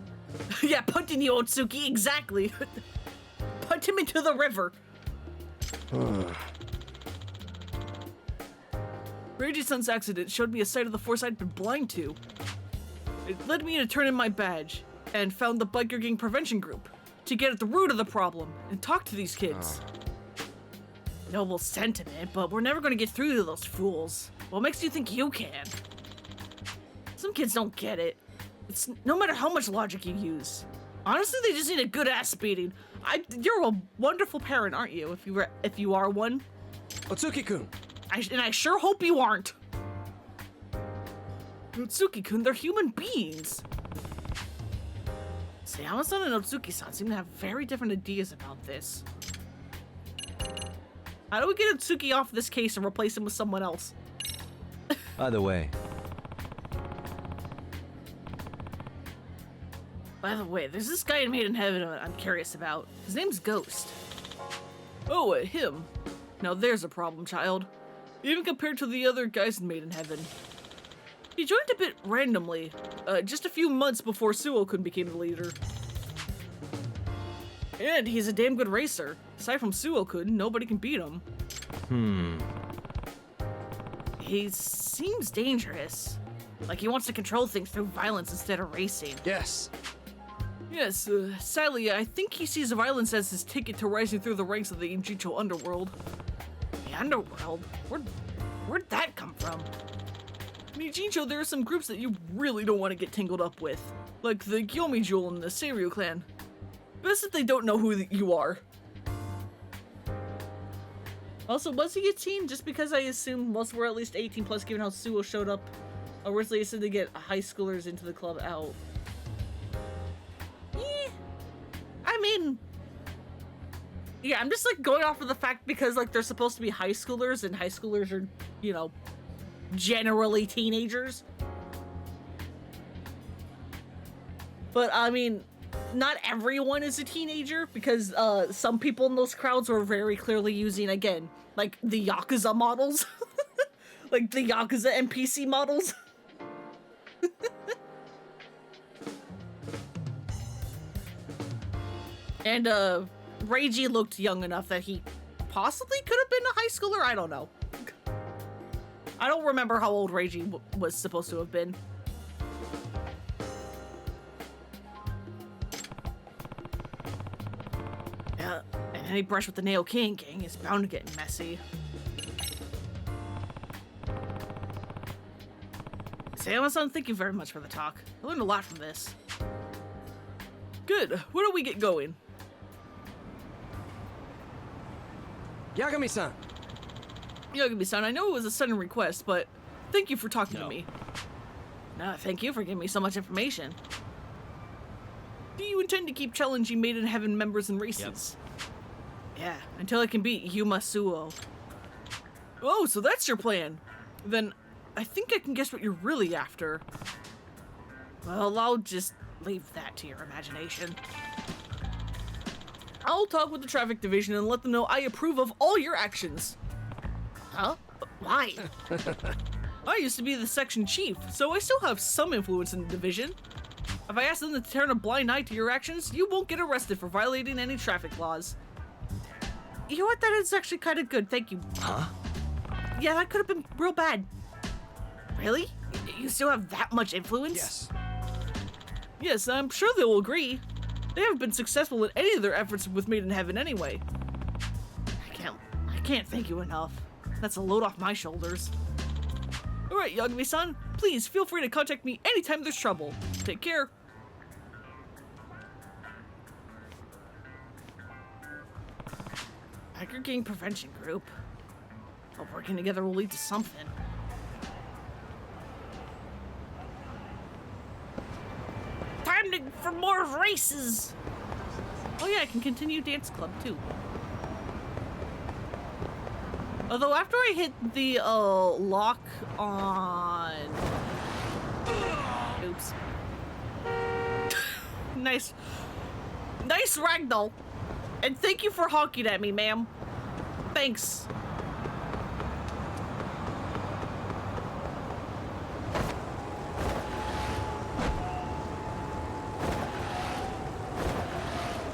Yeah, punting you, Otsuki, exactly. Punt him into the river. Reiji-san's accident showed me a side of the force I'd been blind to. It led me to turn in my badge and found the biker gang prevention group to get at the root of the problem and talk to these kids. Noble sentiment, but we're never going to get through to those fools. What makes you think you can? Some kids don't get it. It's no matter how much logic you use. Honestly, they just need a good ass beating. You're a wonderful parent, aren't you? If you are one. Otsuki-kun. And I sure hope you aren't. Otsuki-kun, they're human beings. Sayama-san and Otsuki-san seem to have very different ideas about this. How do we get Otsuki off this case and replace him with someone else? By the way, there's this guy in Made in Heaven I'm curious about. His name's Ghost. Oh, him. Now there's a problem, child. Even compared to the other guys in Made in Heaven. He joined a bit randomly, just a few months before Suo-kun became the leader. And he's a damn good racer. Aside from Suo-kun, nobody can beat him. He seems dangerous. Like he wants to control things through violence instead of racing. Yes. Yes, sadly, I think he sees violence as his ticket to rising through the ranks of the Injicho underworld. The underworld? Where'd that come from? In Injicho, there are some groups that you really don't want to get tangled up with. Like the Gyomi Jewel and the Seiryu clan. Best if they don't know who you are. Also, was he a teen? Just because I assume most were at least 18 plus given how Suo showed up. Originally, said to get high schoolers into the club out. I mean, yeah, I'm just like going off of the fact because like they're supposed to be high schoolers and high schoolers are, you know, generally teenagers. But I mean, not everyone is a teenager because some people in those crowds were very clearly using, again, like the Yakuza models. Like the Yakuza NPC models. And Reiji looked young enough that he possibly could have been a high schooler. I don't know. I don't remember how old Reiji was supposed to have been. Yeah, and any brush with the Neo King gang is bound to get messy. Sayama-san, thank you very much for the talk. I learned a lot from this. Good. Where do we get going? Yagami-san. Yagami-san, I know it was a sudden request, but thank you for talking to me. No, thank you for giving me so much information. Do you intend to keep challenging Made in Heaven members in races? Yep. Yeah, until I can beat Yuma Suo. Oh, so that's your plan. Then I think I can guess what you're really after. Well, I'll just leave that to your imagination. I'll talk with the traffic division and let them know I approve of all your actions. Huh? Why? I used to be the section chief, so I still have some influence in the division. If I ask them to turn a blind eye to your actions, you won't get arrested for violating any traffic laws. You know what? That is actually kind of good. Thank you. Huh? Yeah, that could have been real bad. Really? You still have that much influence? Yes. Yes, I'm sure they'll agree. They haven't been successful in any of their efforts with Made in Heaven anyway. I can't thank you enough. That's a load off my shoulders. Alright, Yagami-san, please feel free to contact me anytime there's trouble. Take care. Biker gang prevention group. Hope working together will lead to something. Time for more races! Oh yeah, I can continue dance club too. Although after I hit the lock on... Oops. Nice ragdoll. And thank you for honking at me, ma'am. Thanks.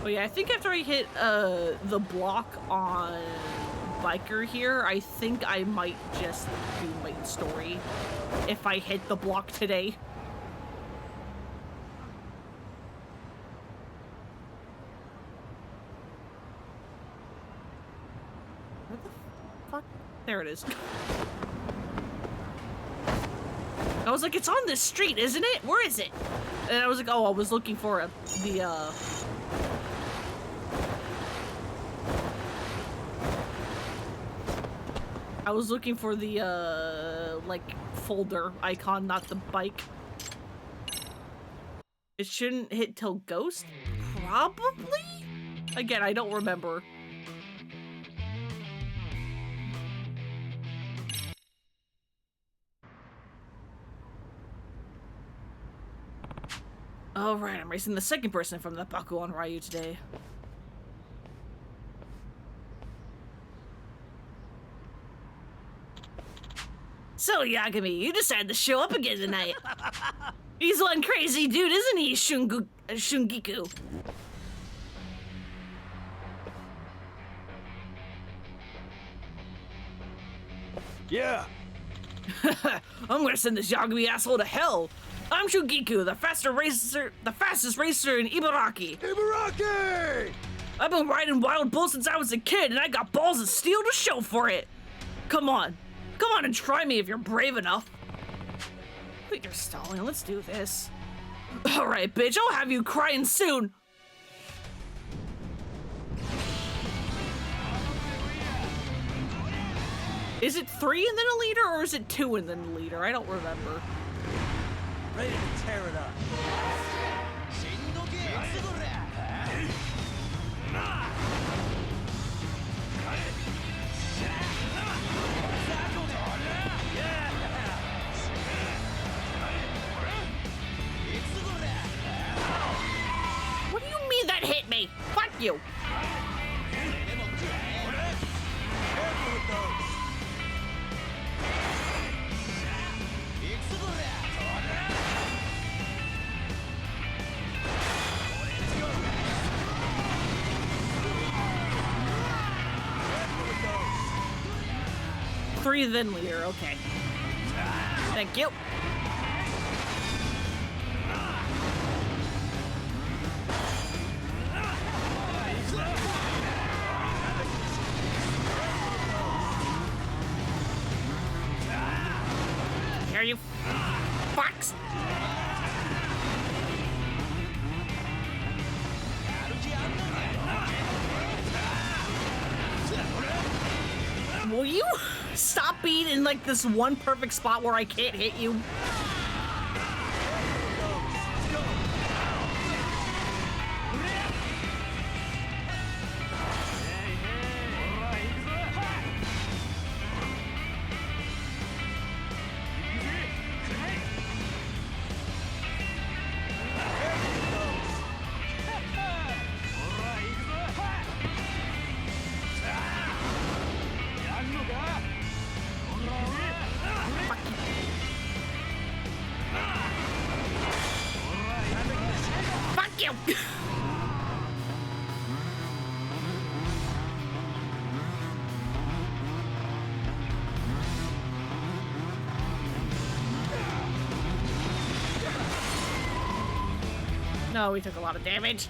Oh yeah, I think after I hit the block on Biker here, I think I might just do main story if I hit the block today. Where the fuck? There it is. I was like, it's on this street, isn't it? Where is it? And I was like, oh, I was looking for I was looking for the, like, folder icon, not the bike. It shouldn't hit till Ghost? Probably? Again, I don't remember. Alright, I'm racing the second person from the Baku on Ryu today. So, Yagami, you decided to show up again tonight. He's one crazy dude, isn't he, Shungiku? Yeah. I'm gonna send this Yagami asshole to hell. I'm Shungiku, the fastest racer in Ibaraki. Ibaraki! I've been riding wild bulls since I was a kid, and I got balls of steel to show for it. Come on and try me if you're brave enough. Wait, you're stalling. Let's do this. All right, bitch. I'll have you crying soon. Is it 3 and then a leader, or is it 2 and then a leader? I don't remember. Ready to tear it up. What do you mean that hit me? Fuck you. Careful with those. 3 then leader, okay. Thank you. Here you fucks. Will you stop being in like this one perfect spot where I can't hit you? No, we took a lot of damage.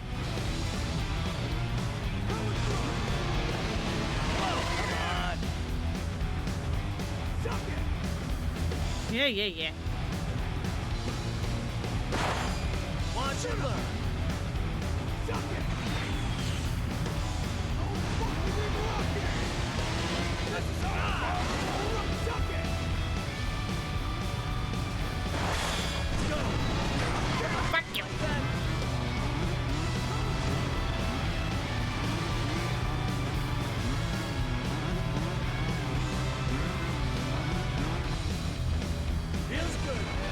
Yeah. Watch and learn. Fuck you.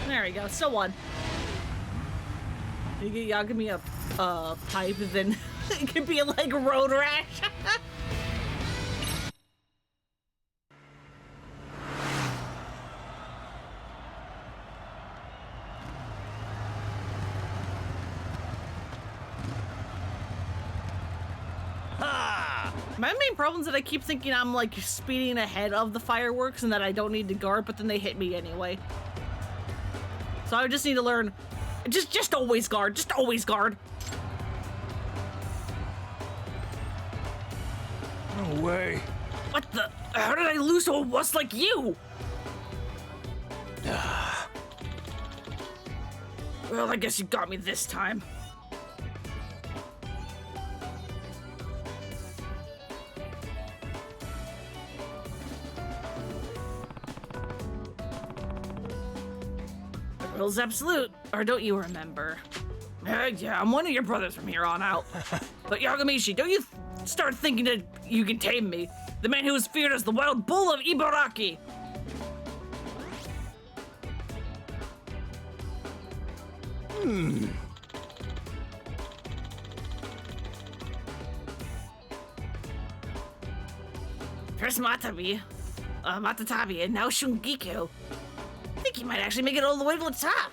There we go. So on. Y'all give me a pipe, then it could be like road rash. My main problem is that I keep thinking I'm like speeding ahead of the fireworks and that I don't need to guard, but then they hit me anyway. So I just need to learn, just always guard, just always guard. No way. What the? How did I lose to a wuss like you? Well, I guess you got me this time. The rule's absolute, or don't you remember? Yeah, I'm one of your brothers from here on out. But Yagamishi, don't you start thinking that you can tame me. The man who is feared as the wild bull of Ibaraki. First Matatabi, and now Shungiku. I think he might actually make it all the way to the top.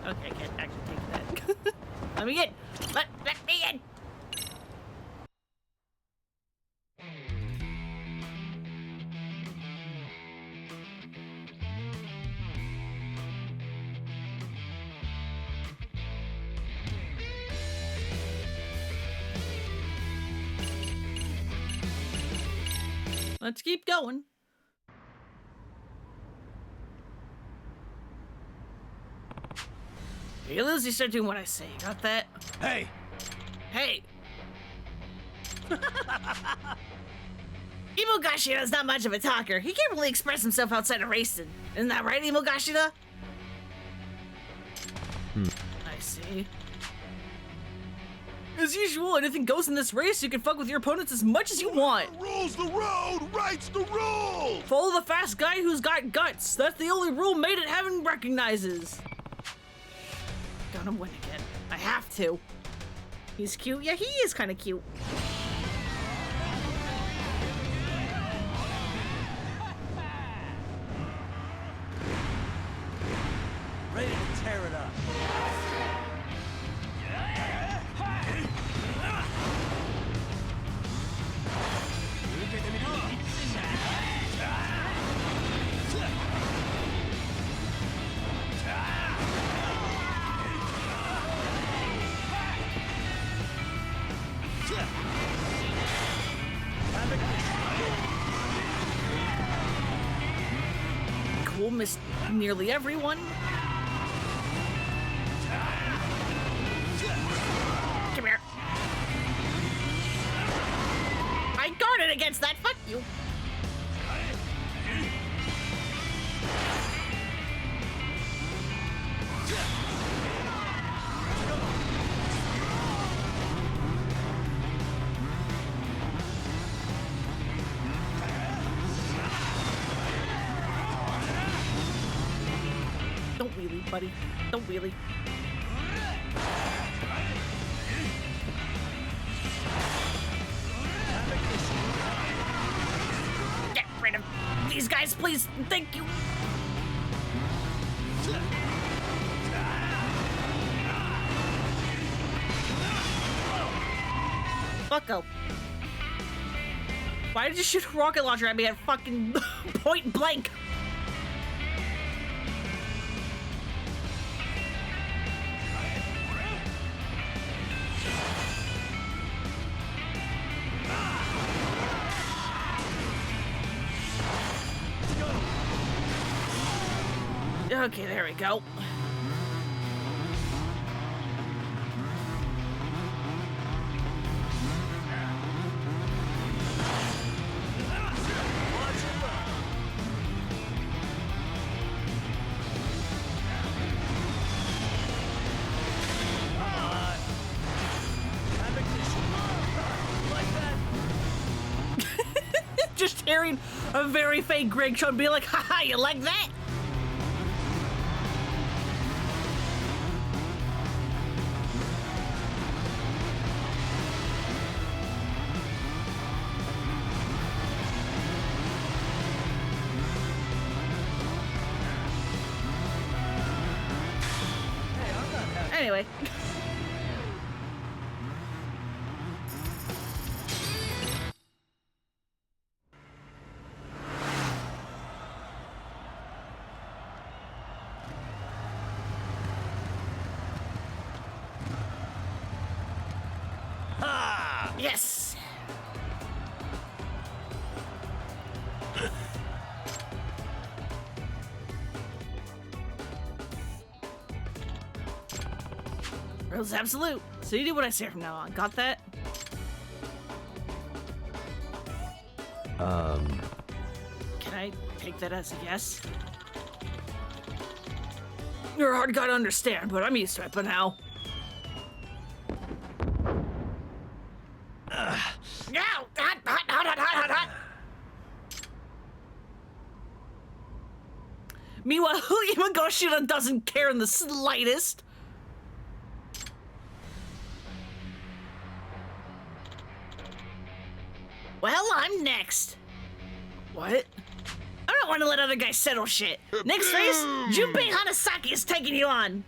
Okay, I can't actually take that. Let me in! Let me in! Let's keep going. Hey, Lizzie, start doing what I say. Got that? Hey! Hey! Imogashira's not much of a talker. He can't really express himself outside of racing. Isn't that right, Imogashira? I see. As usual, anything goes in this race. You can fuck with your opponents as much as you want. Rules the road, rights the rules! Follow the fast guy who's got guts. That's the only rule Made in Heaven recognizes. Gonna win again. I have to. He's cute. Yeah, he is kind of cute. Ready to tear it up. Cool, missed nearly everyone. Come here. I guarded against that. Fuck you. Don't wheelie, buddy. Don't wheelie. Get rid of these guys, please. Thank you. Fucko. Why did you shoot a rocket launcher at me at fucking point blank? Okay, there we go. Just hearing a very fake Greg Sean be like, haha, you like that? Anyway. Yes! Rules absolute. So you do what I say from now on. Got that? Can I take that as a yes? You're a hard guy to understand, but I'm used to it by now. Yeah, hot. Meanwhile, Yamagoshita doesn't care in the slightest. Well, I'm next. What? I don't want to let other guys settle shit. Next race, Junpei Hanasaki is taking you on.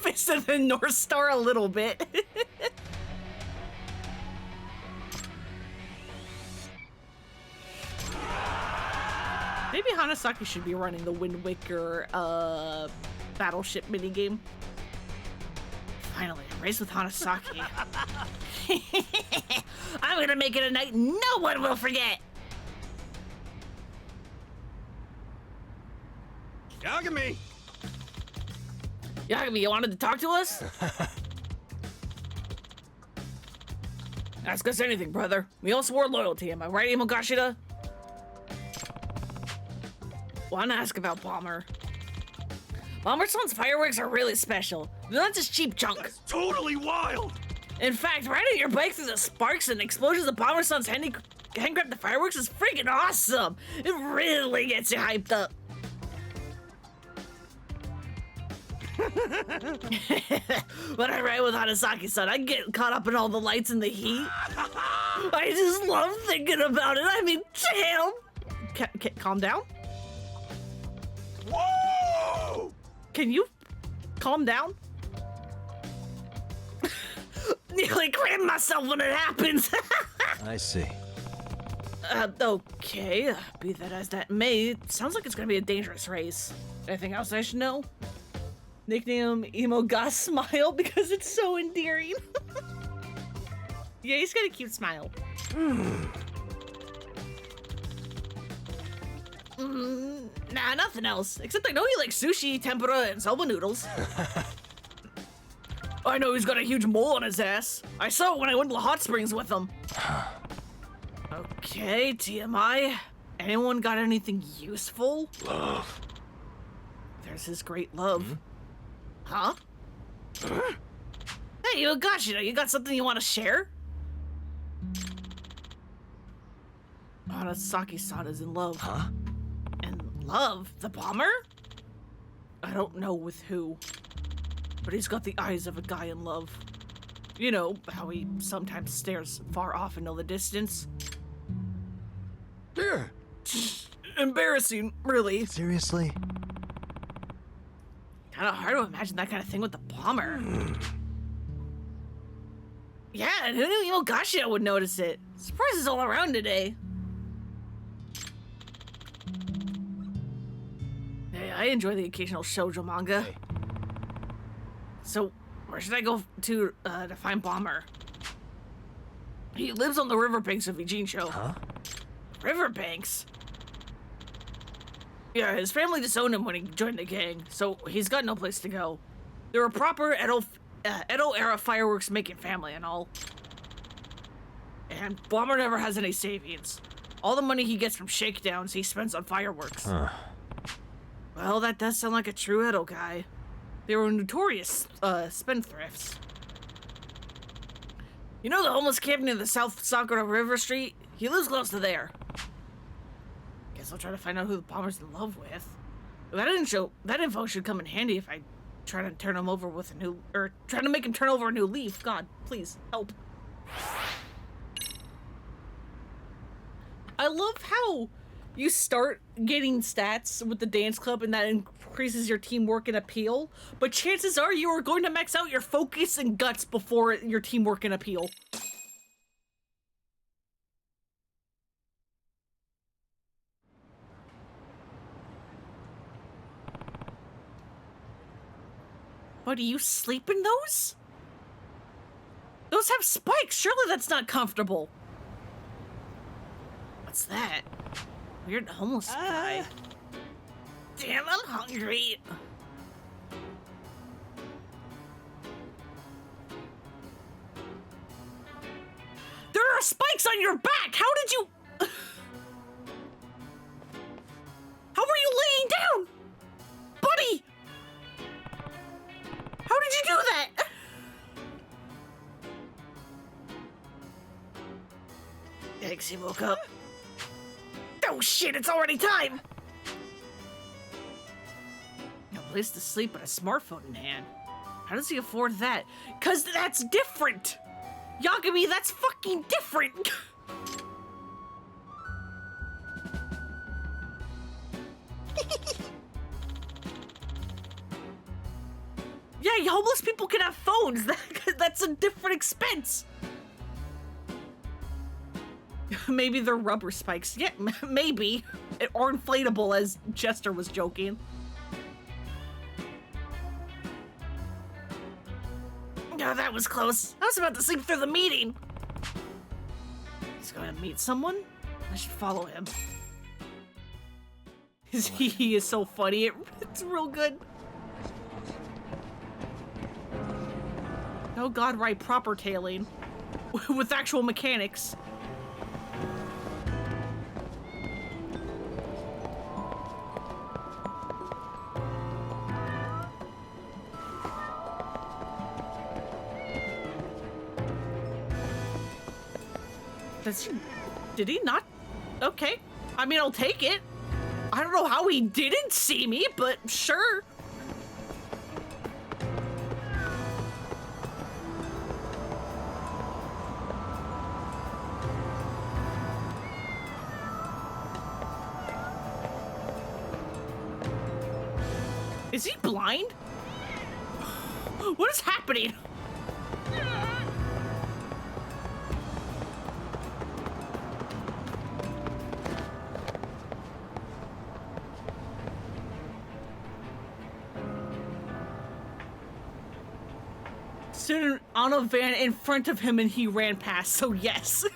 Fisted the North Star a little bit. Maybe Hanasaki should be running the Wind Waker battleship minigame. Finally, a race with Hanasaki. I'm gonna make it a night no one will forget. Yagami! Yagami, you wanted to talk to us? Ask us anything, brother. We all swore loyalty, am I right, Imogashita? Wanna ask about Bomber. Bomber-san's fireworks are really special. They're not just cheap junk. That's totally wild! In fact, riding your bike through the sparks and explosions of Bomber-san's handcrafted fireworks is freaking awesome! It really gets you hyped up. When I ride with Hanasaki-san, I get caught up in all the lights and the heat. I just love thinking about it. I mean, damn! Calm down? Whoa! Can you calm down? Nearly crammed myself when it happens. I see. Okay. Be that as that may, it sounds like it's gonna be a dangerous race. Anything else I should know? Nickname Emo Gus Smile because it's so endearing. Yeah, he's got a cute smile. Nah, nothing else. Except I know he likes sushi, tempura, and soba noodles. I know he's got a huge mole on his ass. I saw it when I went to the hot springs with him. Okay, TMI. Anyone got anything useful? Love. There's his great love. Huh? Hey, Yogashita, you got something you want to share? Hanasaki-san is in love. Huh? In love? The bomber? I don't know with who. But he's got the eyes of a guy in love. You know, how he sometimes stares far off into the distance. Dear. Embarrassing, really. Seriously? Kinda hard to imagine that kind of thing with the bomber. Yeah, and who knew Imogashita would notice it? Surprises all around today. Hey, I enjoy the occasional shoujo manga. Hey. So, where should I go to find Bomber? He lives on the riverbanks of Eugene Show. Huh? Riverbanks? Yeah, his family disowned him when he joined the gang, so he's got no place to go. They're a proper Edo-era fireworks making family and all. And Bomber never has any savings. All the money he gets from shakedowns he spends on fireworks. Huh. Well, that does sound like a true Edo guy. They were notorious spendthrifts. You know the homeless camp near the South Sakura River Street? He lives close to there. Guess I'll try to find out who the Bomber's in love with. That info should come in handy if I try to turn him over with a new, or try to make him turn over a new leaf. God, please help. I love how you start getting stats with the dance club and that increases your teamwork and appeal, but chances are you are going to max out your focus and guts before your teamwork and appeal. What, do you sleep in those? Those have spikes, surely that's not comfortable. What's that? Weird homeless guy. Damn, I'm hungry. There are spikes on your back! How did you... How were you laying down? Buddy! How did you do that? Thanks, he woke up. Oh shit, it's already time! No place to sleep but a smartphone in hand. How does he afford that? 'Cause that's different! Yagami, that's fucking different! Yeah, homeless people can have phones. That's a different expense. Maybe they're rubber spikes. Yeah, maybe. Or inflatable, as Chester was joking. Oh, that was close. I was about to sleep through the meeting. He's going to meet someone? I should follow him. He is so funny. It's real good. Oh god, right, proper tailing. With actual mechanics. Did he not? Okay. I mean, I'll take it. I don't know how he didn't see me, but sure. Is he blind? What is happening? Stood on a van in front of him and he ran past, so yes.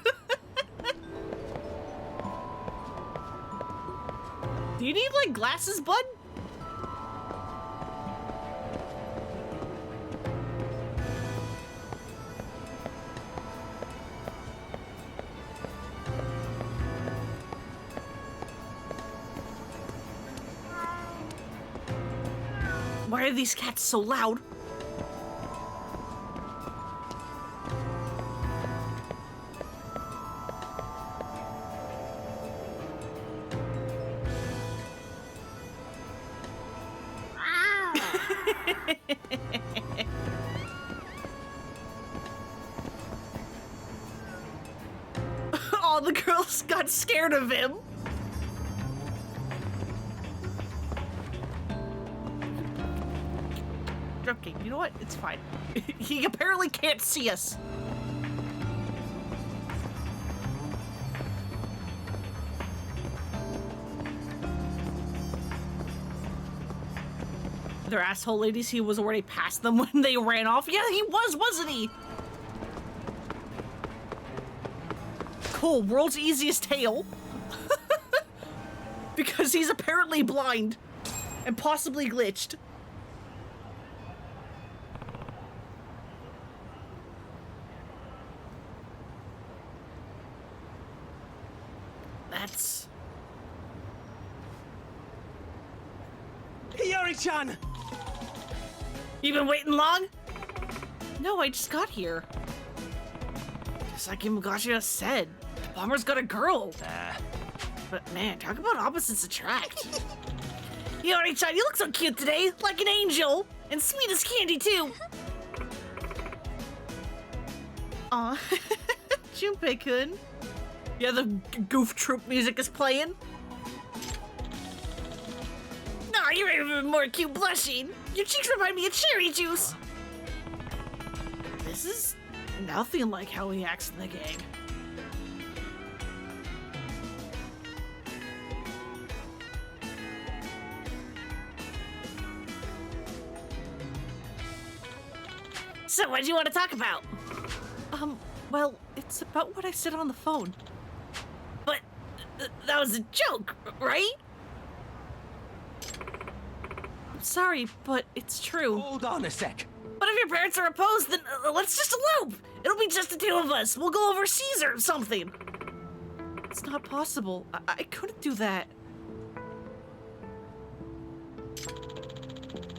Do you need, like, glasses, bud? Why are these cats so loud? All the girls got scared of him. Okay, you know what? It's fine. He apparently can't see us. They're asshole ladies. He was already past them when they ran off. Yeah, he was, wasn't he? Cool, world's easiest tail. Because he's apparently blind and possibly glitched. That's... Hiyori-chan! You been waiting long? No, I just got here. Just like Imagashi said, Bomber's got a girl. But man, talk about opposites attract. Hiyori-chan, you look so cute today, like an angel, and sweet as candy too. Aw, Junpei-kun. Yeah, the goof troop music is playing. Nah, you're even more cute blushing. Your cheeks remind me of cherry juice. This is nothing like how he acts in the gang. So, what do you want to talk about? Well, it's about what I said on the phone. But that was a joke, right? I'm sorry, but it's true. Hold on a sec. But if your parents are opposed, then let's just elope. It'll be just the two of us. We'll go overseas or something. It's not possible. I couldn't do that.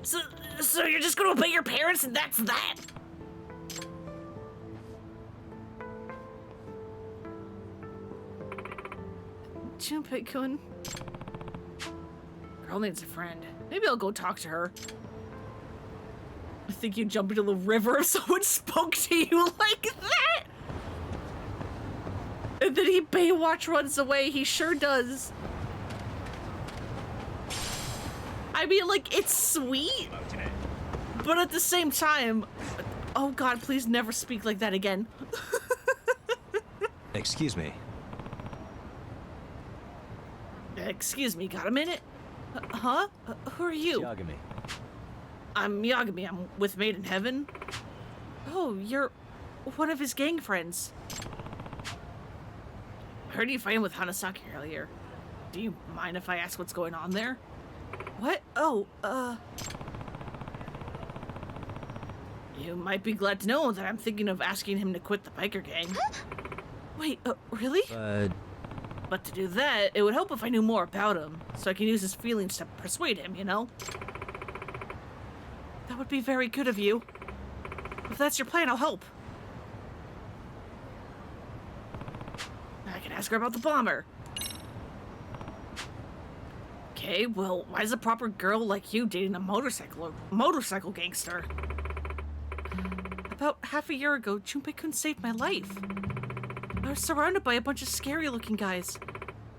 So you're just gonna obey your parents and that's that? Junpei-kun. Girl needs a friend. Maybe I'll go talk to her. I think you jump into the river if someone spoke to you like that. And then he Baywatch runs away. He sure does. I mean, like, it's sweet. But at the same time, oh God, please never speak like that again. Excuse me. Excuse me, got a minute? Huh? Who are you? Yagami. I'm Yagami. I'm with Made in Heaven. Oh, you're one of his gang friends. I heard you fighting with Hanasaki earlier. Do you mind if I ask what's going on there? What? Oh, you might be glad to know that I'm thinking of asking him to quit the biker gang. Wait, really? But to do that, it would help if I knew more about him, so I can use his feelings to persuade him, you know? That would be very good of you. If that's your plan, I'll help. I can ask her about the bomber. Okay, well, why is a proper girl like you dating a motorcycle gangster? About half a year ago, Junpei-kun saved my life. I was surrounded by a bunch of scary-looking guys.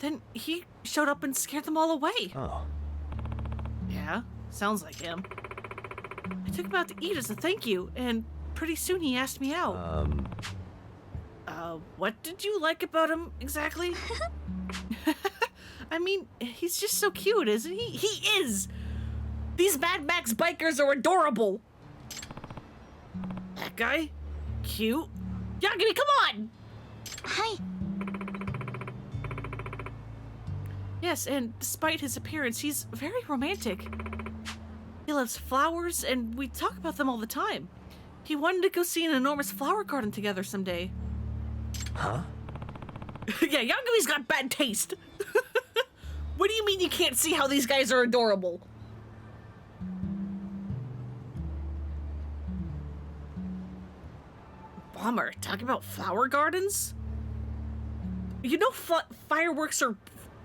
Then he showed up and scared them all away. Oh. Yeah, sounds like him. I took him out to eat as a thank you, and pretty soon he asked me out. What did you like about him exactly? I mean, he's just so cute, isn't he? He is! These Mad Max bikers are adorable! That guy? Cute? Yagami, come on! Hi. Yes, and despite his appearance, he's very romantic. He loves flowers, and we talk about them all the time. He wanted to go see an enormous flower garden together someday. Huh? Yeah, Yagami's got bad taste. What do you mean you can't see how these guys are adorable? Bummer, talking about flower gardens? You know fireworks are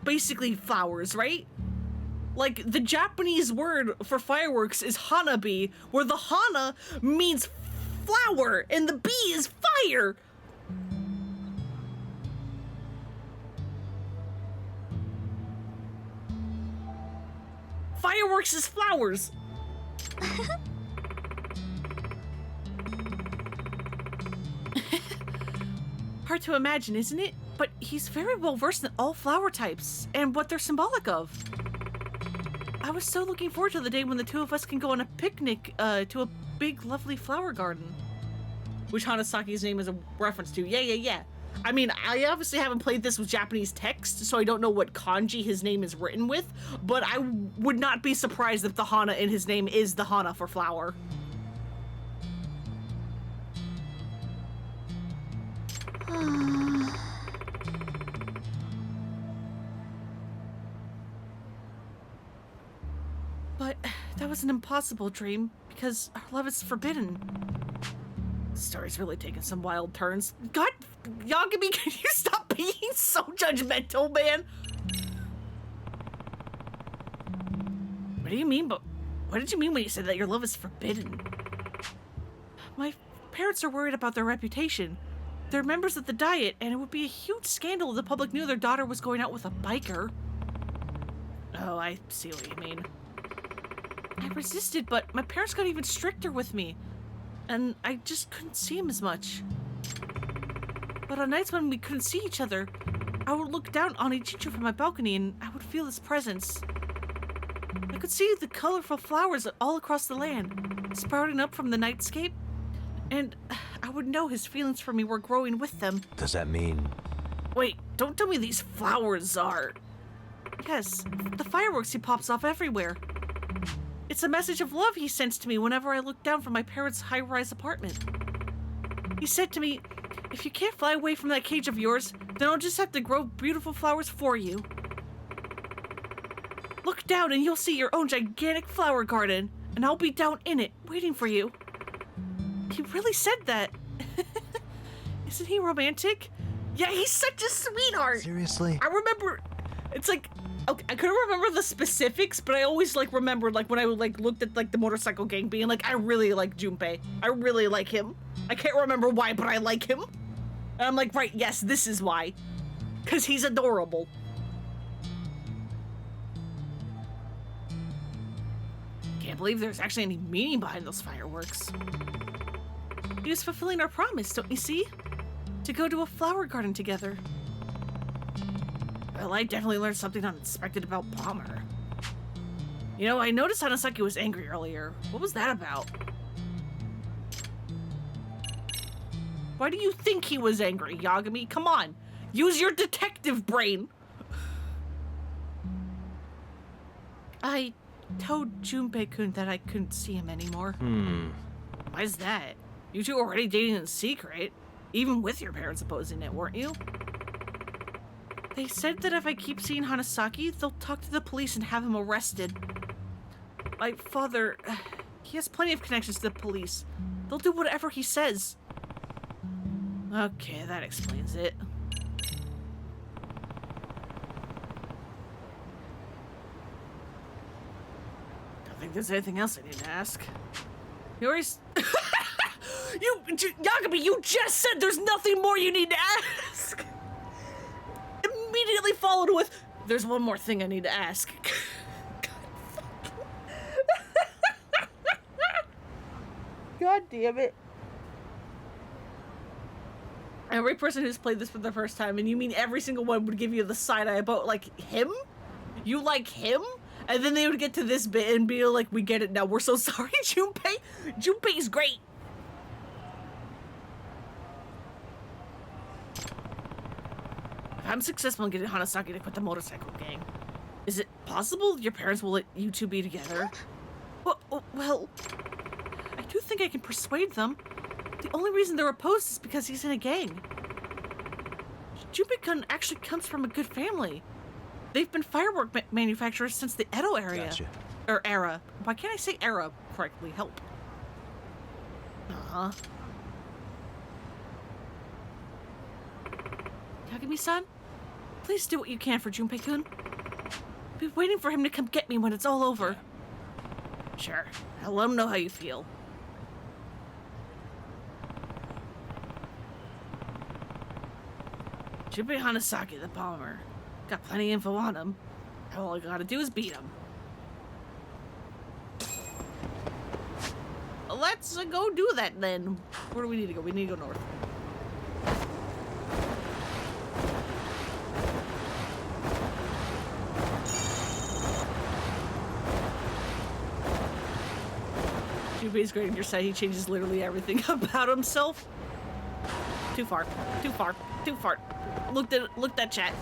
basically flowers, right? Like, the Japanese word for fireworks is hanabi, where the hana means flower, and the bee is fire! Fireworks is flowers! Hard to imagine, isn't it? But he's very well versed in all flower types and what they're symbolic of. I was so looking forward to the day when the two of us can go on a picnic to a big, lovely flower garden. Which Hanasaki's name is a reference to. Yeah. I mean, I obviously haven't played this with Japanese text, so I don't know what kanji his name is written with, but I would not be surprised if the hana in his name is the hana for flower. But that was an impossible dream, because our love is forbidden. The story's really taking some wild turns. God, Yagami, can you stop being so judgmental, man? What do you mean, but what did you mean when you said that your love is forbidden? My parents are worried about their reputation. They're members of the Diet, and it would be a huge scandal if the public knew their daughter was going out with a biker. Oh, I see what you mean. I resisted, but my parents got even stricter with me, and I just couldn't see him as much. But on nights when we couldn't see each other, I would look down on Ichicho from my balcony and I would feel his presence. I could see the colorful flowers all across the land, sprouting up from the nightscape, and I would know his feelings for me were growing with them. Does that mean... Wait, don't tell me these flowers are... Yes, the fireworks he pops off everywhere. It's a message of love he sends to me whenever I look down from my parents' high-rise apartment. He said to me, if you can't fly away from that cage of yours, then I'll just have to grow beautiful flowers for you. Look down and you'll see your own gigantic flower garden, and I'll be down in it, waiting for you. He really said that. Isn't he romantic? Yeah, he's such a sweetheart. Seriously? I remember, it's like, okay, I couldn't remember the specifics, but I always like remembered like when I like looked at like the motorcycle gang being like, I really like Junpei. I really like him. I can't remember why, but I like him. And I'm like, right, yes, this is why. Because he's adorable. Can't believe there's actually any meaning behind those fireworks. He was fulfilling our promise, don't you see? To go to a flower garden together. Well, I definitely learned something unexpected about Palmer. You know, I noticed Hanasaki was angry earlier. What was that about? Why do you think he was angry, Yagami? Come on, use your detective brain. I told Junpei-kun that I couldn't see him anymore. Why's that? You two were already dating in secret, even with your parents opposing it, weren't you? They said that if I keep seeing Hanasaki, they'll talk to the police and have him arrested. My father, he has plenty of connections to the police. They'll do whatever he says. Okay, that explains it. Don't think there's anything else I need to ask. You always... Yagami, you just said there's nothing more you need to ask! Immediately followed with, there's one more thing I need to ask. God damn it. Every person who's played this for the first time, and you mean every single one would give you the side eye about, like, him? You like him? And then they would get to this bit and be like, we get it now, we're so sorry, Junpei. Junpei's great. If I'm successful in getting Hanasaki to quit the motorcycle gang, is it possible your parents will let you two be together? Well, I do think I can persuade them. The only reason they're opposed is because he's in a gang. Junpei-kun actually comes from a good family. They've been firework manufacturers since the Edo area. Gotcha. Or era. Why can't I say era correctly? Help. Yagami-san, please do what you can for Junpei-kun. I've been waiting for him to come get me when it's all over. Sure, I'll let him know how you feel. Junpei Hanasaki, the Palmer. Got plenty of info on him. All I gotta do is beat him. Let's go do that then. Where do we need to go? We need to go north. Junpei's great on your side. He changes literally everything about himself. Too far. Too far. Too far. Looked at chat.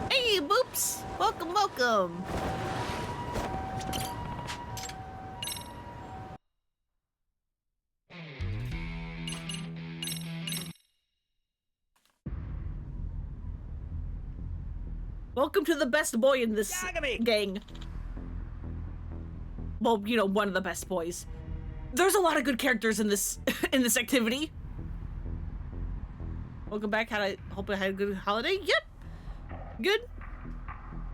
Hey, Boops! Welcome, welcome. Welcome to the best boy in this gang. Well, you know, one of the best boys. There's a lot of good characters in this in this activity. Welcome back. Hope I had a good holiday. Yep. Good.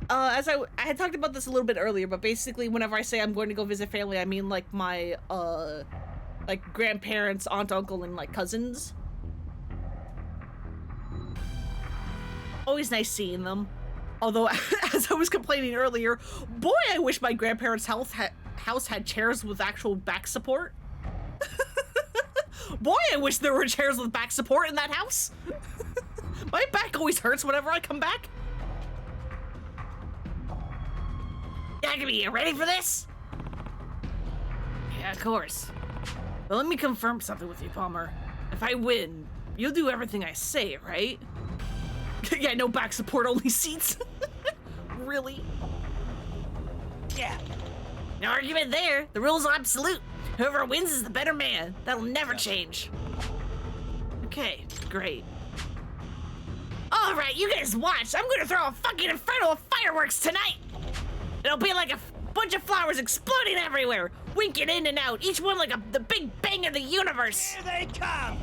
As I had talked about this a little bit earlier, but basically whenever I say I'm going to go visit family, I mean like my like grandparents, aunt, uncle, and like cousins. Always nice seeing them. Although, as I was complaining earlier, boy, I wish my grandparents' house had chairs with actual back support. Boy, I wish there were chairs with back support in that house. My back always hurts whenever I come back. Yagami, you ready for this? Yeah, of course. But let me confirm something with you, Palmer. If I win, you'll do everything I say, right? Yeah, no back support, only seats. Really? Yeah. No argument there. The rules are absolute. Whoever wins is the better man. That'll never change. Okay, great. All right, you guys watch. I'm gonna throw a fucking inferno of fireworks tonight. It'll be like a bunch of flowers exploding everywhere, winking in and out, each one like the Big Bang of the universe. Here they come.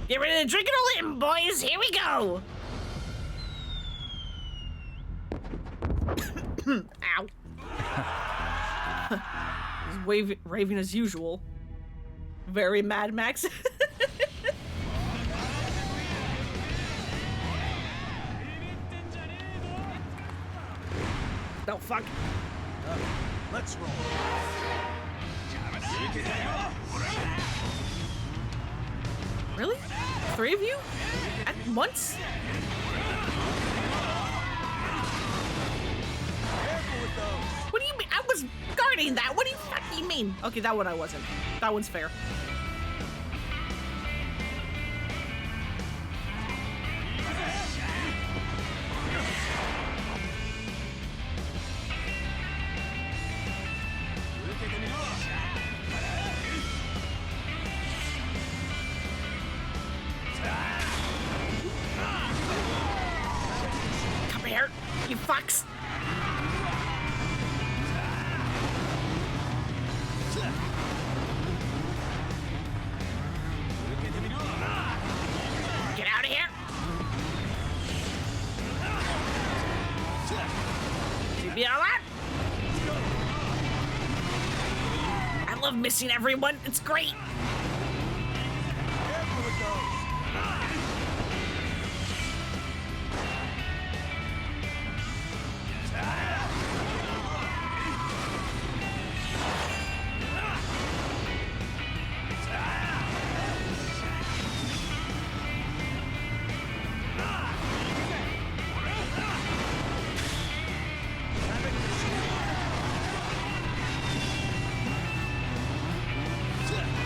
Get ready to drink it all in, boys. Here we go. Ow. He's raving as usual. Very Mad Max. No, fuck. Let's roll. Really? 3 of you? At once? What do you mean? I was guarding that. What do you fucking mean? Okay, that one I wasn't. That one's fair. Come here, you fucks. Get out of here! You be all right? I love missing everyone. It's great.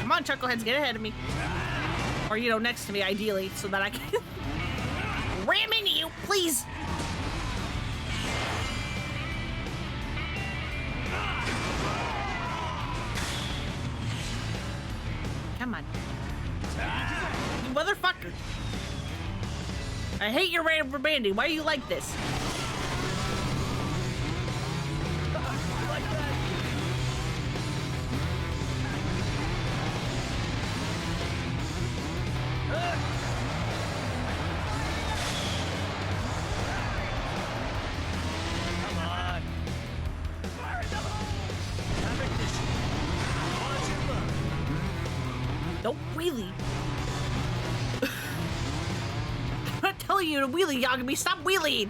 Come on, Chuckleheads, get ahead of me. Or, you know, next to me, ideally, so that I can ram into you, please. Come on. You motherfucker. I hate your rubber banding. Why are you like this? Don't wheelie. I'm not telling you to wheelie, Yagami. Stop wheeling.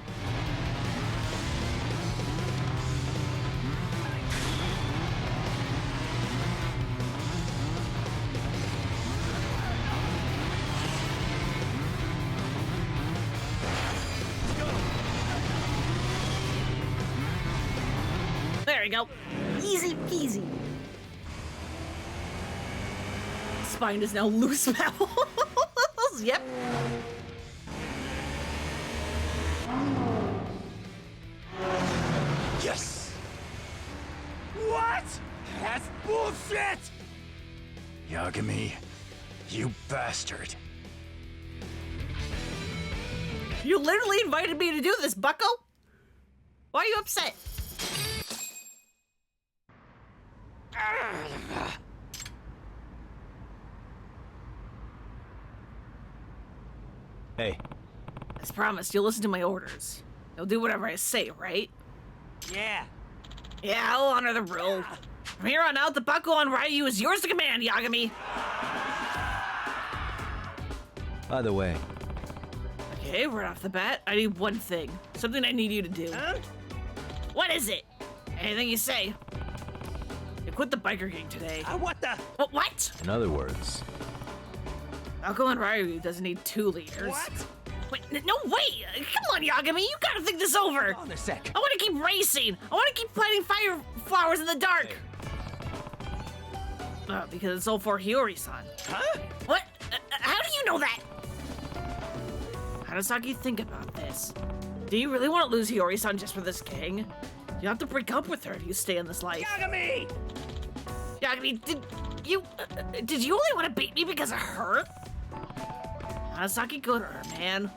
There we go. Easy peasy. spine is now loose bowels. Yep. Yes! What? That's bullshit! Yagami, you bastard. You literally invited me to do this, bucko. Why are you upset? Hey, As promised, you'll listen to my orders. You'll do whatever I say, right? Yeah. Yeah, I'll honor the rule. From here on out, the bucko on Ryu is yours to command, Yagami. by the way, Okay, right off the bat, I need one thing. Something I need you to do. Huh? What is it? Anything you say. You quit the biker gang today. What the? What? in other words, Bucko and Ryu doesn't need 2 leaders. What? Wait, no, wait! Come on, Yagami, you gotta think this over! On a sec. I wanna keep racing! I wanna keep planting fire flowers in the dark! Because it's all for Hiyori-san. Huh? What? How do you know that? How does Saki think about this? Do you really want to lose Hiyori-san just for this gang? You have to break up with her if you stay in this life. Yagami! Yagami, did you only want to beat me because of her? How does Saki go to her, man?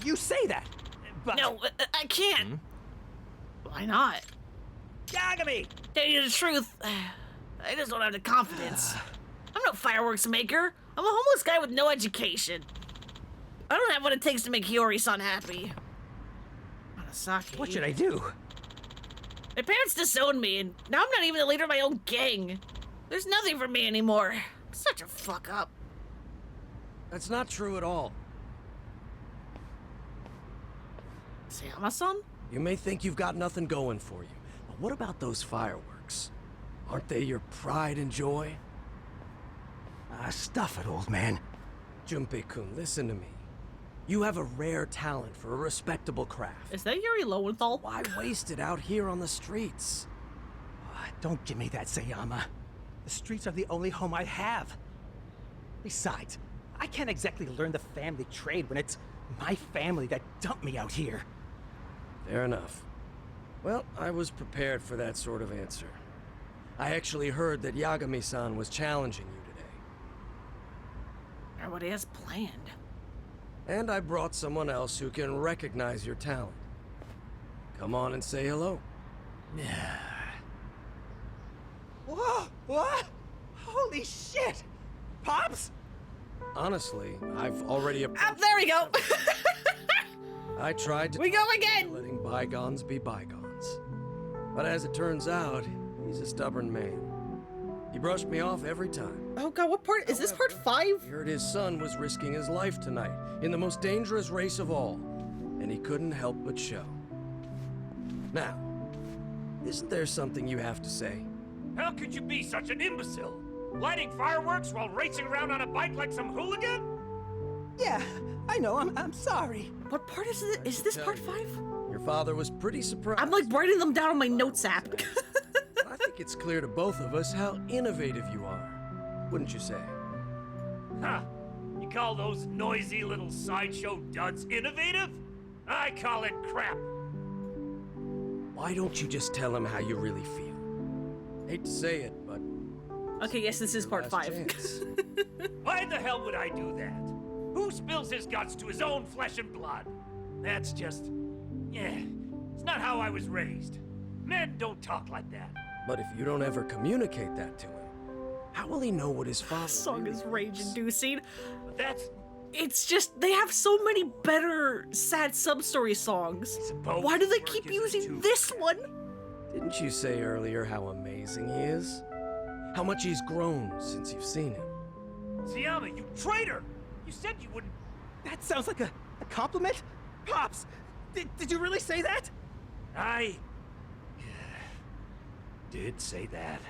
You say that, but No, I can't. Why not? Yagami! Tell you the truth, I just don't have the confidence. I'm no fireworks maker. I'm a homeless guy with no education. I don't have what it takes to make Hiyori-san happy. Hanasaki. What should I do? My parents disowned me, and now I'm not even the leader of my own gang. There's nothing for me anymore. I'm such a fuck up. That's not true at all. Sayama-san? You may think you've got nothing going for you, but what about those fireworks? Aren't they your pride and joy? Stuff it, old man. Junpei-kun, listen to me. You have a rare talent for a respectable craft. Is that Yuri Lowenthal? Why waste it out here on the streets? Don't give me that, Sayama. The streets are the only home I have. Besides, I can't exactly learn the family trade when it's my family that dumped me out here. Fair enough. Well, I was prepared for that sort of answer. I actually heard that Yagami-san was challenging you today. Or what he has planned. And I brought someone else who can recognize your talent. Come on and say hello. Whoa! What? Holy shit! Pops? Honestly, I've already approached... There we go. I tried to... We go again. Letting bygones be bygones. But as it turns out, he's a stubborn man. He brushed me off every time. Oh god, what part? Is this part 5? He heard his son was risking his life tonight in the most dangerous race of all, and he couldn't help but show. Now, isn't there something you have to say? How could you be such an imbecile? Lighting fireworks while racing around on a bike like some hooligan? Yeah, I know, I'm sorry. What part is it? Is this part 5? Your father was pretty surprised. I'm like writing them down on my notes app. I think it's clear to both of us how innovative you are. Wouldn't you say? Huh. You call those noisy little sideshow duds innovative? I call it crap. Why don't you just tell him how you really feel? Hate to say it, but... Okay, yes, this is part last 5. chance. Why the hell would I do that? Who spills his guts to his own flesh and blood? That's just... yeah, it's not how I was raised. Men don't talk like that. But if you don't ever communicate that to him, how will he know what his father This song really is feels? rage-inducing. But that's... It's just, they have so many better sad sub-story songs. Suppose Why do they work keep isn't using too this bad. one? Didn't you say earlier how amazing he is? How much he's grown since you've seen him? Sayama, you traitor! You said you wouldn't... That sounds like a compliment? Pops, did you really say that? I... did say that.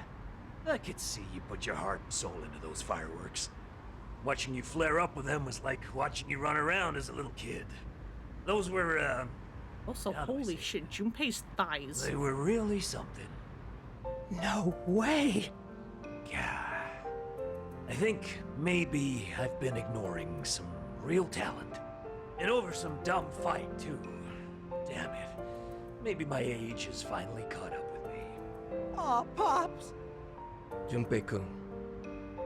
I could see you put your heart and soul into those fireworks. Watching you flare up with them was like watching you run around as a little kid. Those were, Also, how do I holy say? shit, Junpei's thighs. They were really something. No way! Yeah. I think maybe I've been ignoring some real talent. And over some dumb fight, too. Damn it. Maybe my age has finally caught up with me. Aw, Pops! Junpei-kun,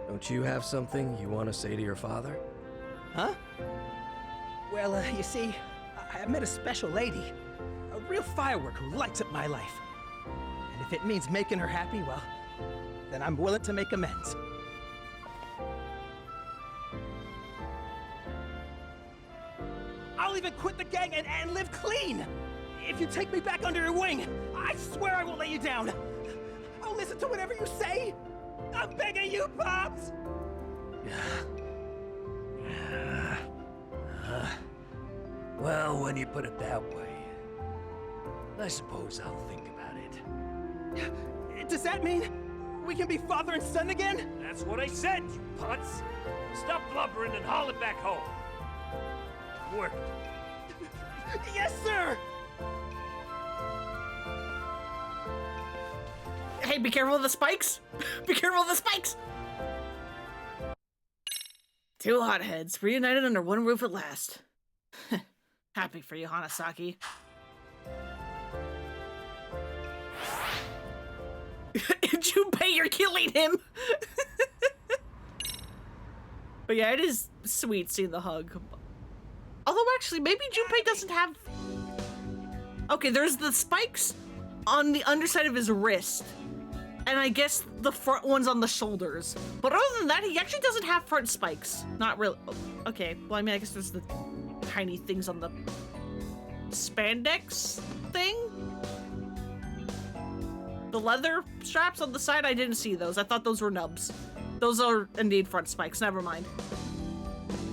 don't you have something you want to say to your father? Huh? Well, you see, I met a special lady. A real firework who lights up my life. And if it means making her happy, well, then I'm willing to make amends. I'll even quit the gang and live clean! If you take me back under your wing, I swear I won't let you down! I'll listen to whatever you say! I'm begging you, Pops! Well, when you put it that way, I suppose I'll think about it. Does that mean we can be father and son again? That's what I said, you putz! Stop blubbering and haul it back home. Work. Yes, sir! Hey, be careful of the spikes! Be careful of the spikes! Two hotheads reunited under one roof at last. Happy for you, Hanasaki. Junpei, you're killing him! But yeah, it is sweet seeing the hug. Although actually, maybe Junpei doesn't have... Okay, there's the spikes on the underside of his wrist. And I guess the front one's on the shoulders. But other than that, he actually doesn't have front spikes. Not really. Okay, well, I mean, I guess there's the tiny things on the spandex thing? The leather straps on the side, I didn't see those. I thought those were nubs. Those are indeed front spikes, never mind.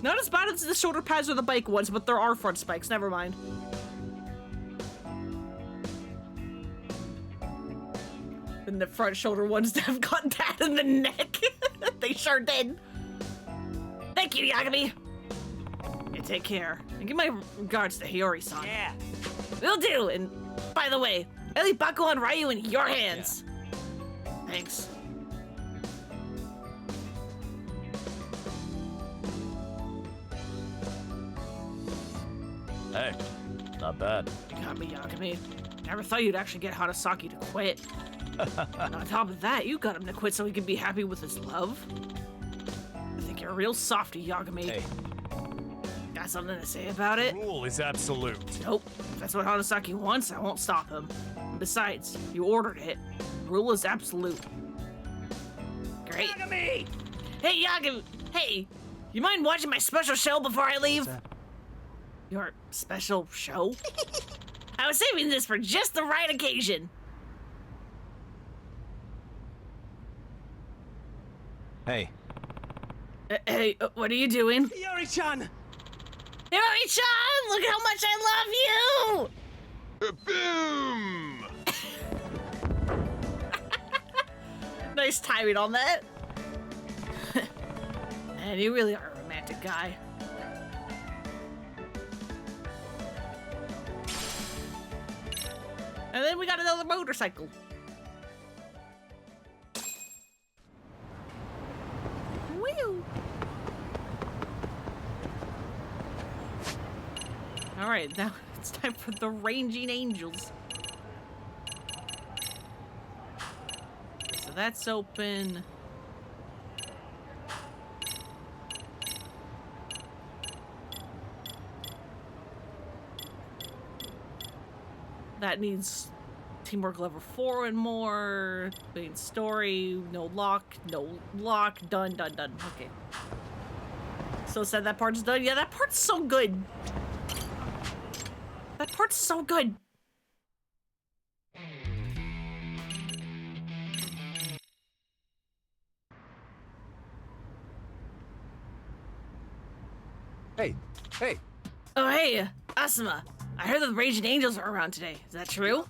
Not as bad as the shoulder pads or the bike ones, but there are front spikes, never mind. And the front shoulder ones have gotten that in the neck. They sure did. Thank you, Yagami. You take care. And give my regards to Hiyori-san. Yeah. Will do. And by the way, I leave Bakugo and Ryu in your hands. Yeah. Thanks. Hey, not bad. You got me, Yagami. Never thought you'd actually get Hanasaki to quit. And on top of that, you got him to quit so he can be happy with his love. I think you're a real softy, Yagami. Hey. Got something to say about it? Rule is absolute. Nope. If that's what Hanasaki wants, I won't stop him. And besides, you ordered it. Rule is absolute. Great. Yagami! Hey, Yagami! Hey! You mind watching my special show before I leave? Your special show? I was saving this for just the right occasion. Hey. Hey, what are you doing? Hiyori-chan! Hiyori-chan! Look at how much I love you! Boom! Nice timing on that. Man, you really are a romantic guy. And then we got another motorcycle. Woo! All right, now it's time for the Ranging Angels. So that's open. That needs teamwork level 4 and more. Main story, no lock, done. Okay. So said that part's done. Yeah, that part's so good. That part's so good. Hey, hey. Oh, hey, Asuma. I heard the Raging Angels are around today. Is that true?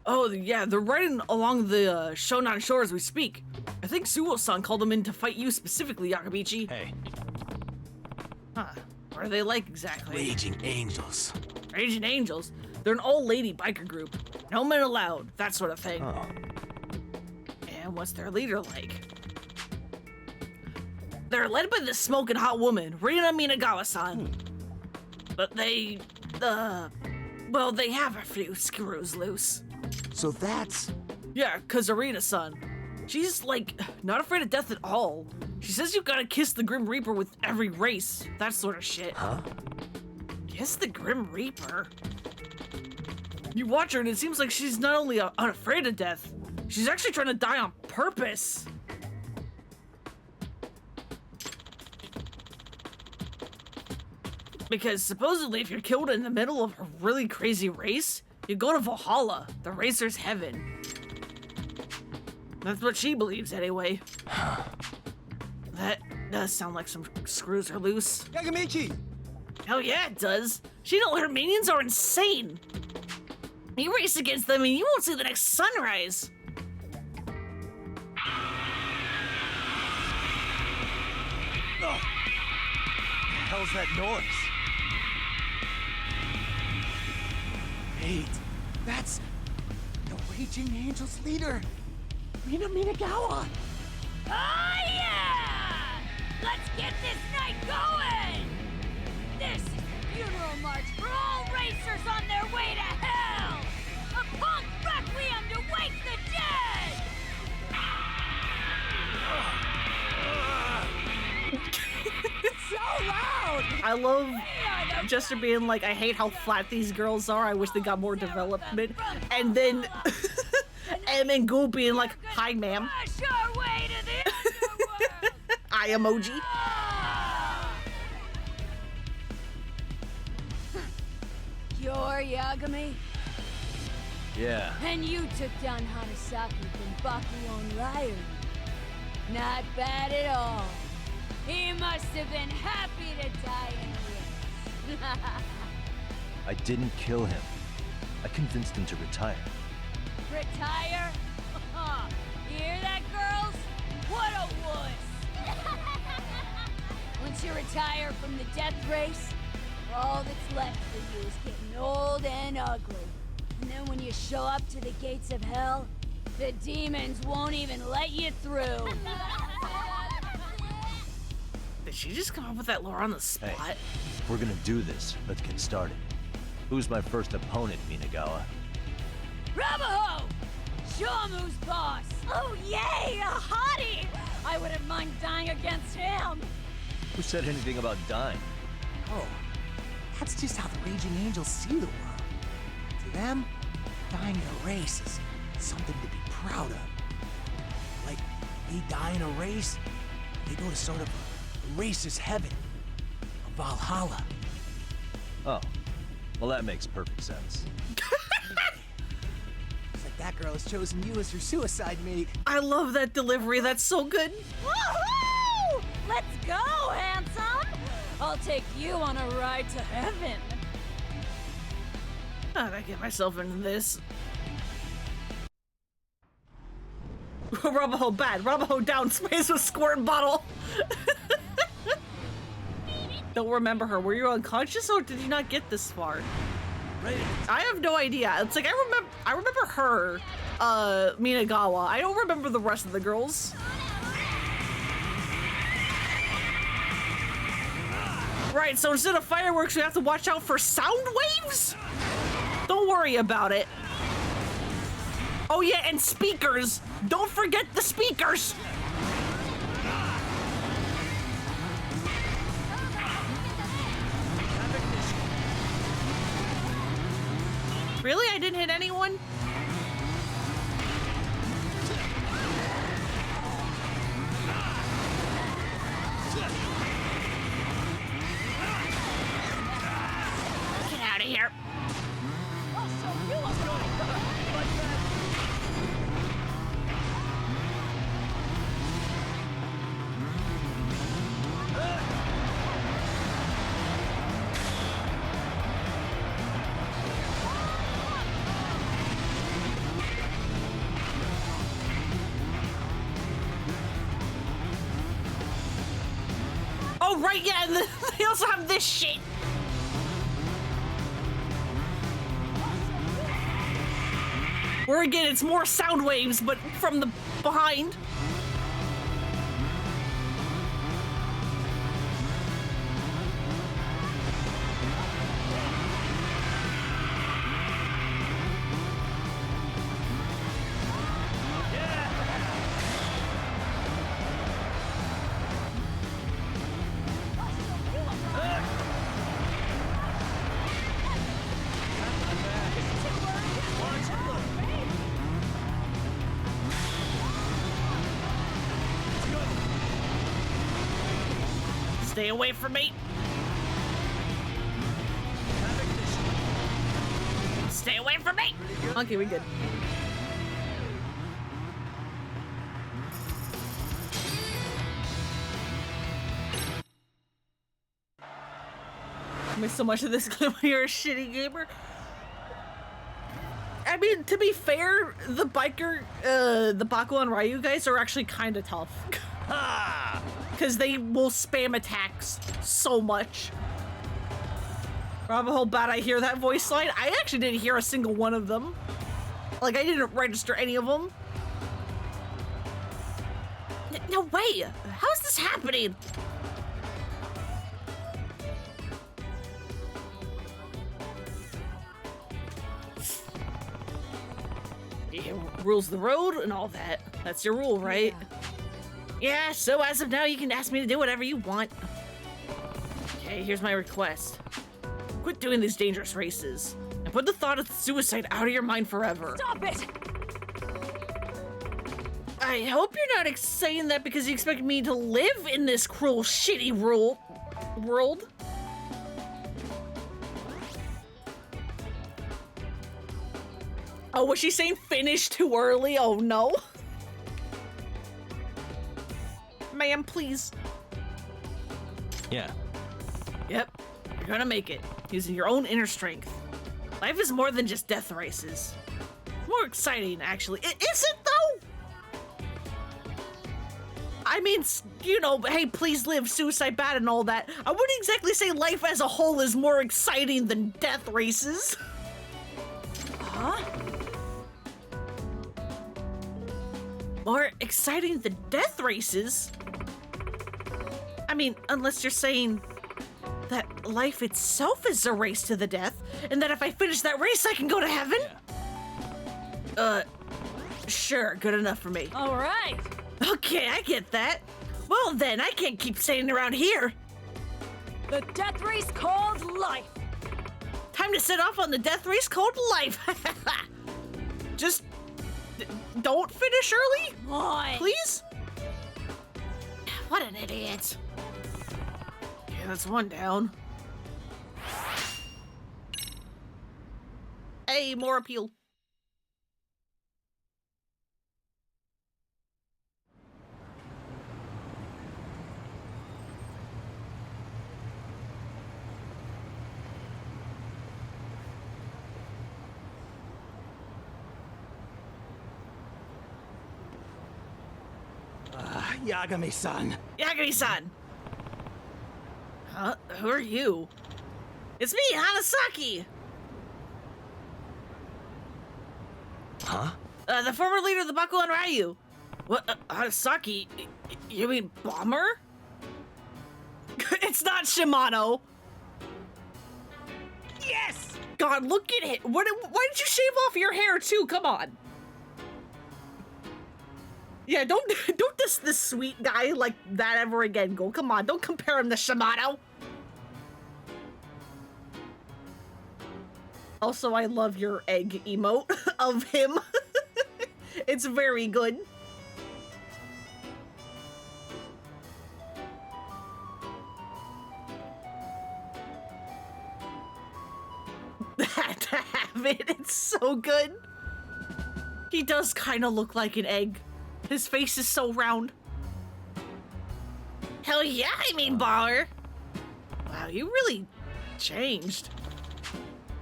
Oh, yeah, they're riding along the Shonan shore as we speak. I think Suo-san called them in to fight you specifically, Yakabichi. Hey. Huh. What are they like exactly? Raging Angels. Raging Angels? They're an all-lady biker group. No men allowed, that sort of thing. Oh. what's their leader like? They're led by this smoking hot woman, Rina Minagawa-san. But they, well, they have a few screws loose. So that's... Yeah, Kazarina-san. She's, like, not afraid of death at all. She says you gotta kiss the Grim Reaper with every race. That sort of shit. Huh? Kiss the Grim Reaper? You watch her and it seems like she's not only unafraid of death, she's actually trying to die on purpose. Because supposedly if you're killed in the middle of a really crazy race, you go to Valhalla, the racer's heaven. That's what she believes anyway. That does sound like some screws are loose. Yagamichi! Hell yeah, it does. She know her minions are insane. You race against them and you won't see the next sunrise. What the hell's that noise? Wait, that's the Raging Angels leader, Rina Minagawa. Oh yeah! Let's get this night going! This is a funeral march for all racers on their way to hell! A punk requiem to wake the dead! So loud! I love Jester being like, I hate how flat these girls are. I wish they got more development. And then M and Ghoul being like, hi, ma'am. Push our way to the underworld! Eye emoji. You're Yagami, Yeah. and you took down Hanasaki from Baku on Ryu. Not bad at all. He must have been happy to die in a race. I didn't kill him. I convinced him to retire. Retire? Hear that, girls? What a wuss! Once you retire from the death race, all that's left for you is getting old and ugly. And then when you show up to the gates of hell, the demons won't even let you through. Did she just come up with that lore on the spot? Hey, if we're gonna do this, let's get started. Who's my first opponent, Minagawa? Rabaho! Show him who's boss! Oh, yay! A hottie! I wouldn't mind dying against him! Who said anything about dying? Oh, that's just how the Raging Angels see the world. To them, dying in a race is something to be proud of. Like, they die in a race, they go to sort of a racer's heaven. A Valhalla. Oh, well that makes perfect sense. Looks like that girl has chosen you as her suicide mate. I love that delivery. That's so good. Woohoo! Let's go, handsome! I'll take you on a ride to heaven. How did I get myself into this? Rabaho bad. Rabaho down. Space with squirt bottle. Don't remember her. Were you unconscious or did you not get this far? I have no idea. It's like I remember her, Minagawa. I don't remember the rest of the girls. Right, so instead of fireworks, we have to watch out for sound waves? Don't worry about it. Oh yeah, and speakers. Don't forget the speakers. Really? I didn't hit anyone? Get out of here. Oh, right, yeah, and they also have this shit. Where again, it's more sound waves, but from the behind. Stay away from me. Stay away from me. Okay, we good. I miss so much of this when you're a shitty gamer. I mean, to be fair, the Bakugo and Ryu guys are actually kind of tough. Because they will spam attacks so much. Rob, how bad I hear that voice line. I actually didn't hear a single one of them. Like, I didn't register any of them. No way! How is this happening? Yeah, rules the road and all that. That's your rule, right? Yeah, so as of now, you can ask me to do whatever you want. Okay, here's my request. Quit doing these dangerous races, and put the thought of suicide out of your mind forever. Stop it! I hope you're not saying that because you expect me to live in this cruel, shitty world. Oh, was she saying finish too early? Oh no. Ma'am, please. Yeah. Yep, you're gonna make it, using your own inner strength. Life is more than just death races. More exciting, actually. Is it, though? I mean, you know, hey, please live, suicide bad and all that. I wouldn't exactly say life as a whole is more exciting than death races. Huh? More exciting than death races? I mean, unless you're saying that life itself is a race to the death, and that if I finish that race, I can go to heaven? Yeah. Sure, good enough for me. All right. Okay, I get that. Well then, I can't keep staying around here. The death race called life. Time to set off on the death race called life. Just don't finish early, Why? please. What an idiot. Okay, that's one down. Hey, more appeal. Yagami-san. Yagami-san! Huh? Who are you? It's me, Hanasaki! Huh? The former leader of the Bakugo and Ryu. What? Hanasaki? You mean Bomber? It's not Shimano. Yes! God, look at it. Why did you shave off your hair too? Come on. Yeah, don't diss this sweet guy like that ever again. Go, come on, don't compare him to Shimano. Also, I love your egg emote of him. It's very good. Had to have it. It's so good. He does kind of look like an egg. His face is so round. Hell yeah, I mean baller. Wow, you really changed.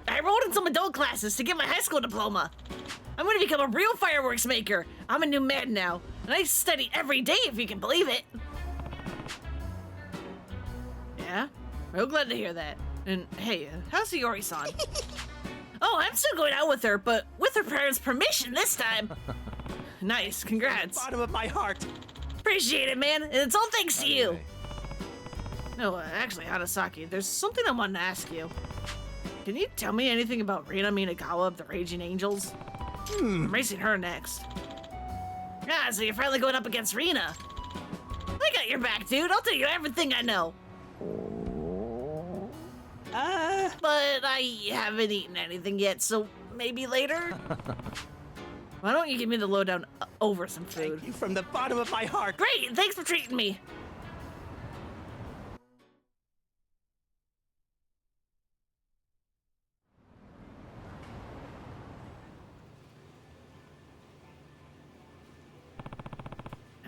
I enrolled in some adult classes to get my high school diploma. I'm gonna become a real fireworks maker. I'm a new man now, and I study every day if you can believe it. Yeah? Real glad to hear that. And hey, how's Iori-san? Oh, I'm still going out with her, but with her parents' permission this time. Nice, congrats. Bottom of my heart. Appreciate it, man. And it's all thanks to you. Anyway, No, actually, Hanasaki, there's something I wanted to ask you. Can you tell me anything about Rina Minagawa of the Raging Angels? I'm racing her next. Ah, so you're finally going up against Rina. I got your back, dude. I'll tell you everything I know. But I haven't eaten anything yet, so maybe later? Why don't you give me the lowdown over some food? Thank you from the bottom of my heart. Great, thanks for treating me.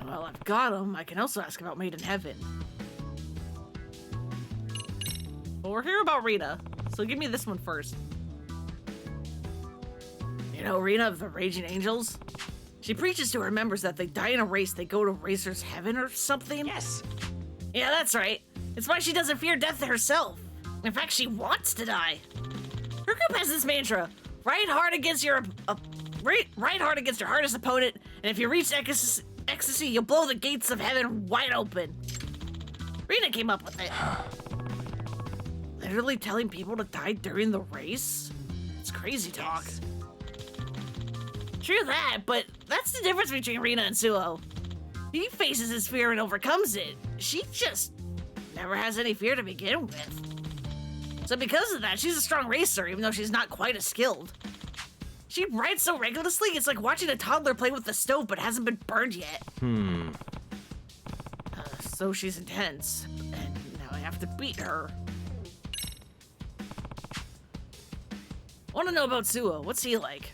Well, I've got him. I can also ask about Made in Heaven. Well, we're here about Rita, so give me this one first. You know Rita of the Raging Angels? She preaches to her members that they die in a race, they go to Racer's Heaven or something? Yes. Yeah, that's right. It's why she doesn't fear death herself. In fact, she wants to die. Her group has this mantra: ride hard against your hardest opponent, and if you reach ecstasy, you'll blow the gates of heaven wide open. Rita came up with it. Literally telling people to die during the race? It's crazy talk. Yes. True that, but that's the difference between Rina and Suo. He faces his fear and overcomes it. She just never has any fear to begin with. So because of that, she's a strong racer, even though she's not quite as skilled. She rides so recklessly, it's like watching a toddler play with the stove but hasn't been burned yet. So she's intense, and now I have to beat her. Want to know about Suo? What's he like?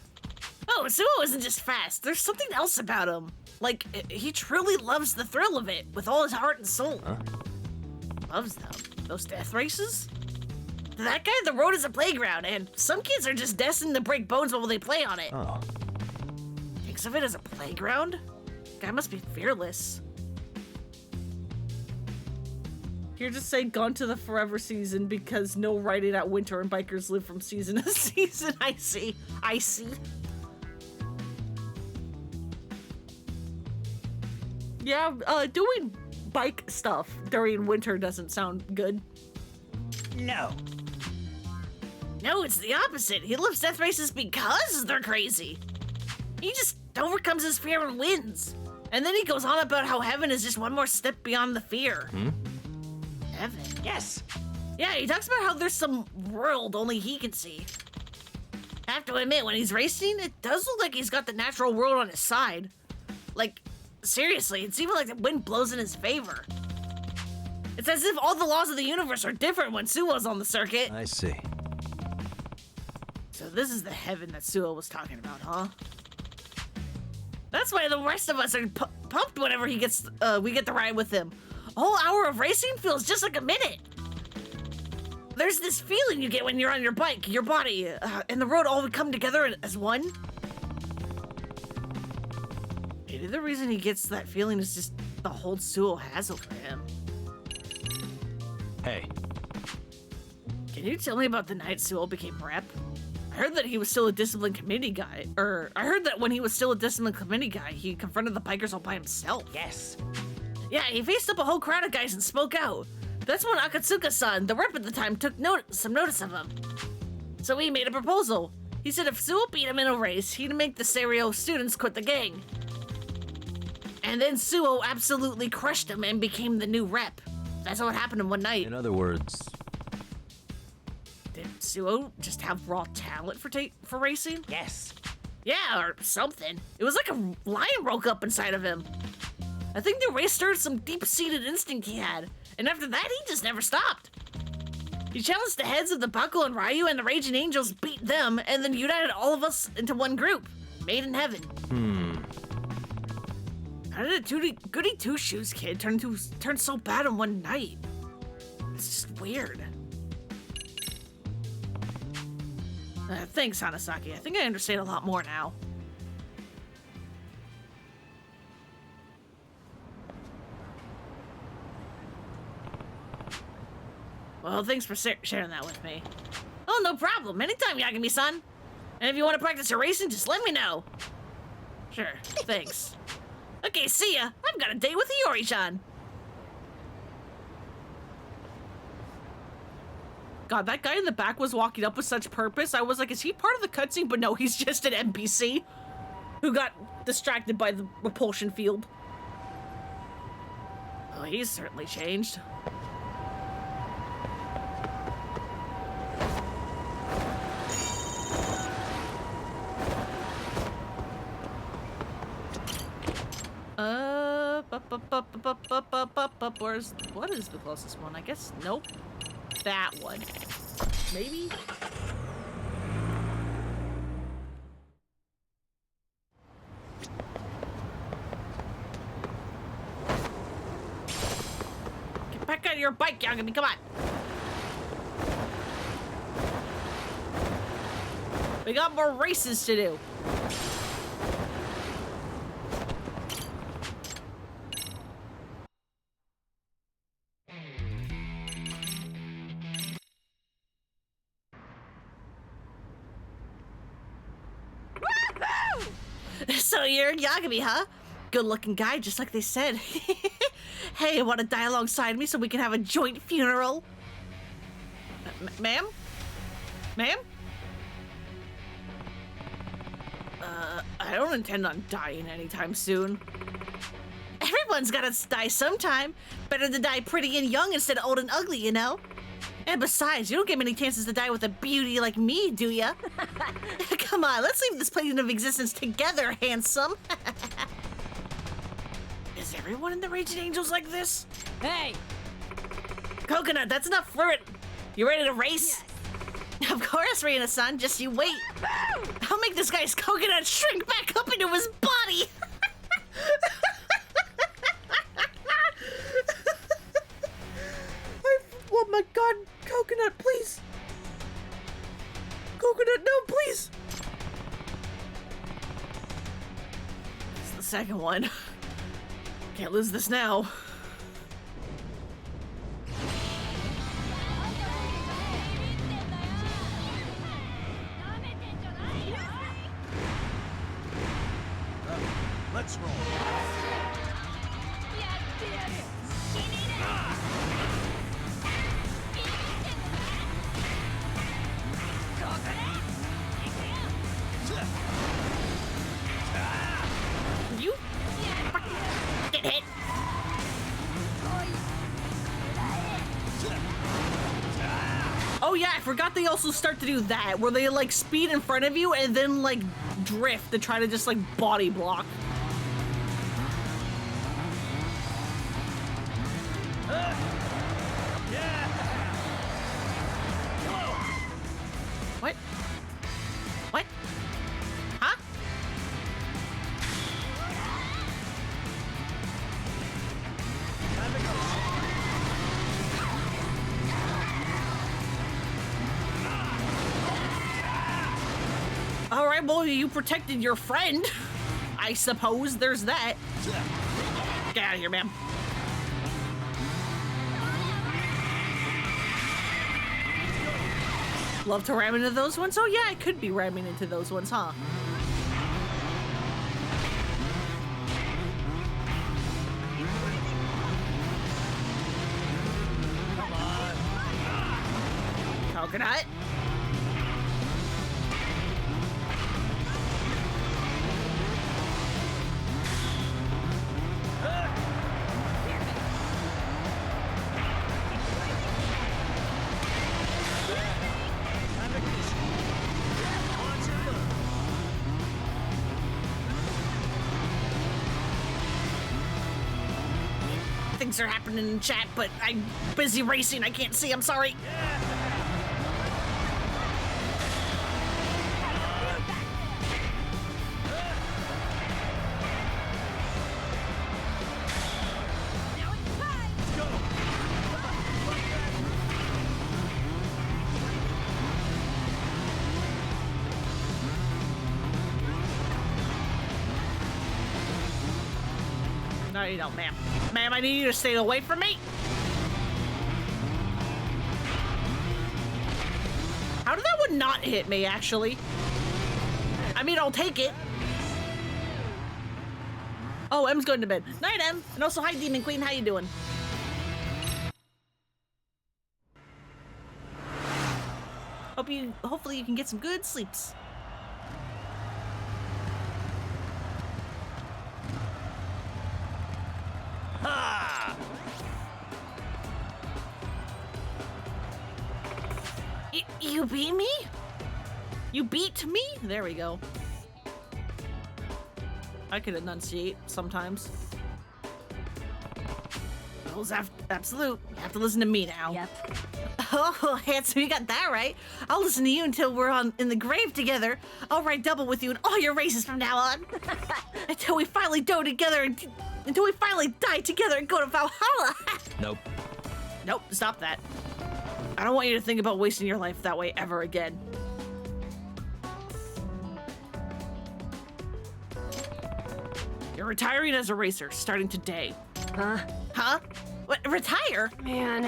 Oh, Suo isn't just fast. There's something else about him. Like, he truly loves the thrill of it with all his heart and soul. Huh? Loves them. Those death races? To that guy, the road is a playground, and some kids are just destined to break bones while they play on it. Oh. Thinks of it as a playground? Guy must be fearless. You're just saying gone to the forever season because no riding at winter and bikers live from season to season. I see. I see. Yeah, doing bike stuff during winter doesn't sound good. No. No, it's the opposite. He loves death races because they're crazy. He just overcomes his fear and wins. And then he goes on about how heaven is just one more step beyond the fear. Heaven? Yes. Yeah, he talks about how there's some world only he can see. I have to admit, when he's racing, it does look like he's got the natural world on his side. Like, seriously, it's even like the wind blows in his favor. It's as if all the laws of the universe are different when Suo's on the circuit. I see. So this is the heaven that Suo was talking about, huh? That's why the rest of us are pumped whenever we get to ride with him. A whole hour of racing feels just like a minute. There's this feeling you get when you're on your bike, your body, and the road all would come together as one. Maybe the reason he gets that feeling is just the hold Suo has over him. Hey. Can you tell me about the night Suo became rep? I heard that he was still a discipline committee guy, I heard that when he was still a discipline committee guy, he confronted the bikers all by himself. Yes. Yeah, he faced up a whole crowd of guys and spoke out. That's when Akatsuka-san, the rep at the time, took some notice of him. So he made a proposal. He said if Suo beat him in a race, he'd make the Serio students quit the gang. And then Suo absolutely crushed him and became the new rep. That's what happened in one night. In other words, Did Suo just have raw talent for racing? Yes. Yeah, or something. It was like a lion woke up inside of him. I think the race stirred some deep-seated instinct he had, and after that, he just never stopped. He challenged the heads of the Baku and Ryu, and the Raging Angels beat them, and then united all of us into one group, Made in Heaven. How did a goody two-shoes kid turn so bad in one night? It's just weird. Thanks, Hanasaki. I think I understand a lot more now. Well, thanks for sharing that with me. Oh, no problem. Anytime, Yagami-san. And if you want to practice your racing, just let me know. Sure, thanks. Okay, see ya. I've got a date with Iori-chan. God, that guy in the back was walking up with such purpose. I was like, is he part of the cutscene? But no, he's just an NPC who got distracted by the repulsion field. Oh, he's certainly changed. What is the closest one? I guess, nope. That one. Maybe? Get back on your bike, Yagami, come on. We got more races to do. So you're Yagami, huh? Good-looking guy, just like they said. Hey, want to die alongside me so we can have a joint funeral? Ma'am? Ma'am? I don't intend on dying anytime soon. Everyone's gotta die sometime. Better to die pretty and young instead of old and ugly, you know? And besides, you don't get many chances to die with a beauty like me, do ya? Come on, let's leave this plane of existence together, handsome. Is everyone in the Raging Angels like this? Hey! Coconut, that's enough flirt. You ready to race? Yes. Of course, Reina-san, just you wait. I'll make this guy's coconut shrink back up into his body. Oh my god, Coconut, please. Coconut, no, please. This is the second one. Can't lose this now. Let's roll. You get hit. Oh yeah, I forgot they also start to do that, where they like speed in front of you and then like drift to try to just like body block. What? What? Huh? All right, well, you protected your friend. I suppose there's that. Get out of here, ma'am. Love to ram into those ones? Oh yeah, I could be ramming into those ones, huh? Come on. Coconut. Things are happening in chat, but I'm busy racing. I can't see. I'm sorry. No, you don't, ma'am. Ma'am, I need you to stay away from me. How did that one not hit me, actually? I mean, I'll take it. Oh, M's going to bed. Night, M. And also, hi, Demon Queen. How you doing? Hopefully you can get some good sleeps. Ha! You beat me? You beat me? There we go. I could enunciate sometimes. Rules absolute. You have to listen to me now. Yep. Oh, handsome, you got that right. I'll listen to you until we're in the grave together. I'll ride double with you in all your races from now on. Until we finally die together and go to Valhalla. Nope. Nope, stop that. I don't want you to think about wasting your life that way ever again. You're retiring as a racer, starting today. Huh? Huh? What, retire? Man.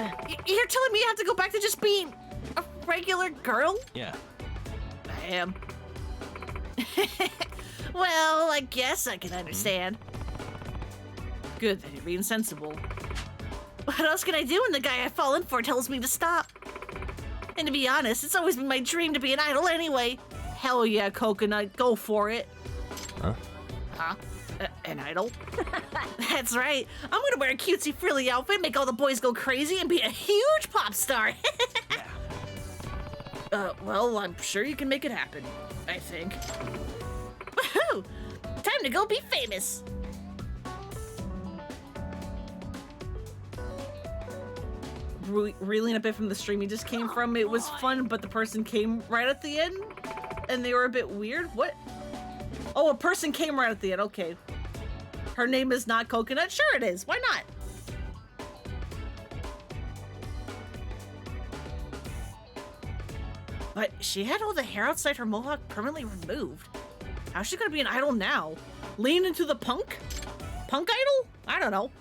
You're telling me you have to go back to just being a regular girl? Yeah. I am. Well, I guess I can understand. Good that you're being sensible. What else can I do when the guy I've fallen for tells me to stop? And to be honest, it's always been my dream to be an idol anyway. Hell yeah, Coconut, go for it. Huh? Huh? An idol? That's right. I'm gonna wear a cutesy frilly outfit, make all the boys go crazy, and be a huge pop star. Well, I'm sure you can make it happen, I think. Woohoo! Time to go be famous. Reeling a bit from the stream he just came from, it was fun, but the person came right at the end, and they were a bit weird. What? Oh, a person came right at the end. Okay. Her name is not Coconut? Sure it is. Why not? But she had all the hair outside her mohawk permanently removed. How's she gonna be an idol now? Lean into the punk? Punk idol? I don't know.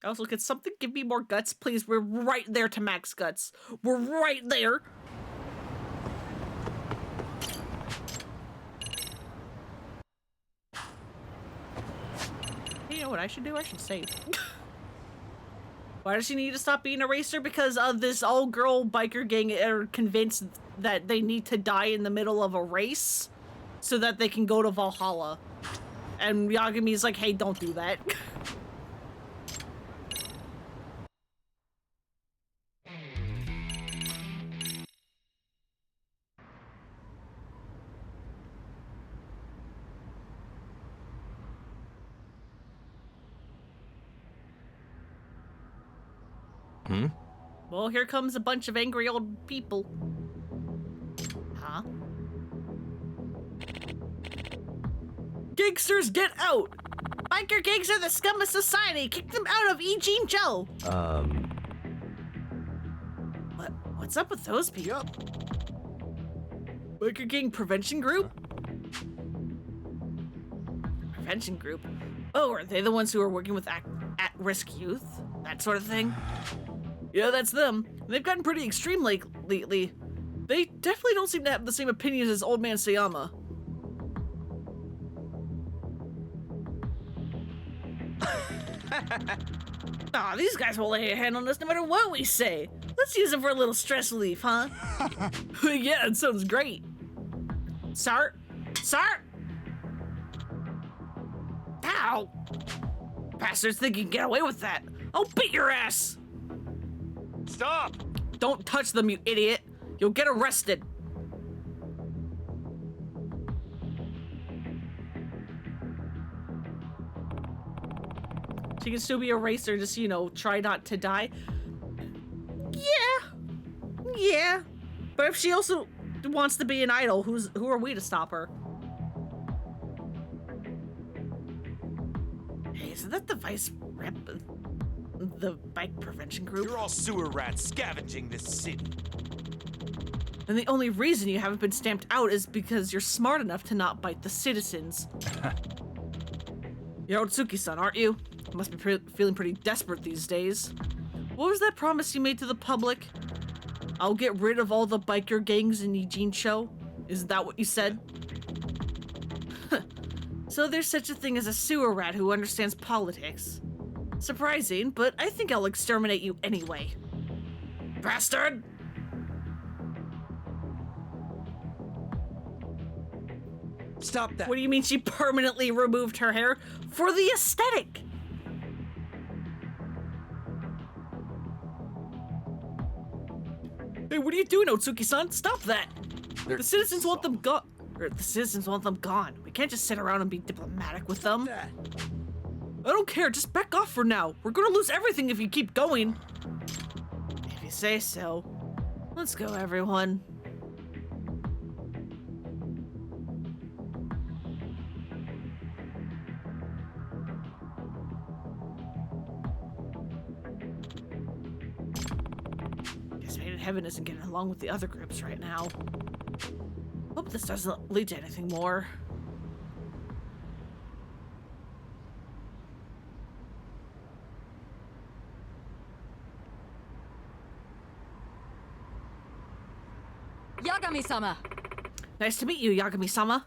Also, could something give me more guts, please? We're right there to max guts. We're right there. You know what I should do? I should save. Why does she need to stop being a racer? Because this all-girl biker gang are convinced that they need to die in the middle of a race so that they can go to Valhalla. And Yagami's like, hey, don't do that. Hmm? Well, here comes a bunch of angry old people. Huh? Gangsters, get out! Biker gangs are the scum of society! Kick them out of E. Jean Joe! What's up with those people? Biker gang prevention group? Prevention group? Oh, are they the ones who are working with at-risk youth? That sort of thing? Yeah, that's them. They've gotten pretty extreme lately. They definitely don't seem to have the same opinions as Old Man Sayama. Aw, these guys will lay a hand on us no matter what we say. Let's use them for a little stress relief, huh? Yeah, it sounds great. Sir? Sir? Ow! Bastards think you can get away with that. I'll beat your ass! Stop! Don't touch them, you idiot. You'll get arrested. She can still be a racer, just, you know, try not to die. Yeah. But if she also wants to be an idol, who are we to stop her? Hey, isn't that the vice rep? The bike prevention group? You're all sewer rats scavenging this city. And the only reason you haven't been stamped out is because you're smart enough to not bite the citizens. You're Otsuki-san, aren't you? You must be feeling pretty desperate these days. What was that promise you made to the public? I'll get rid of all the biker gangs in Eugene Show? Is that what you said? So there's such a thing as a sewer rat who understands politics. Surprising, but I think I'll exterminate you anyway. Bastard! Stop that. What do you mean she permanently removed her hair? For the aesthetic! Hey, what are you doing, Otsuki-san? Stop that! The citizens want them gone. The citizens want them gone. We can't just sit around and be diplomatic with them. That. I don't care, just back off for now. We're gonna lose everything if you keep going. If you say so. Let's go, everyone. Guess Fate in Heaven isn't getting along with the other groups right now. Hope this doesn't lead to anything more. Yagami-sama! Nice to meet you, Yagami-sama.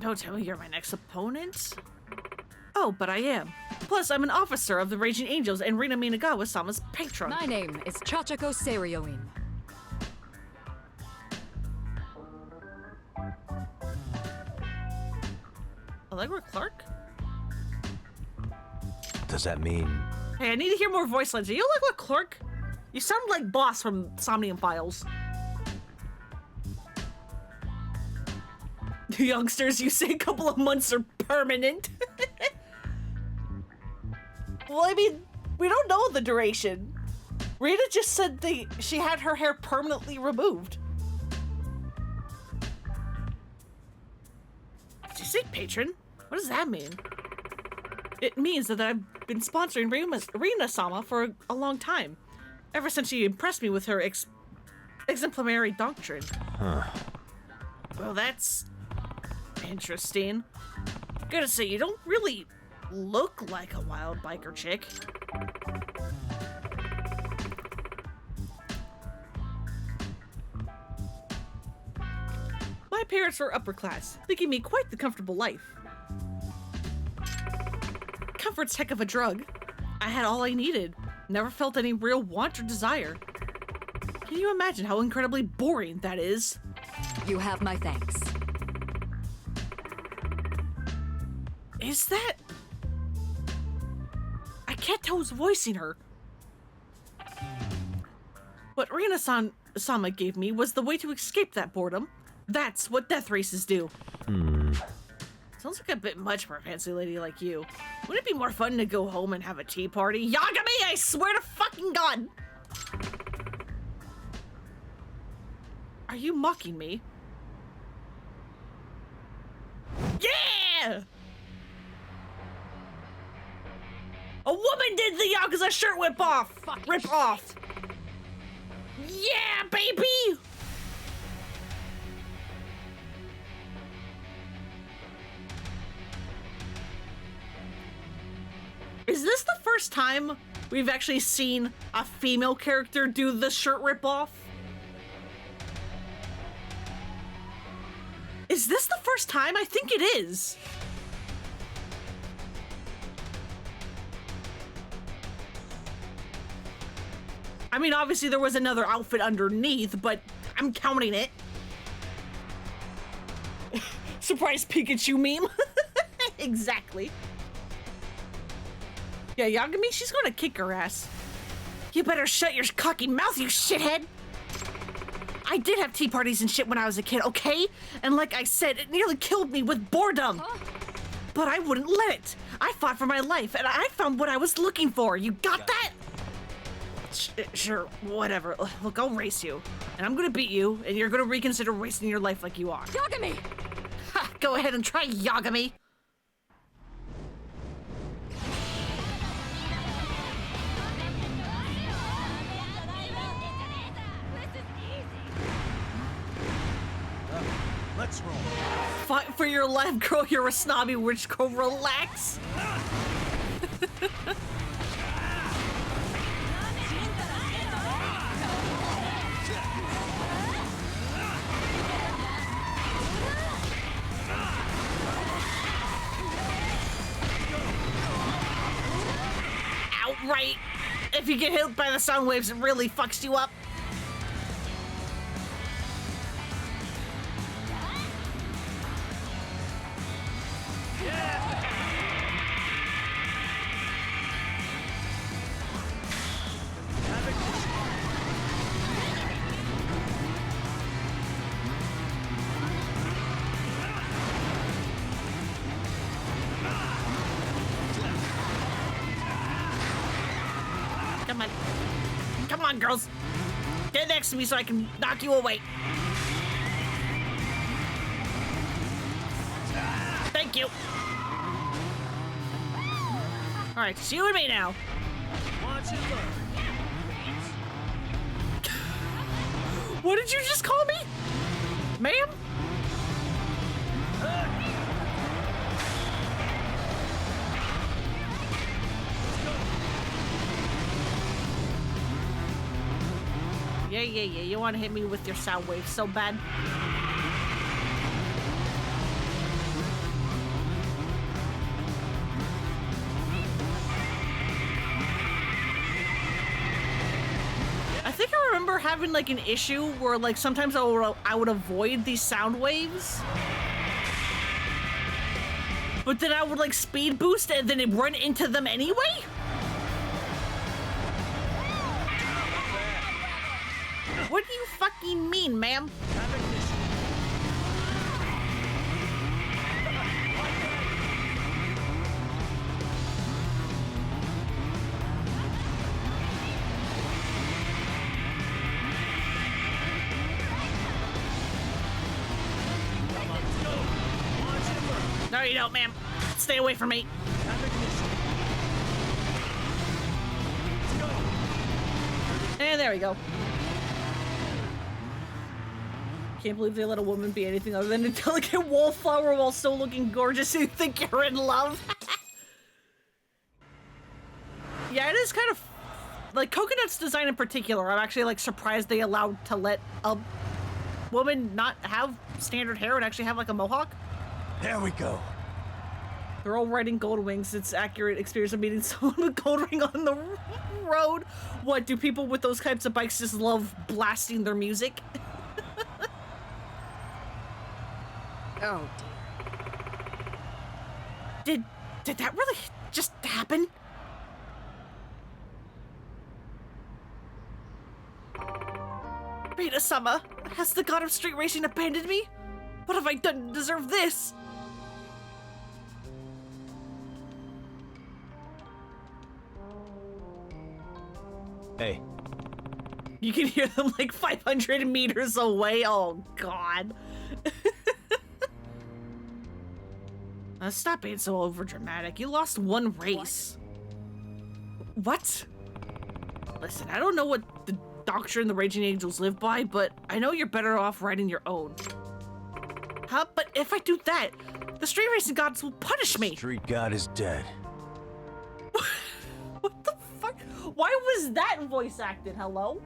Don't tell me you're my next opponent. Oh, but I am. Plus, I'm an officer of the Raging Angels and Rina Minagawa-sama's patron. My name is Chachako Seiryoin. Allegra Clark? Does that mean... Hey, I need to hear more voice lines. Are you Allegra Clark? You sound like Boss from Somnium Files. Youngsters, you say a couple of months are permanent. Well, I mean, we don't know the duration. Rita just said she had her hair permanently removed. Did you say patron? What does that mean? It means that I've been sponsoring Rina-sama for a long time. Ever since she impressed me with her exemplary doctrine. Huh. Well, that's interesting. Gotta say, you don't really look like a wild biker chick. My parents were upper class. They gave me quite the comfortable life. Comfort's heck of a drug. I had all I needed. Never felt any real want or desire. Can you imagine how incredibly boring that is? You have my thanks. Is that... I can't tell who's voicing her. What Rina-sama gave me was the way to escape that boredom. That's what death races do. Sounds like a bit much for a fancy lady like you. Wouldn't it be more fun to go home and have a tea party? Yagami, I swear to fucking God! Are you mocking me? Yeah! A woman did the Yakuza shirt rip off! Yeah, baby! Is this the first time we've actually seen a female character do the shirt rip-off? Is this the first time? I think it is. I mean, obviously there was another outfit underneath, but I'm counting it. Surprise Pikachu meme. Exactly. Yeah, Yagami, she's gonna kick her ass. You better shut your cocky mouth, you shithead! I did have tea parties and shit when I was a kid, okay? And like I said, it nearly killed me with boredom. But I wouldn't let it. I fought for my life, and I found what I was looking for. You got that? Sure, whatever. Look, I'll race you. And I'm gonna beat you, and you're gonna reconsider wasting your life like you are. Yagami! Ha! Go ahead and try, Yagami! Let's roll. Fight for your life, girl. You're a snobby witch girl. Relax. right. If you get hit by the sound waves, it really fucks you up. Come on. Come on, girls. Get next to me so I can knock you away. Thank you. All right, it's you and me now. Watch it learn. What did you just call me? Ma'am? Yeah. You want to hit me with your sound waves so bad? I think I remember having like an issue where like sometimes I would avoid these sound waves. But then I would like speed boost and then it run into them anyway? What do you fucking mean, ma'am? No, you don't, ma'am. Stay away from me. And there we go. Can't believe they let a woman be anything other than a delicate wallflower while still looking gorgeous so you think you're in love. Yeah, it is kind of... Like, Coconut's design in particular, I'm actually, like, surprised they allowed to let a woman not have standard hair and actually have, like, a mohawk. There we go. They're all riding gold wings. It's accurate experience of meeting someone with gold ring on the road. What, do people with those types of bikes just love blasting their music? Oh dear. Did that really just happen? Rita-sama, has the god of street racing abandoned me? What have I done to deserve this? Hey. You can hear them like 500 meters away. Oh, God. Stop being so overdramatic. You lost one race. What? Listen, I don't know what the doctrine the Raging Angels live by, but I know you're better off riding your own. Huh? But if I do that, the street racing gods will punish me. Street god is dead. What the fuck? Why was that voice acted? Hello?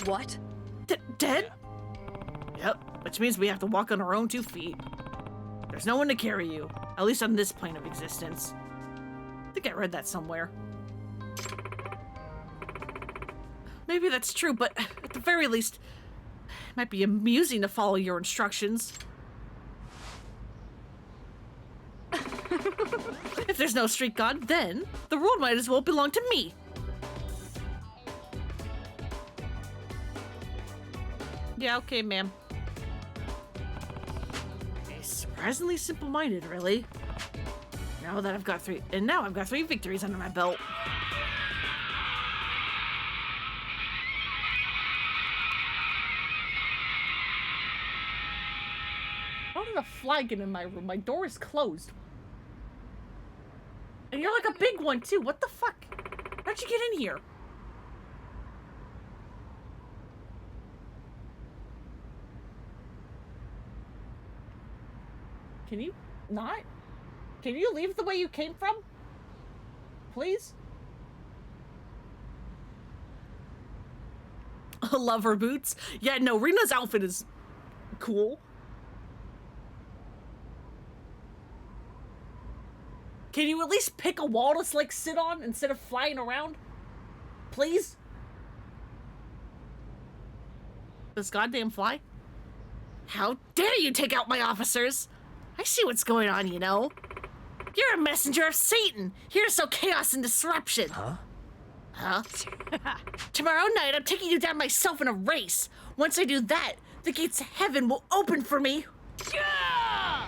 What? Dead? Yep, which means we have to walk on our own 2 feet. There's no one to carry you, at least on this plane of existence. I think I read that somewhere. Maybe that's true, but at the very least, it might be amusing to follow your instructions. If there's no street god, then the world might as well belong to me. Yeah, okay, ma'am. Okay, surprisingly simple-minded, really. Now I've got 3 victories under my belt. How did a fly get in my room? My door is closed. And you're like a big one, too. What the fuck? How'd you get in here? Can you not? Can you leave the way you came from? Please? Lover boots? Yeah, no, Rina's outfit is cool. Can you at least pick a wall to, like, sit on instead of flying around? Please? This goddamn fly? How dare you take out my officers? I see what's going on, you know. You're a messenger of Satan, here to sow chaos and disruption. Huh? Tomorrow night, I'm taking you down myself in a race. Once I do that, the gates of heaven will open for me. Yeah!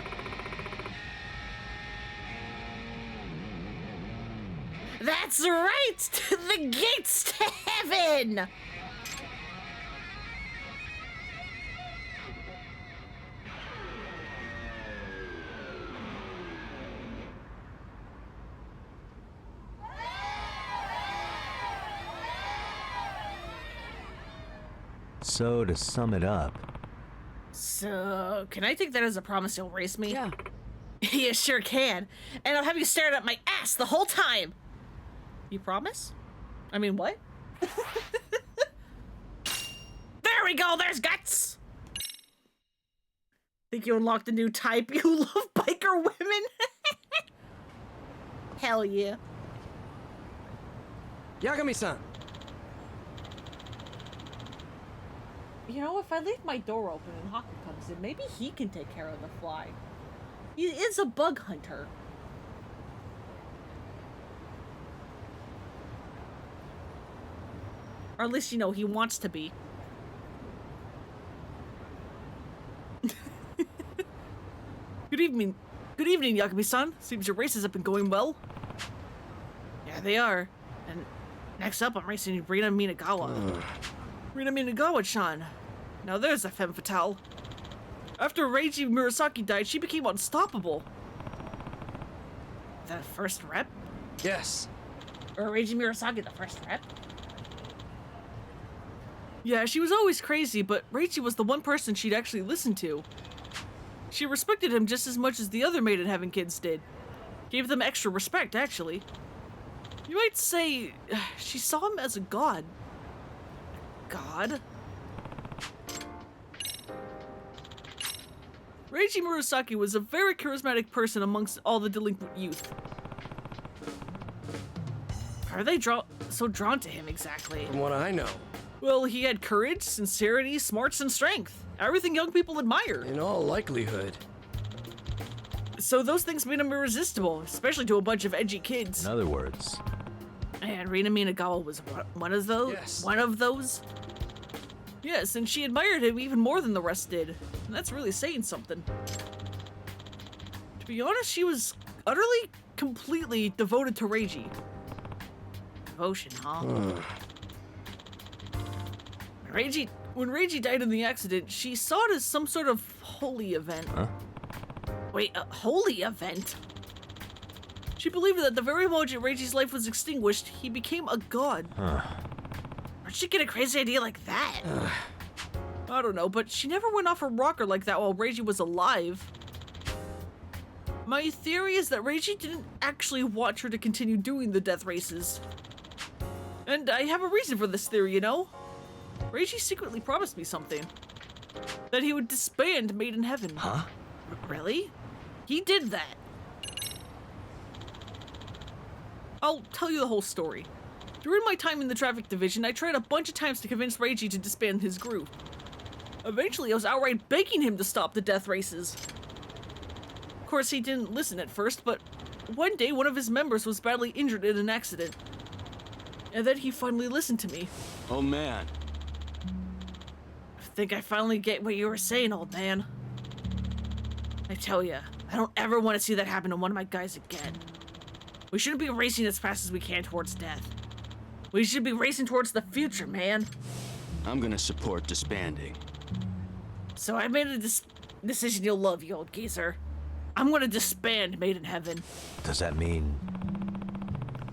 That's right! The gates to heaven! So, to sum it up, So, can I take that as a promise you'll race me? Yeah. You sure can. And I'll have you staring at my ass the whole time. You promise? I mean, what? There we go, there's guts! Think you unlocked a new type? You love biker women? Hell yeah. Yagami-san. You know, if I leave my door open and Haku comes in, maybe he can take care of the fly. He is a bug hunter. Or at least, you know, he wants to be. Good evening. Good evening, Yagami-san. Seems your races have been going well. Yeah, they are. And next up, I'm racing Rina Minagawa. Rina Minagawa-chan. Now there's a femme fatale. After Reiji Murasaki died, she became unstoppable. The first rep? Yes. Or Reiji Murasaki the first rep? Yeah, she was always crazy, but Reiji was the one person she'd actually listen to. She respected him just as much as the other Maiden Heaven kids did. Gave them extra respect, actually. You might say she saw him as a god. God? Reiji Murasaki was a very charismatic person amongst all the delinquent youth. How are they so drawn to him exactly? From what I know. Well, he had courage, sincerity, smarts, and strength. Everything young people admire. In all likelihood. So those things made him irresistible, especially to a bunch of edgy kids. in other words, And Rina Minagawa was one of those? Yes. One of those? Yes, and she admired him even more than the rest did. And that's really saying something. To be honest, she was utterly, completely devoted to Reiji. Devotion, huh? When Reiji died in the accident, she saw it as some sort of holy event. Huh? Wait, a holy event? She believed that the very moment Reiji's life was extinguished, he became a god. Where'd she get a crazy idea like that? I don't know, but she never went off her rocker like that while Reiji was alive. My theory is that Reiji didn't actually want her to continue doing the death races. And I have a reason for this theory, you know? Reiji secretly promised me something. That he would disband Maiden Heaven. huh? Really? He did that. I'll tell you the whole story. During my time in the traffic division, I tried a bunch of times to convince Reiji to disband his group. Eventually, I was outright begging him to stop the death races. Of course, he didn't listen at first, but one day one of his members was badly injured in an accident. And then he finally listened to me. Oh man. I think I finally get what you were saying, old man. I tell ya, I don't ever want to see that happen to one of my guys again. We shouldn't be racing as fast as we can towards death. We should be racing towards the future, man. I'm gonna support disbanding. So I made a decision you'll love, you old geezer. I'm gonna disband Maiden Heaven. Does that mean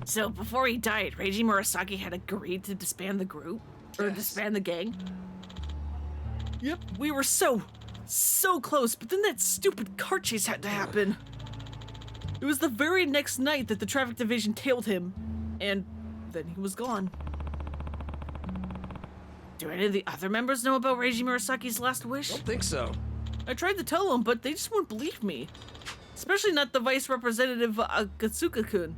So before he died, Reiji Murasaki had agreed to disband the group? Or disband the gang? Yep, we were so close, but then that stupid cart chase had to happen. It was the very next night that the traffic division tailed him, and then he was gone. Do any of the other members know about Reiji Murasaki's last wish? Don't think so. I tried to tell them, but they just wouldn't believe me. Especially not the Vice Representative Katsuka-kun.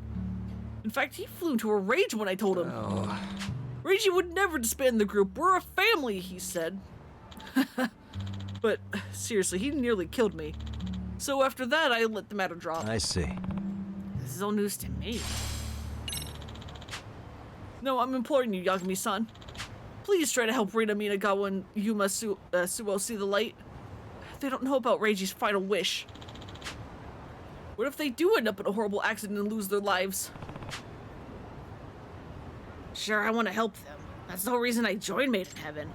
In fact, he flew into a rage when I told him. Oh. Reiji would never disband the group. We're a family, he said. But seriously, he nearly killed me. So after that, I let the matter drop. I see. This is all news to me. No, I'm imploring you, Yagami-san. Please try to help Rina Minagawa and Yuma Suo see the light. They don't know about Reiji's final wish. What if they do end up in a horrible accident and lose their lives? Sure, I want to help them. That's the whole reason I joined Made in Heaven.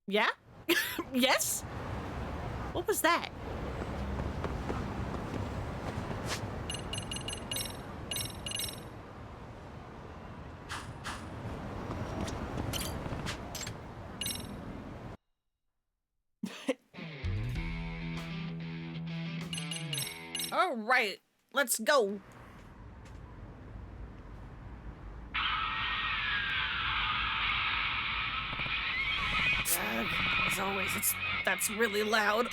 Yeah? Yes? What was that? All right, let's go. As always, that's really loud.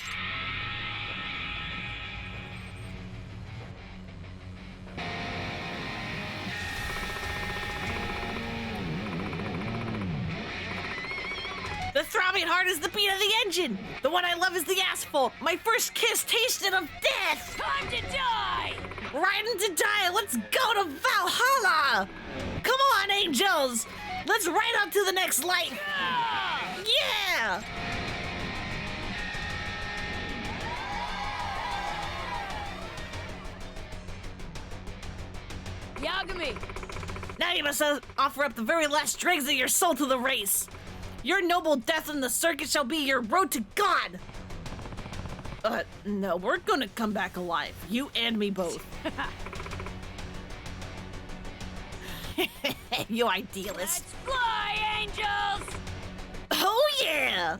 The throbbing heart is the beat of the engine. The one I love is the asphalt. My first kiss tasted of death. Time to die! Riding to die. Let's go to Valhalla. Come on, angels. Let's ride up to the next life. Yeah! Yagami! Now you must offer up the very last dregs of your soul to the race. Your noble death in the circuit shall be your road to God. No, we're gonna come back alive. You and me both. You idealist. Let's fly, angels! Oh, yeah!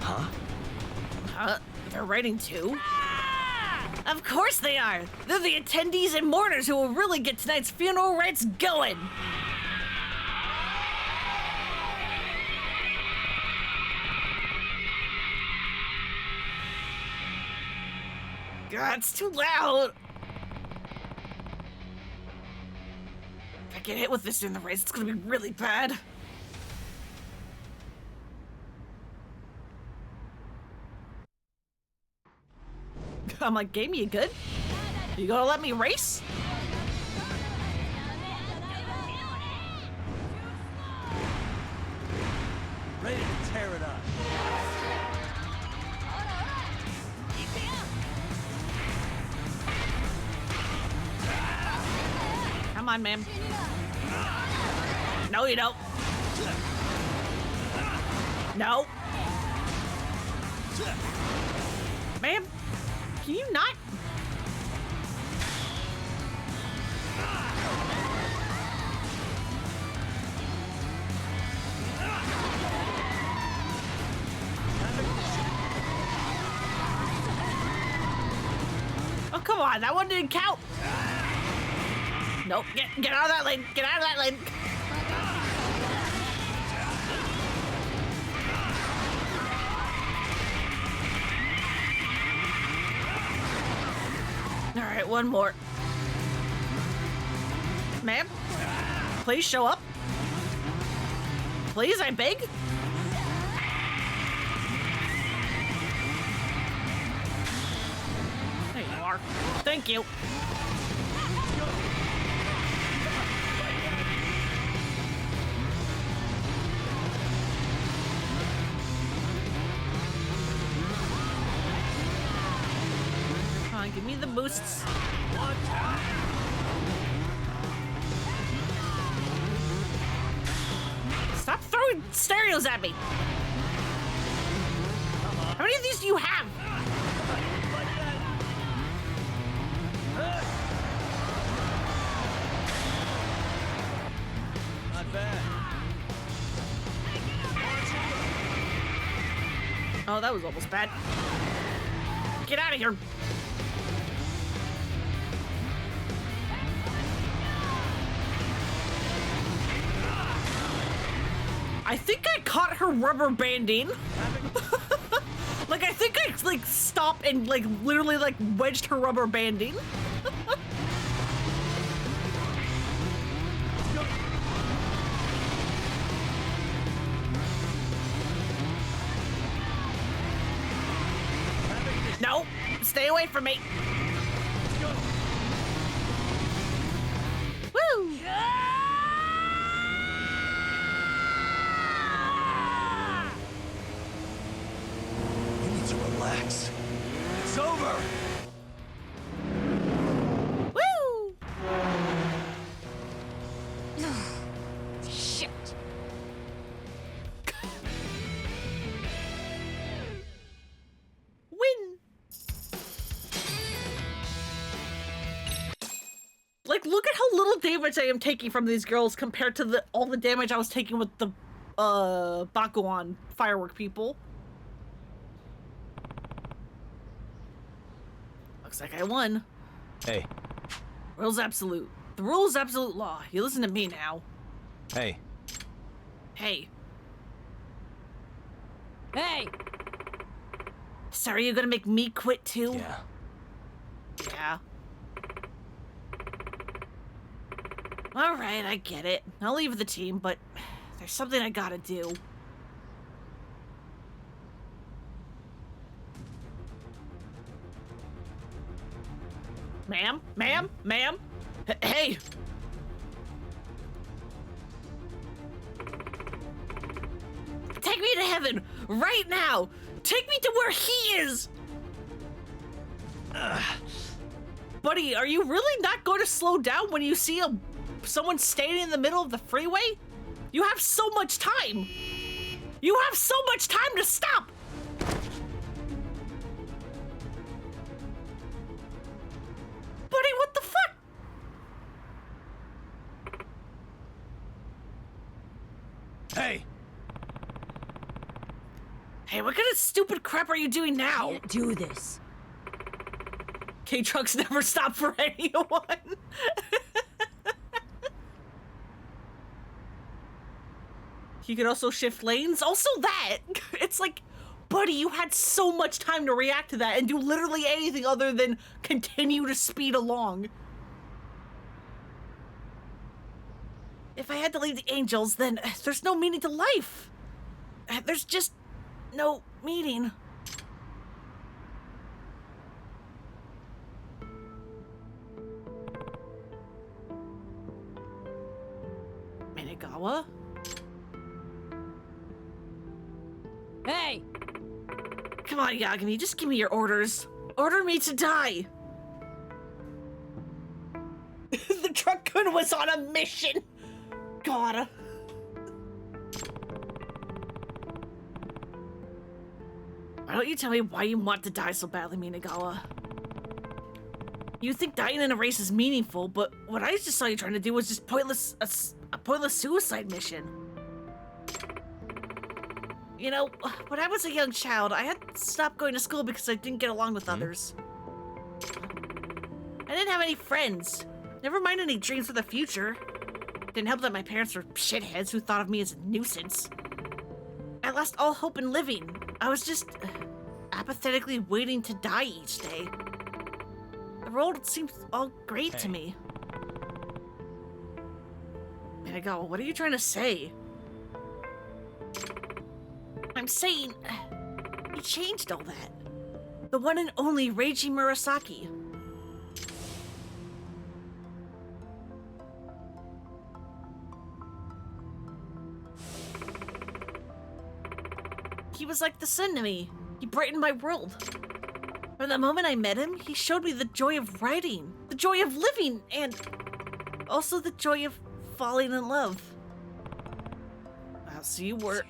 Huh? They're writing too? Ah! Of course they are! They're the attendees and mourners who will really get tonight's funeral rites going! God, it's too loud! If I get hit with this during the race, it's gonna be really bad. I'm like, game, you good? You gonna let me race? Ready to tear it up. Come on, ma'am. No, you don't. No. Ma'am, can you not? Oh, come on, that one didn't count. Nope, get out of that lane, get out of that lane. All right, one more. Ma'am, please show up. Please, I beg. There you are. Thank you. Come on, give me the boosts. Stop throwing stereos at me. How many of these do you have? Not bad. Oh, that was almost bad. Get out of here. I think I caught her rubber banding. Like, I think I, like, stopped and, like, literally, like, wedged her rubber banding. No, stay away from me. Woo! You need to relax. It's over. Woo! Shit. Win. Like, look at how little damage I am taking from these girls compared to all the damage I was taking with the Bakuan firework people. Looks like I won. Hey. Rules absolute. The rule is absolute law. You listen to me now. Hey. Hey. Hey! So are you gonna make me quit too? Yeah. Yeah. Alright, I get it. I'll leave the team, but there's something I gotta do. Ma'am? Ma'am? Ma'am? Hey! Take me to heaven! Right now! Take me to where he is! Buddy, are you really not going to slow down when you see someone standing in the middle of the freeway? You have so much time! You have so much time to stop! Buddy, what the fuck? Hey. Hey, what kind of stupid crap are you doing now? Can't do this. K-Trucks never stop for anyone. You could also shift lanes. Also that. It's like, buddy, you had so much time to react to that and do literally anything other than continue to speed along. If I had to leave the Angels, then there's no meaning to life. There's just no meaning. Minagawa? Hey! Come on, Yagami, just give me your orders. Order me to die. The truck-kun was on a mission. God. Why don't you tell me why you want to die so badly, Minagawa? You think dying in a race is meaningful, but what I just saw you trying to do was just pointless, a pointless suicide mission. You know, when I was a young child, I had stopped going to school because I didn't get along with others. I didn't have any friends. Never mind any dreams for the future. Didn't help that my parents were shitheads who thought of me as a nuisance. I lost all hope in living. I was just apathetically waiting to die each day. The world seems all great to me. Minagawa, what are you trying to say? I'm saying, he changed all that. The one and only Reiji Murasaki. He was like the sun to me. He brightened my world. From the moment I met him, he showed me the joy of writing, the joy of living, and also the joy of falling in love. Wow, so you were...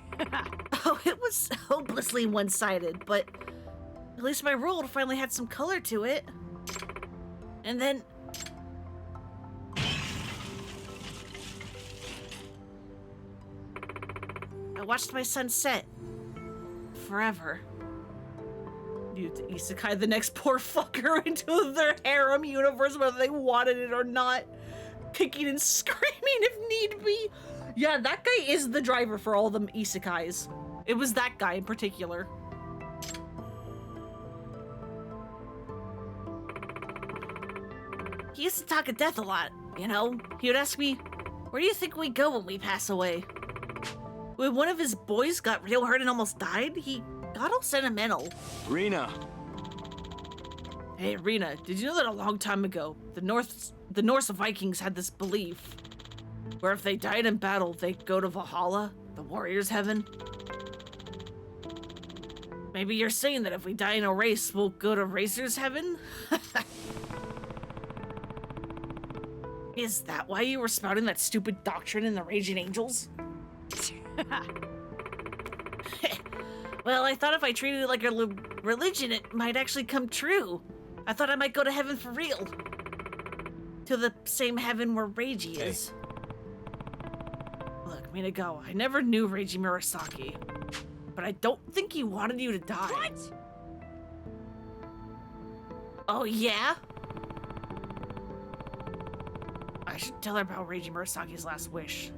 Oh, it was hopelessly one-sided, but at least my world finally had some color to it. And then... I watched my sun set. Forever. You to isekai the next poor fucker into their harem universe, whether they wanted it or not. Kicking and screaming if need be. Yeah, that guy is the driver for all them isekais. It was that guy in particular. He used to talk of death a lot, you know? He would ask me, where do you think we go when we pass away? When one of his boys got real hurt and almost died, he got all sentimental. Rena. Hey, Rena, did you know that a long time ago, the Norse Vikings had this belief where if they died in battle, they'd go to Valhalla, the warrior's heaven? Maybe you're saying that if we die in a race, we'll go to Racer's heaven? Is that why you were spouting that stupid doctrine in the Raging Angels? Well, I thought if I treated it like a religion, it might actually come true. I thought I might go to heaven for real. To the same heaven where Reiji is. Look, Minagawa, I never knew Reiji Murasaki, but I don't think he wanted you to die. What? Oh, yeah? I should tell her about Reiji Murasaki's last wish.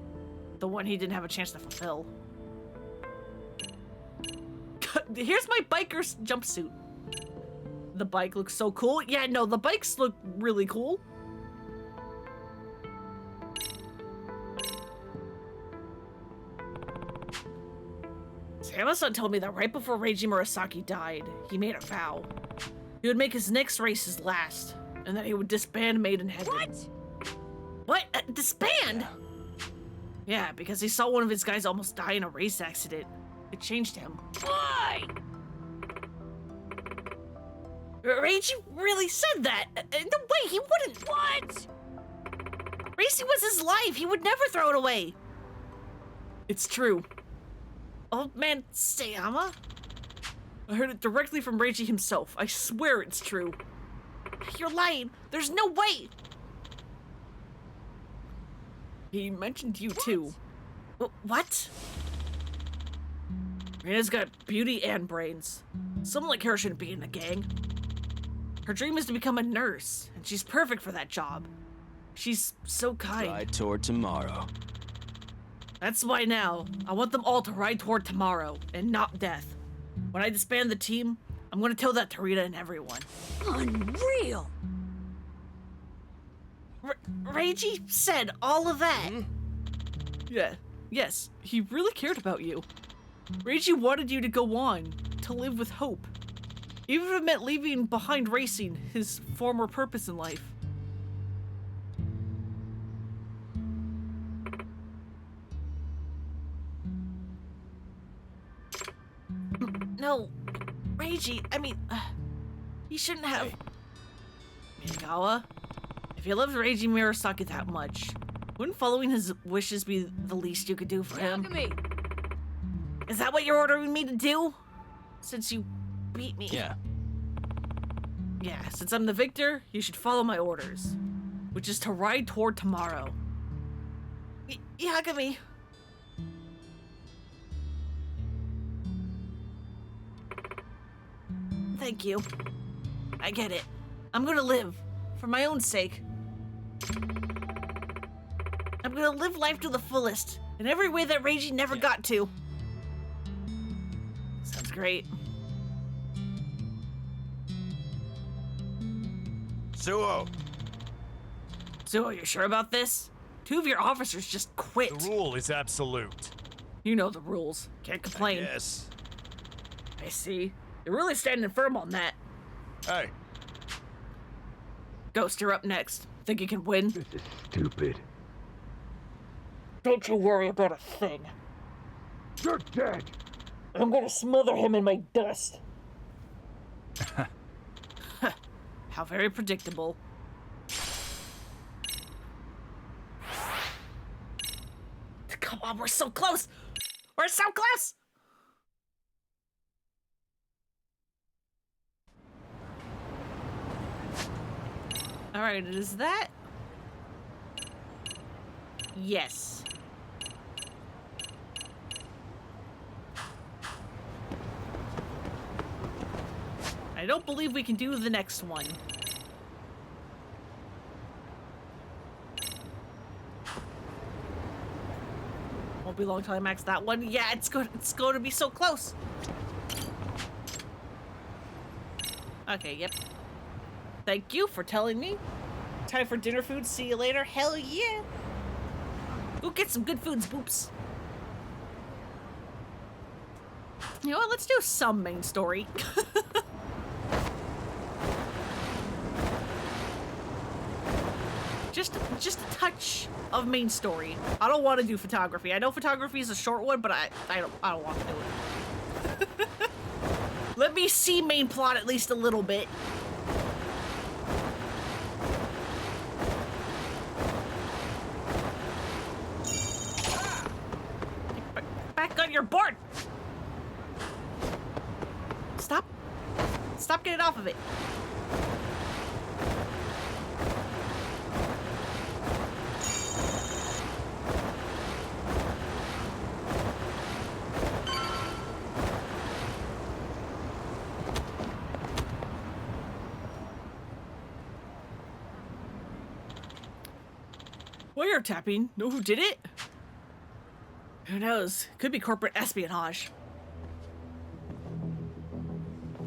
The one he didn't have a chance to fulfill. Here's my biker's jumpsuit. The bike looks so cool. Yeah, no, the bikes look really cool. Sama-san told me that right before Reiji Murasaki died, he made a vow. He would make his next race his last, and that he would disband Made in Heaven. What? What? Disband? Yeah, because he saw one of his guys almost die in a race accident. It changed him. Why? Reiji really said that. No way, he wouldn't. What? Racing was his life. He would never throw it away. It's true. Old man Sayama? I heard it directly from Reiji himself. I swear it's true. You're lying. There's no way. He mentioned you too. What? Rena's got beauty and brains. Someone like her shouldn't be in a gang. Her dream is to become a nurse, and she's perfect for that job. She's so kind. Ride toward tomorrow. That's why now, I want them all to ride toward tomorrow, and not death. When I disband the team, I'm gonna tell that to Rita and everyone. Unreal. Reiji said all of that. Yes, he really cared about you. Reiji wanted you to go on, to live with hope. Even if it meant leaving behind racing, his former purpose in life. No, Reiji, I mean, you shouldn't have... Hey. Minagawa, if you loved Reiji Murasaki that much, wouldn't following his wishes be the least you could do for him? Look at me. Is that what you're ordering me to do? Since you beat me? Yeah. Yeah, since I'm the victor, you should follow my orders, which is to ride toward tomorrow. Yagami. Thank you. I get it. I'm gonna live, for my own sake. I'm gonna live life to the fullest, in every way that Reiji never got to. Sounds great. Suo! Suo, you sure about this? 2 of your officers just quit. The rule is absolute. You know the rules. Can't complain. Yes. I see. You're really standing firm on that. Hey. Ghost, you're up next. Think you can win? This is stupid. Don't you worry about a thing. You're dead! I'm gonna smother him in my dust. How very predictable. Come on, we're so close! We're so close! Alright, is that? Yes. I don't believe we can do the next one. Won't be long till I max that one. Yeah, it's going to be so close. Okay, yep. Thank you for telling me. Time for dinner food. See you later. Hell yeah. Go get some good foods, boops. You know what? Let's do some main story. just a touch of main story. I don't want to do photography. I know photography is a short one, but I don't want to do it. Let me see main plot at least a little bit. Back on your board. Stop getting off of it. Wiretapping? Know who did it? Who knows? Could be corporate espionage.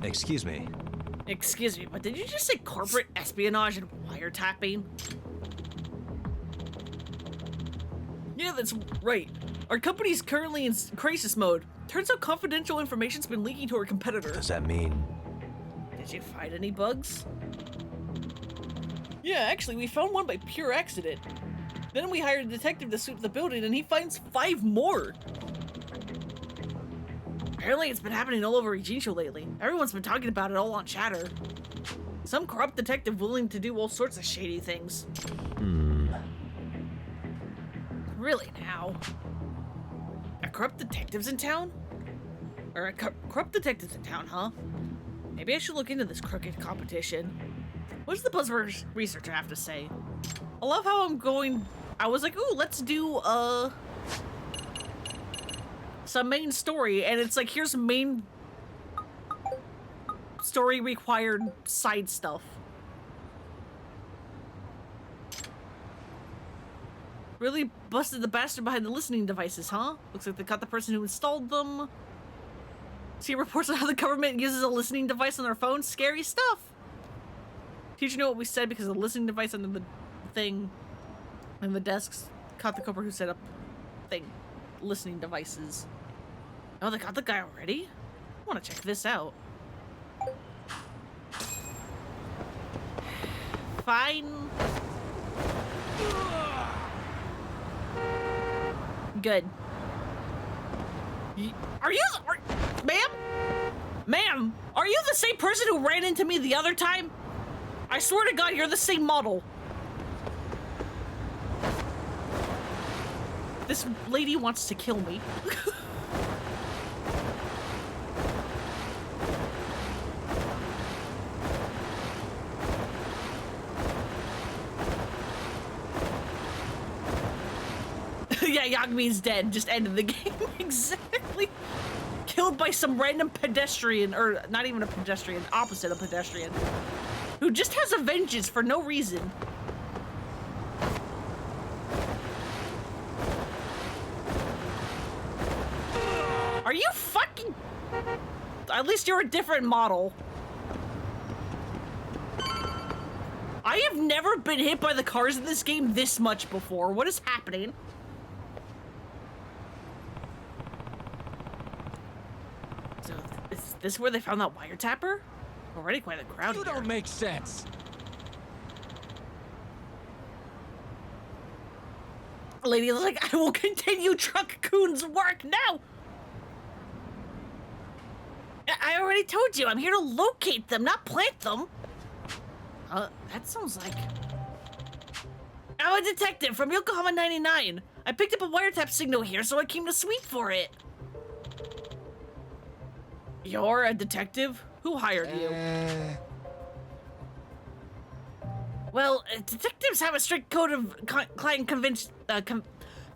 Excuse me. Excuse me, but did you just say corporate espionage and wiretapping? Yeah, that's right. Our company's currently in crisis mode. Turns out confidential information's been leaking to our competitor. Does that mean... Did you find any bugs? Yeah, actually, we found one by pure accident. Then we hired a detective to sweep the building, and he finds 5 more. Apparently, it's been happening all over Ijincho lately. Everyone's been talking about it all on chatter. Some corrupt detective willing to do all sorts of shady things. Really now? Are corrupt detectives in town? Or corrupt detectives in town, huh? Maybe I should look into this crooked competition. What does the buzzword researcher have to say? I love how I was like, ooh, let's do, some main story, and it's like, here's main story required side stuff. Really busted the bastard behind the listening devices, huh? Looks like they caught the person who installed them. See reports on how the government uses a listening device on their phone. Scary stuff. Did you know what we said because the listening device under the thing and the desks caught the culprit who set up listening devices. Oh, they got the guy already? I want to check this out. Fine. Good. Ma'am, are you the same person who ran into me the other time? I swear to God, you're the same model. This lady wants to kill me. Yeah, Yagmi's dead. Just ended the game. Exactly. Killed by some random pedestrian, or not even a pedestrian, opposite of pedestrian, who just has a vengeance for no reason. Are you fucking... At least you're a different model. I have never been hit by the cars in this game this much before. What is happening? So, is this where they found that wiretapper? Already quite a crowd here. You don't make sense. Lady is like, I will continue Truck Coon's work now. I already told you, I'm here to locate them, not plant them. That sounds like... I'm a detective from Yokohama 99. I picked up a wiretap signal here, so I came to sweep for it. You're a detective? Who hired you? Well, detectives have a strict code of client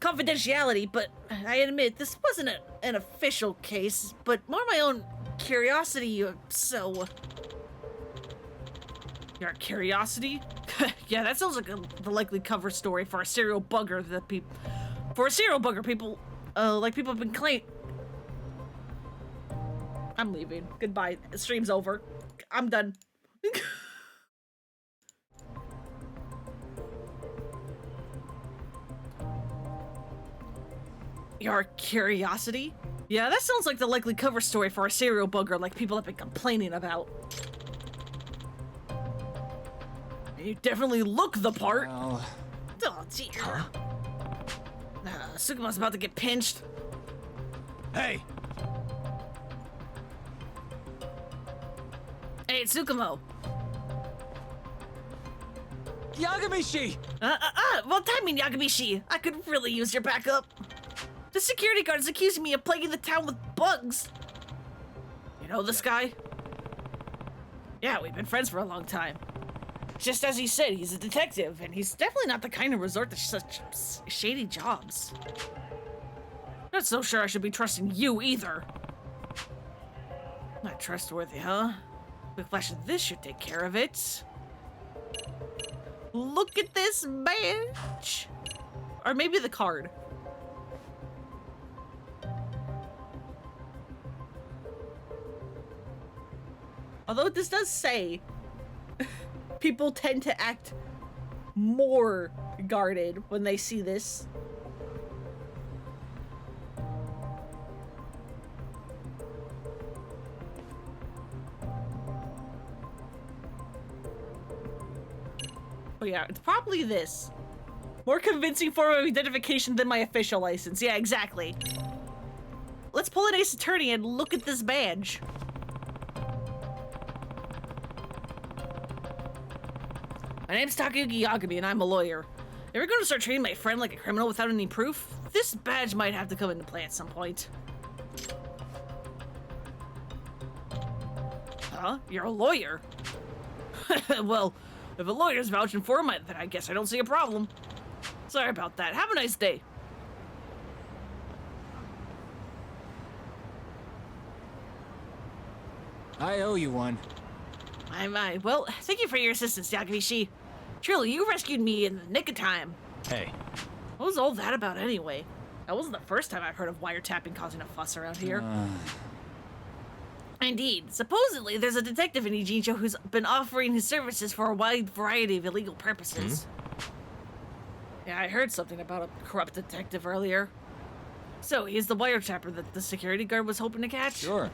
confidentiality, but I admit this wasn't an official case, but more my own curiosity, so... You're a curiosity? Yeah, that sounds like the likely cover story for a serial bugger that people like people have been claiming. I'm leaving. Goodbye. Stream's over. I'm done. Your curiosity? Yeah, that sounds like the likely cover story for a serial bugger like people have been complaining about. You definitely look the part. Well... Oh, dear. Huh? Sukuma's about to get pinched. Hey! Hey, Tsukumo. Yagamishi! Well, timing, Yagamishi. I could really use your backup. The security guard is accusing me of plaguing the town with bugs. You know this guy? Yeah, we've been friends for a long time. Just as he said, he's a detective, and he's definitely not the kind to resort to such shady jobs. Not so sure I should be trusting you either. Not trustworthy, huh? Quick flash of this should take care of it. Look at this badge! Or maybe the card. Although this does say people tend to act more guarded when they see this. Oh yeah, it's probably this. More convincing form of identification than my official license. Yeah, exactly. Let's pull an Ace Attorney and look at this badge. My name's Takayuki Yagami and I'm a lawyer. If we're going to start treating my friend like a criminal without any proof, this badge might have to come into play at some point. Huh? You're a lawyer? Well, if a lawyer's vouching for him, then I guess I don't see a problem. Sorry about that. Have a nice day. I owe you one. Well, thank you for your assistance, Yagamishi. Truly, you rescued me in the nick of time. Hey. What was all that about anyway? That wasn't the first time I've heard of wiretapping causing a fuss around here. Indeed. Supposedly, there's a detective in Ijincho who's been offering his services for a wide variety of illegal purposes. Yeah, I heard something about a corrupt detective earlier. So, he's the wiretapper that the security guard was hoping to catch? Sure.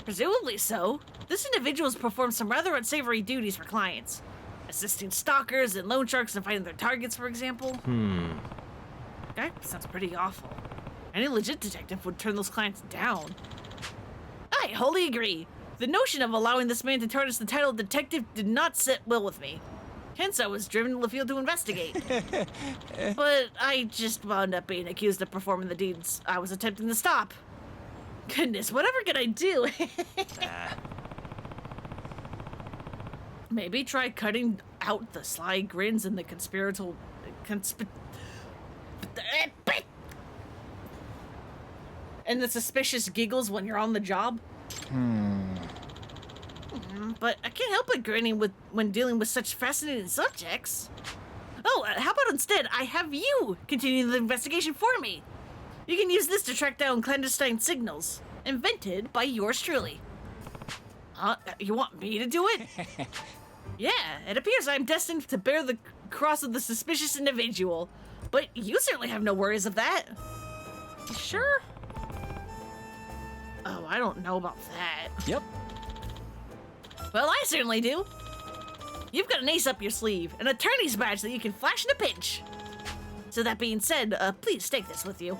Presumably so. This individual's performed some rather unsavory duties for clients. Assisting stalkers and loan sharks in finding their targets, for example. Okay, sounds pretty awful. Any legit detective would turn those clients down. I wholly agree. The notion of allowing this man to tarnish the title of detective did not sit well with me. Hence, I was driven to the field to investigate. But I just wound up being accused of performing the deeds I was attempting to stop. Goodness, whatever could I do? Maybe try cutting out the sly grins and the conspiratorial... and the suspicious giggles when you're on the job? But I can't help but grinning when dealing with such fascinating subjects. Oh, how about instead I have you continue the investigation for me? You can use this to track down clandestine signals, invented by yours truly. You want me to do it? Yeah, it appears I'm destined to bear the cross of the suspicious individual, but you certainly have no worries of that. You sure? Oh, I don't know about that. Yep. Well, I certainly do. You've got an ace up your sleeve, an attorney's badge that you can flash in a pinch. So that being said, please take this with you.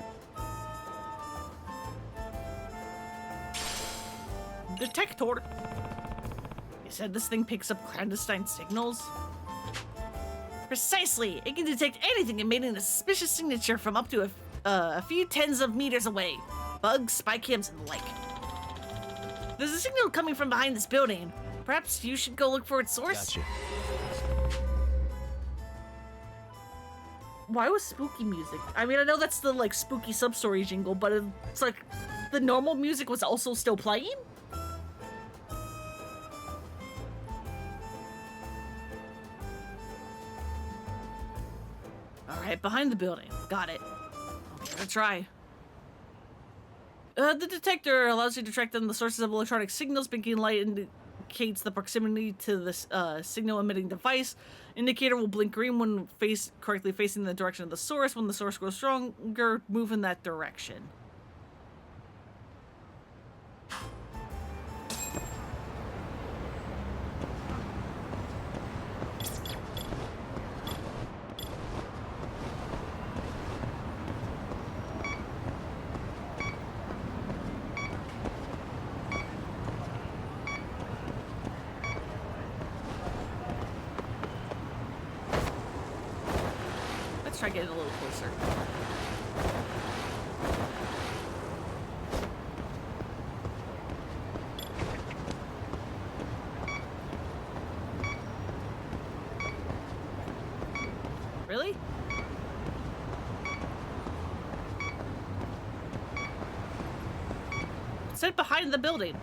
Detector. You said this thing picks up clandestine signals? Precisely. It can detect anything emitting a suspicious signature from up to a few tens of meters away. Bugs, spy cams, and the like. There's a signal coming from behind this building. Perhaps you should go look for its source? Gotcha. Why was spooky music? I mean, I know that's the, like, spooky sub-story jingle, but it's like the normal music was also still playing? Alright, behind the building. Got it. Gonna try. The detector allows you to track down the sources of electronic signals. Blinking light indicates the proximity to the signal emitting device. Indicator will blink green when correctly facing the direction of the source. When the source grows stronger, move in that direction. Let's try getting a little closer. Really? Sit behind the building.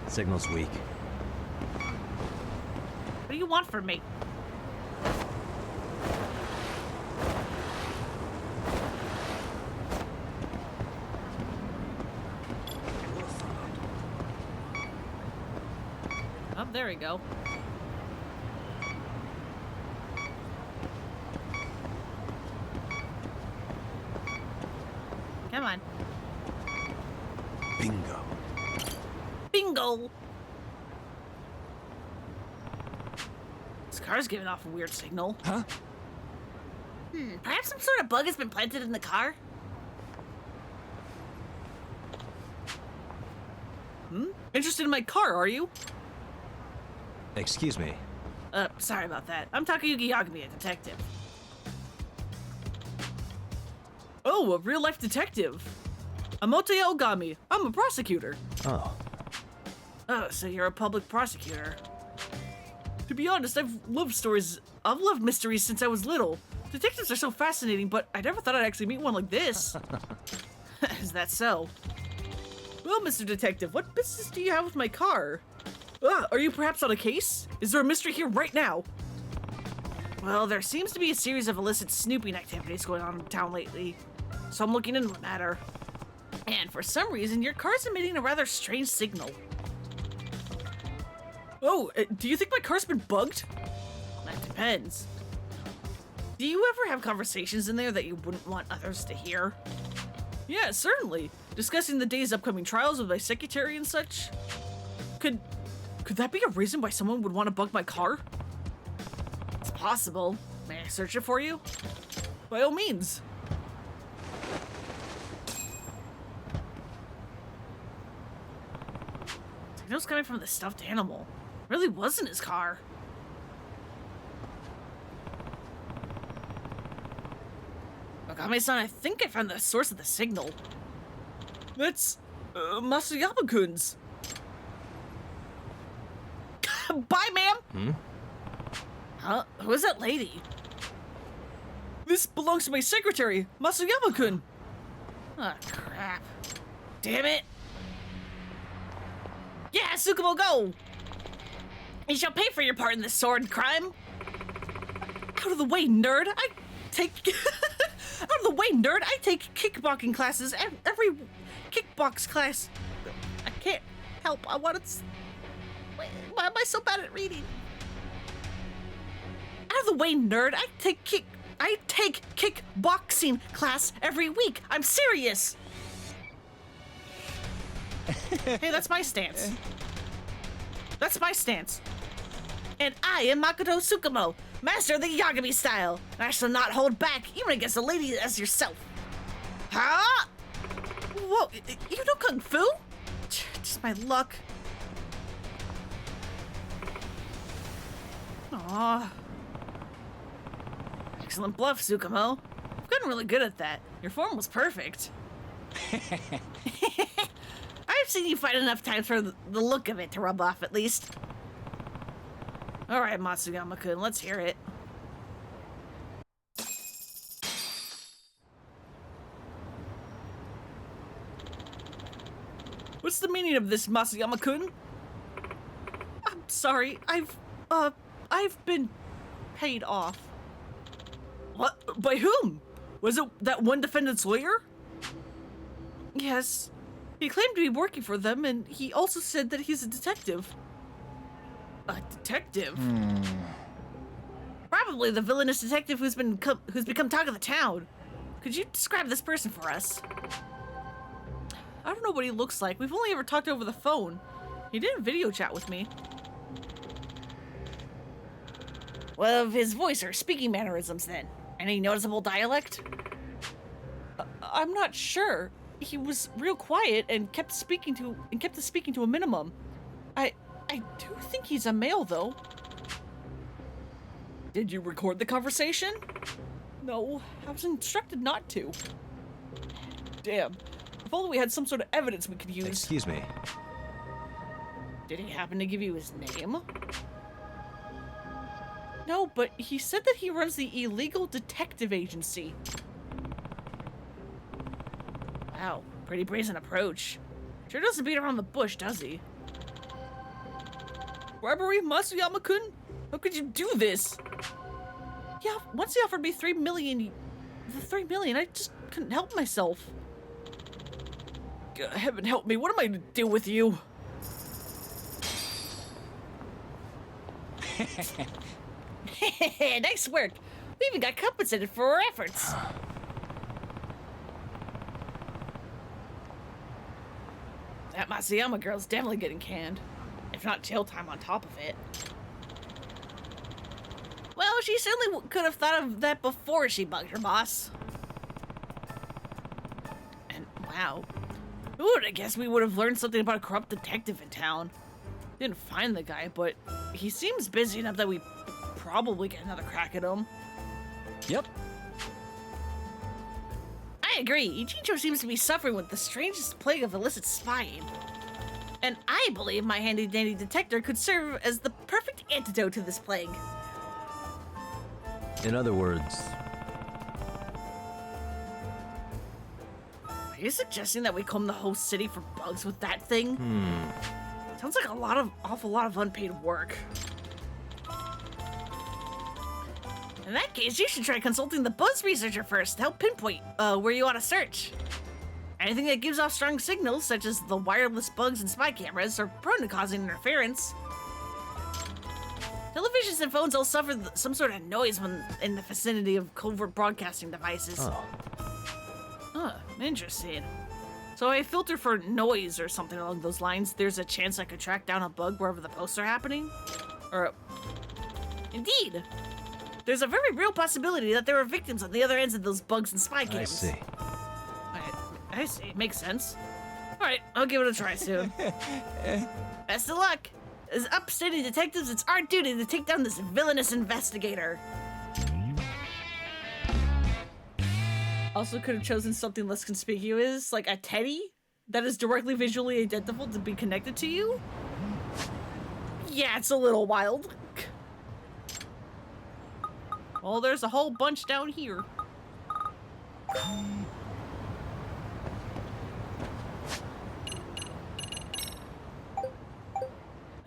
Signal's weak. What do you want from me? Oh, there we go. Come on. Bingo. Bingo! This car's giving off a weird signal. Huh? Perhaps some sort of bug has been planted in the car? Interested in my car, are you? Excuse me. Sorry about that. I'm Takayuki Yagami, a detective. Oh, a real-life detective. I'm Otoya Ogami. I'm a prosecutor. Oh. Oh, so you're a public prosecutor. To be honest, I've loved mysteries since I was little. Detectives are so fascinating, but I never thought I'd actually meet one like this. Is that so? Well, Mr. Detective, what business do you have with my car? Are you perhaps on a case? Is there a mystery here right now? Well, there seems to be a series of illicit snooping activities going on in town lately, so I'm looking into the matter. And for some reason, your car's emitting a rather strange signal. Oh, do you think my car's been bugged? That depends. Do you ever have conversations in there that you wouldn't want others to hear? Yeah, certainly. Discussing the day's upcoming trials with my secretary and such. Could that be a reason why someone would want to bug my car? It's possible. May I search it for you? By all means. Signal's coming from the stuffed animal. Really wasn't his car. Ogami-san, I think I found the source of the signal. That's Masayama-kun's. Bye, ma'am. Huh? Who is that lady? This belongs to my secretary, Masayama-kun. Oh, crap. Damn it. Yeah, Tsukumo, go! You shall pay for your part in this sword crime. Out of the way, nerd. I take... Out of the way, nerd. I take kickboxing classes. Every kickbox class. I can't help. I want to... Why am I so bad at reading? Out of the way, nerd. I take kickboxing class every week. I'm serious. Hey, that's my stance. That's my stance. And I am Makoto Tsukumo, master of the Yagami style. And I shall not hold back, even against a lady as yourself. Huh? Whoa, you know Kung Fu? Just my luck. Aw. Excellent bluff, Tsukumo. I've gotten really good at that. Your form was perfect. I've seen you fight enough times for the look of it to rub off, at least. All right, Matsuyama-kun, let's hear it. What's the meaning of this, Matsuyama-kun? I'm sorry, I've been paid off. What? By whom? Was it that one defendant's lawyer? Yes. He claimed to be working for them, and he also said that he's a detective. A detective? Probably the villainous detective who's become talk of the town. Could you describe this person for us? I don't know what he looks like. We've only ever talked over the phone. He didn't video chat with me. Well, of his voice or speaking mannerisms then. Any noticeable dialect? I'm not sure. He was real quiet and kept us speaking to a minimum. I do think he's a male though. Did you record the conversation? No, I was instructed not to. Damn. If only we had some sort of evidence we could use. Excuse me. Did he happen to give you his name? No, but he said that he runs the illegal detective agency. Wow, pretty brazen approach. Sure doesn't beat around the bush, does he? Bribery, Masuyama-kun? How could you do this? Yeah, once he offered me $3 million, I just couldn't help myself. God, heaven help me, what am I to do with you? Nice work. We even got compensated for our efforts. That Masuyama girl's definitely getting canned. If not jail time on top of it. Well, she certainly could have thought of that before she bugged her boss. And wow. Who would have guessed we would have learned something about a corrupt detective in town? Didn't find the guy, but he seems busy enough that we probably get another crack at him. Yep. I agree. Ichijo seems to be suffering with the strangest plague of illicit spying. And I believe my handy-dandy detector could serve as the perfect antidote to this plague. In other words, Are you suggesting that we comb the whole city for bugs with that thing? Sounds like awful lot of unpaid work. In that case, you should try consulting the buzz researcher first to help pinpoint where you ought to search. Anything that gives off strong signals, such as the wireless bugs and spy cameras, are prone to causing interference. Televisions and phones all suffer some sort of noise when in the vicinity of covert broadcasting devices. Huh, interesting. So I filter for noise or something along those lines. There's a chance I could track down a bug wherever the posts are happening? Or... Indeed! There's a very real possibility that there are victims on the other ends of those bugs and spy cams. I see. I see. Makes sense. Alright, I'll give it a try soon. Best of luck! As upstanding detectives, it's our duty to take down this villainous investigator. Also could have chosen something less conspicuous, like a teddy that is directly visually identifiable to be connected to you. Yeah, it's a little wild. Well, there's a whole bunch down here.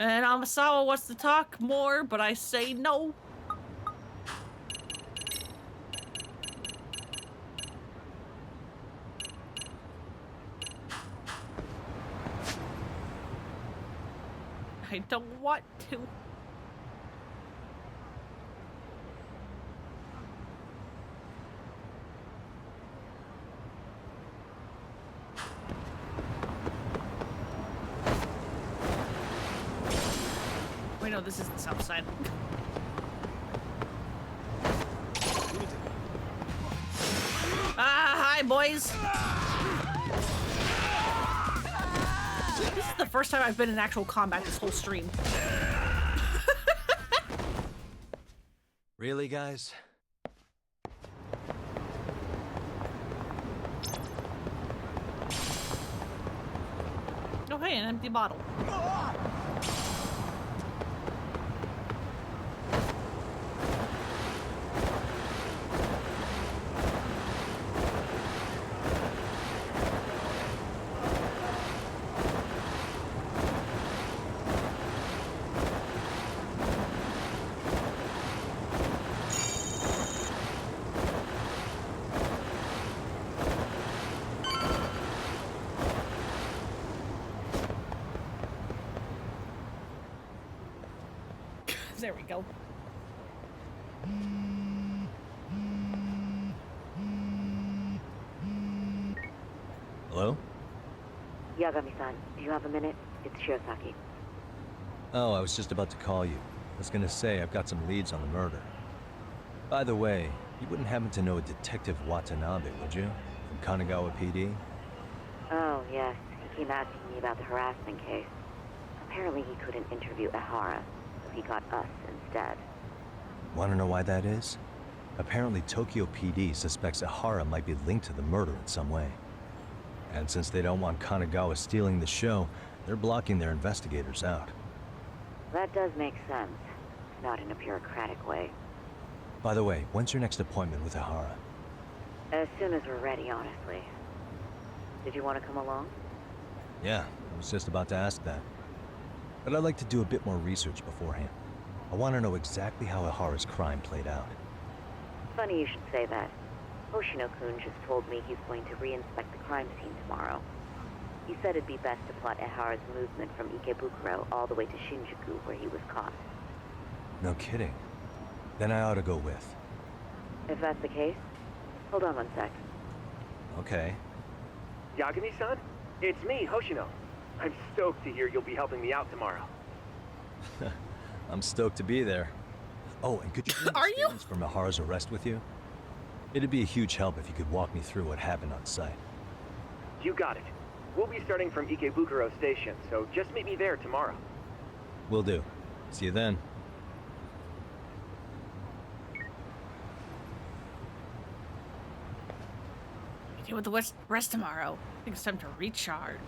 And Amasawa wants to talk more, but I say no. I don't want to. Wait, no, this is the south side. Hi, boys. This is the first time I've been in actual combat this whole stream. really, guys? Oh, hey, an empty bottle. There we go. Hello? Yagami-san, do you have a minute? It's Shirosaki. Oh, I was just about to call you. I was gonna say I've got some leads on the murder. By the way, you wouldn't happen to know a Detective Watanabe, would you? From Kanagawa PD? Oh, yes. He came asking me about the harassment case. Apparently he couldn't interview Ehara, so he got us instead. Wanna know why that is? Apparently Tokyo PD suspects Ehara might be linked to the murder in some way. And since they don't want Kanagawa stealing the show, they're blocking their investigators out. That does make sense. Not in a bureaucratic way. By the way, when's your next appointment with Ehara? As soon as we're ready, honestly. Did you want to come along? Yeah, I was just about to ask that. But I'd like to do a bit more research beforehand. I want to know exactly how Ehara's crime played out. Funny you should say that. Hoshino-kun just told me he's going to re-inspect the crime scene tomorrow. He said it'd be best to plot Ehara's movement from Ikebukuro all the way to Shinjuku, where he was caught. No kidding. Then I ought to go with. If that's the case, hold on 1 sec. Okay. Yagami-san? It's me, Hoshino. I'm stoked to hear you'll be helping me out tomorrow. I'm stoked to be there. Oh, and could you bring the statements from Ehara's arrest with you? It'd be a huge help if you could walk me through what happened on site. You got it. We'll be starting from Ikebukuro Station, so just meet me there tomorrow. Will do. See you then. Deal with the rest tomorrow. I think it's time to recharge.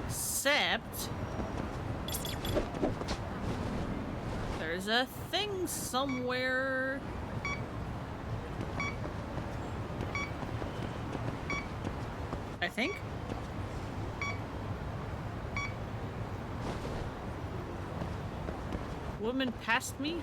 Except there's a thing somewhere. I think. Woman passed me?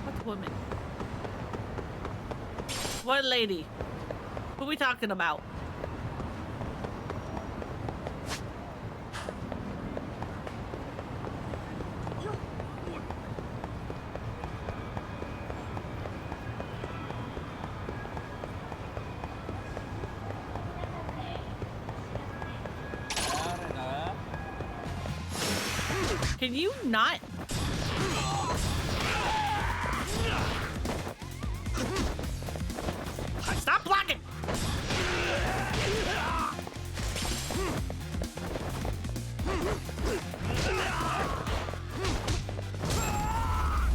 What woman? What lady? Who are we talking about? Can you not? Stop blocking!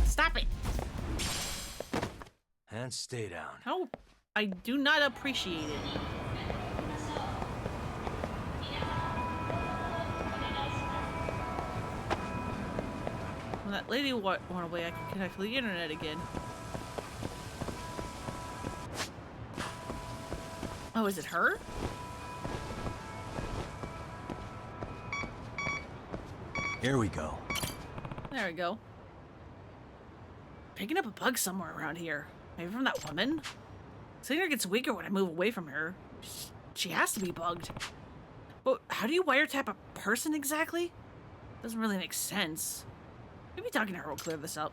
Stop it! And stay down. No, I do not appreciate it. When that lady went away, I can connect to the internet again. Oh, is it her? Here we go. There we go. Picking up a bug somewhere around here. Maybe from that woman? Singer gets weaker when I move away from her. She has to be bugged. But how do you wiretap a person exactly? Doesn't really make sense. Maybe talking to her will clear this up.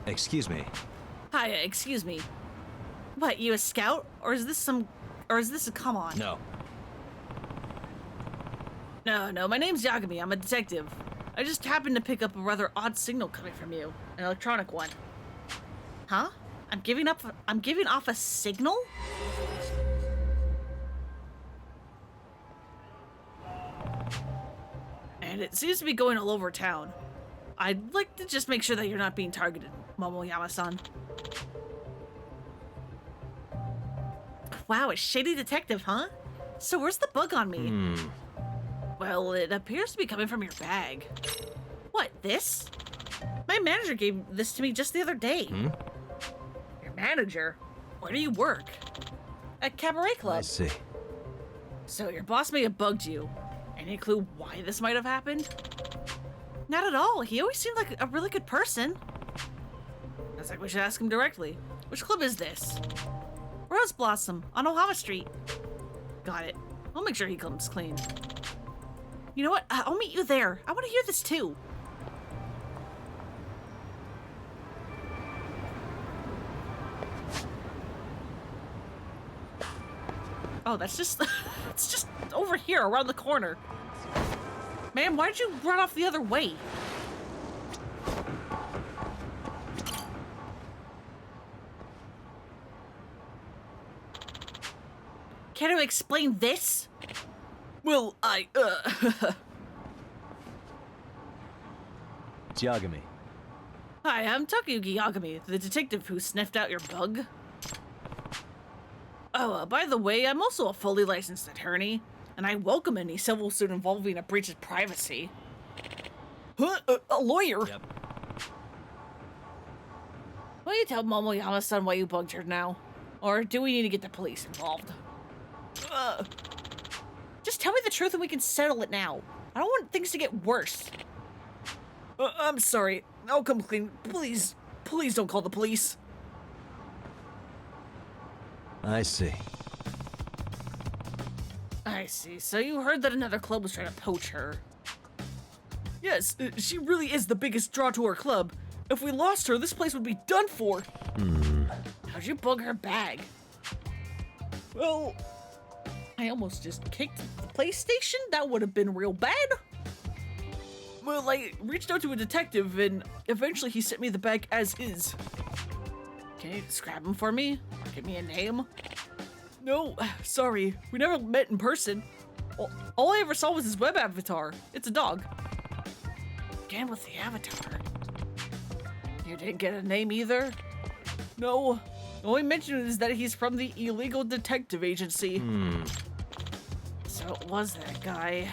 Excuse me. Hi, excuse me. What, you a scout? Or is this a come on? No. No, my name's Yagami. I'm a detective. I just happened to pick up a rather odd signal coming from you. An electronic one. Huh? I'm giving off a signal? And it seems to be going all over town. I'd like to just make sure that you're not being targeted, Momoyama-san. Wow, a shady detective, huh? So where's the bug on me? Well, Well, it appears to be coming from your bag. What, this? My manager gave this to me just the other day. Your manager? Where do you work? At Cabaret Club. I see. So your boss may have bugged you. Any clue why this might have happened? Not at all. He always seemed like a really good person. Sounds like we should ask him directly. Which club is this? Rose Blossom on Ohama Street. Got it. I'll make sure he comes clean. You know what? I'll meet you there. I want to hear this too. Oh, that's just... it's just over here, around the corner. Ma'am, why did you run off the other way? Can you explain this? Well, Yagami. Hi, I'm Takayuki Yagami, the detective who sniffed out your bug. Oh, by the way, I'm also a fully licensed attorney, and I welcome any civil suit involving a breach of privacy. Huh? A lawyer? Yep. Will you tell Momoyama-san why you bugged her now? Or do we need to get the police involved? Just tell me the truth and we can settle it now. I don't want things to get worse. I'm sorry. I'll come clean. Please, please don't call the police. I see. I see. So you heard that another club was trying to poach her. Yes, she really is the biggest draw to our club. If we lost her, this place would be done for. How'd you bug her bag? Well, I almost just kicked the PlayStation. That would have been real bad. Well, I reached out to a detective, and eventually he sent me the bag as is. Can you describe him for me? Give me a name? No, sorry. We never met in person. All I ever saw was his web avatar. It's a dog. Again with the avatar. You didn't get a name either? No. The only mention is that he's from the illegal detective agency. So it was that guy.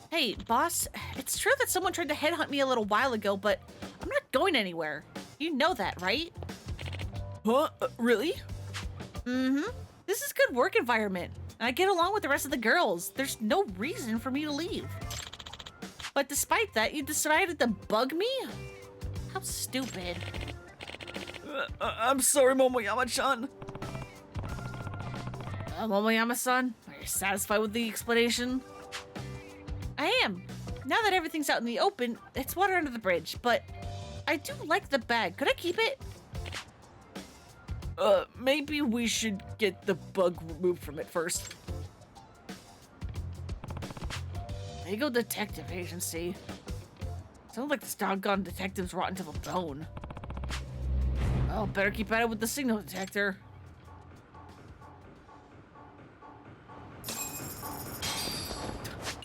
Hey, boss, it's true that someone tried to headhunt me a little while ago, but I'm not going anywhere. You know that, right? Huh? Really? This is good work environment. I get along with the rest of the girls. There's no reason for me to leave. But despite that, you decided to bug me? How stupid. I'm sorry, Momoyama-chan. Momoyama-san, are you satisfied with the explanation? I am. Now that everything's out in the open, it's water under the bridge, but I do like the bag. Could I keep it? Maybe we should get the bug removed from it first. Legal Detective Agency. Sounds like this doggone detective's rotten to the bone. Well, better keep at it with the signal detector.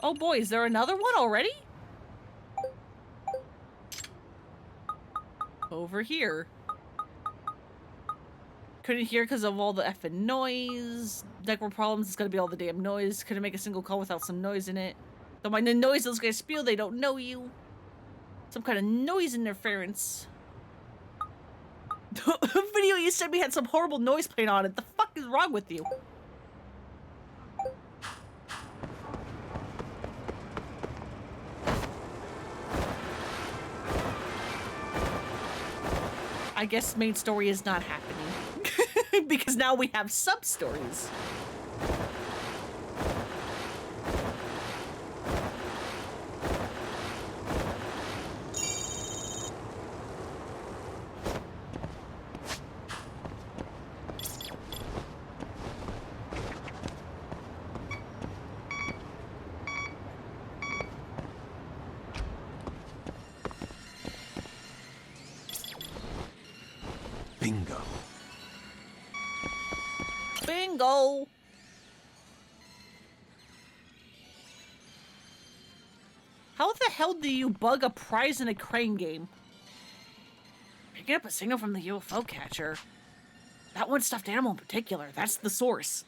Oh boy, is there another one already? Over here. Couldn't hear because of all the effing noise. Network problems, it's gonna be all the damn noise. Couldn't make a single call without some noise in it. Don't mind the noise those guys spiel, they don't know you. Some kind of noise interference. The video you sent me had some horrible noise playing on it. The fuck is wrong with you? I guess main story is not happening. Because now we have sub-stories. Bingo. Bingo! How the hell do you bug a prize in a crane game? Picking up a signal from the UFO catcher. That one stuffed animal in particular, that's the source.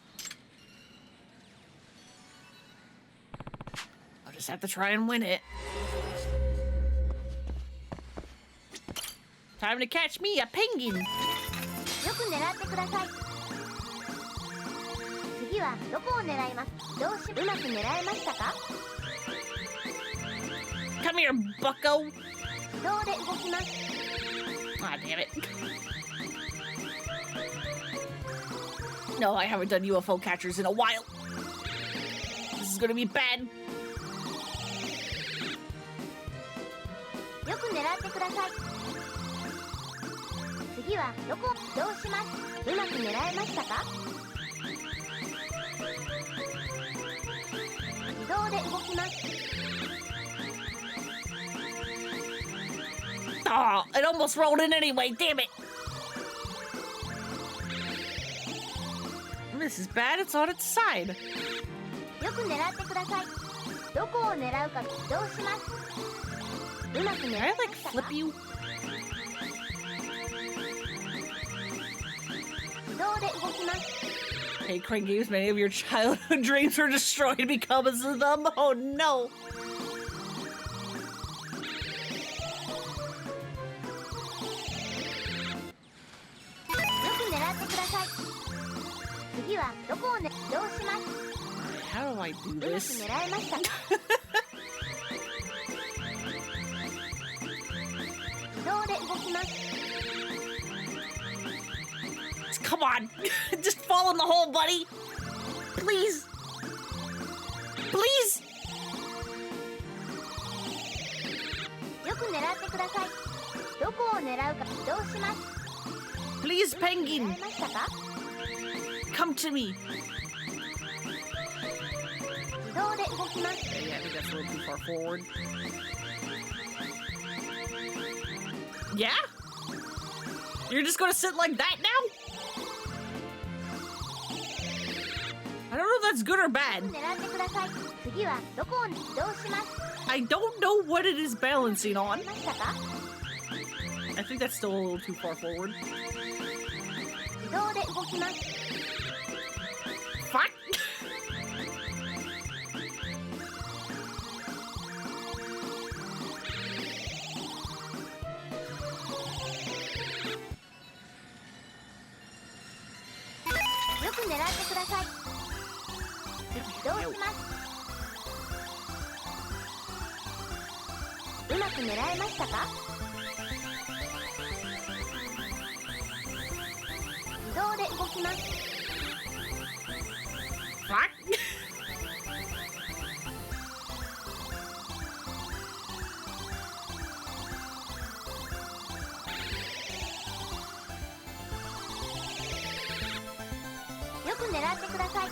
Just have to try and win it. Time to catch me a penguin. よく狙ってください。次はどこを狙います？どうしうまく狙えましたか？ Come here, bucko. 自動で動きます。 Ah, damn it. No, I haven't done UFO catchers in a while. This is gonna be bad. よく狙ってください。次はどこ？どうします？うまく狙えましたか？自動で動きます。 Oh, it almost rolled in anyway, damn it. This is bad, it's on its side. よく狙ってください。どこを狙うかどうします？うまく狙 Can え I ま like したか？ flip you? 自動で動きます。 Hey, Crane Games, many of your childhood dreams were destroyed because of them. Oh no. よく狙ってください。次はどこをねどうします？ How do I do うまく this? 狙えましたか？自動で動きます。 Come on. Just fall in the hole, buddy. Please. Please. よく狙ってください。どこを狙うかどうします？ Please, 狙 penguin. えましたか？ Come to me. 自動で動きます。 Okay, yeah, I think that's a little too far forward. Yeah? You're just gonna sit like that now? I don't know if that's good or bad. 狙ってください。次はどこをどうします？ I don't know what it is balancing on. ましたか？ I think that's still a little too far forward. 自動で動きます。 Fuck! よく狙ってください。どうします？うまく狙えましたか？自動で動きます。 Fuck! よく狙ってください。